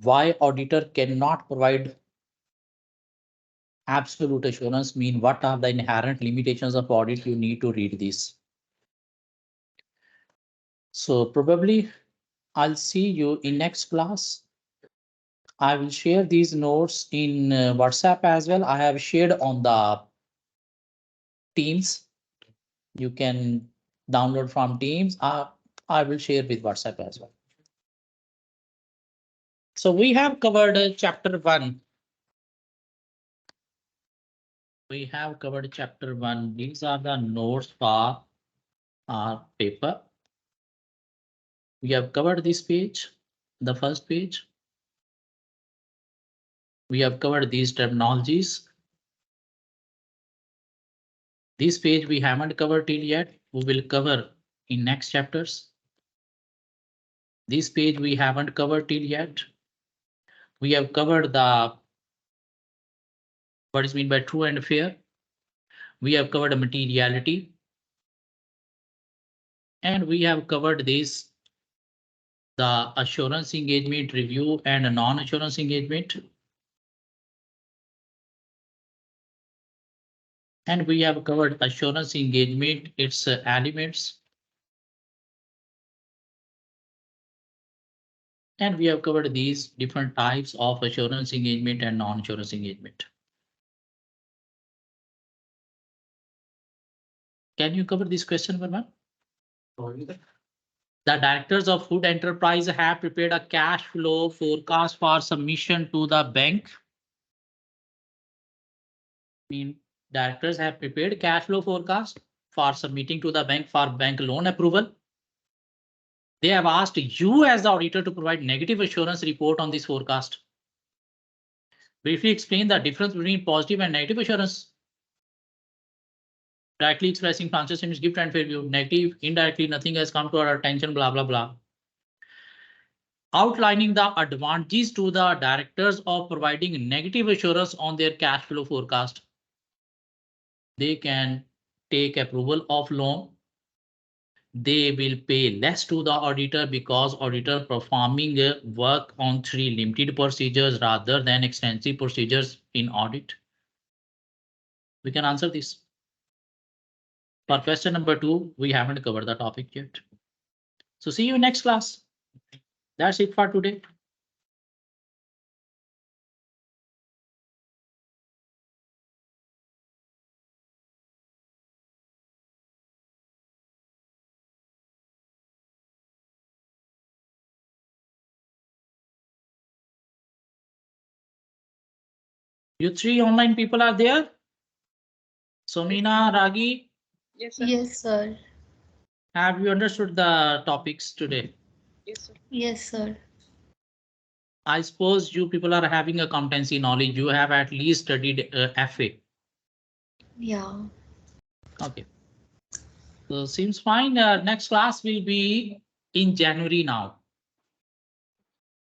Why auditor cannot provide absolute assurance, mean what are the inherent limitations of audit? You need to read this. So probably I'll see you in next class. I will share these notes in WhatsApp as well. I have shared on the Teams. You can download from Teams. I will share with WhatsApp as well. So we have covered chapter 1. We have covered chapter 1. These are the notes for our paper. We have covered this page, the first page. We have covered these terminologies. This page we haven't covered till yet. We will cover in next chapters. This page we haven't covered till yet. We have covered the what is meant by true and fair. We have covered materiality. And we have covered this, the assurance engagement review and non-assurance engagement. And we have covered assurance engagement, its elements. And we have covered these different types of assurance engagement and non-assurance engagement. Can you cover this question, Verma? The directors of Food Enterprise have prepared a cash flow forecast for submission to the bank. Mean directors have prepared cash flow forecast for submitting to the bank for bank loan approval. They have asked you as the auditor to provide negative assurance report on this forecast. Briefly explain the difference between positive and negative assurance. Directly expressing financial statements, gift and fair view. Negative, indirectly, nothing has come to our attention, blah, blah, blah. Outlining the advantages to the directors of providing negative assurance on their cash flow forecast. They can take approval of loan. They will pay less to the auditor because auditor performing work on 3 limited procedures rather than extensive procedures in audit. We can answer this. For question number 2, we haven't covered the topic yet. So see you in next class. That's it for today. You 3 online people are there? Somina, Ragi, Yes, sir. have you understood the topics today? Yes, sir. I suppose you people are having a competency knowledge. You have at least studied FA. Yeah. Okay. So seems fine. Next class will be in January now.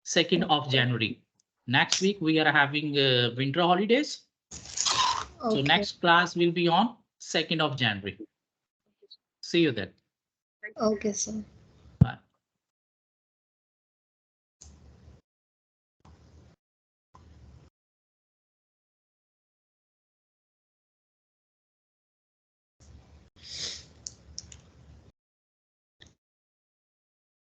2nd of January. Next week we are having winter holidays. So Okay. next class will be on 2nd of January. See you then. Okay, sir.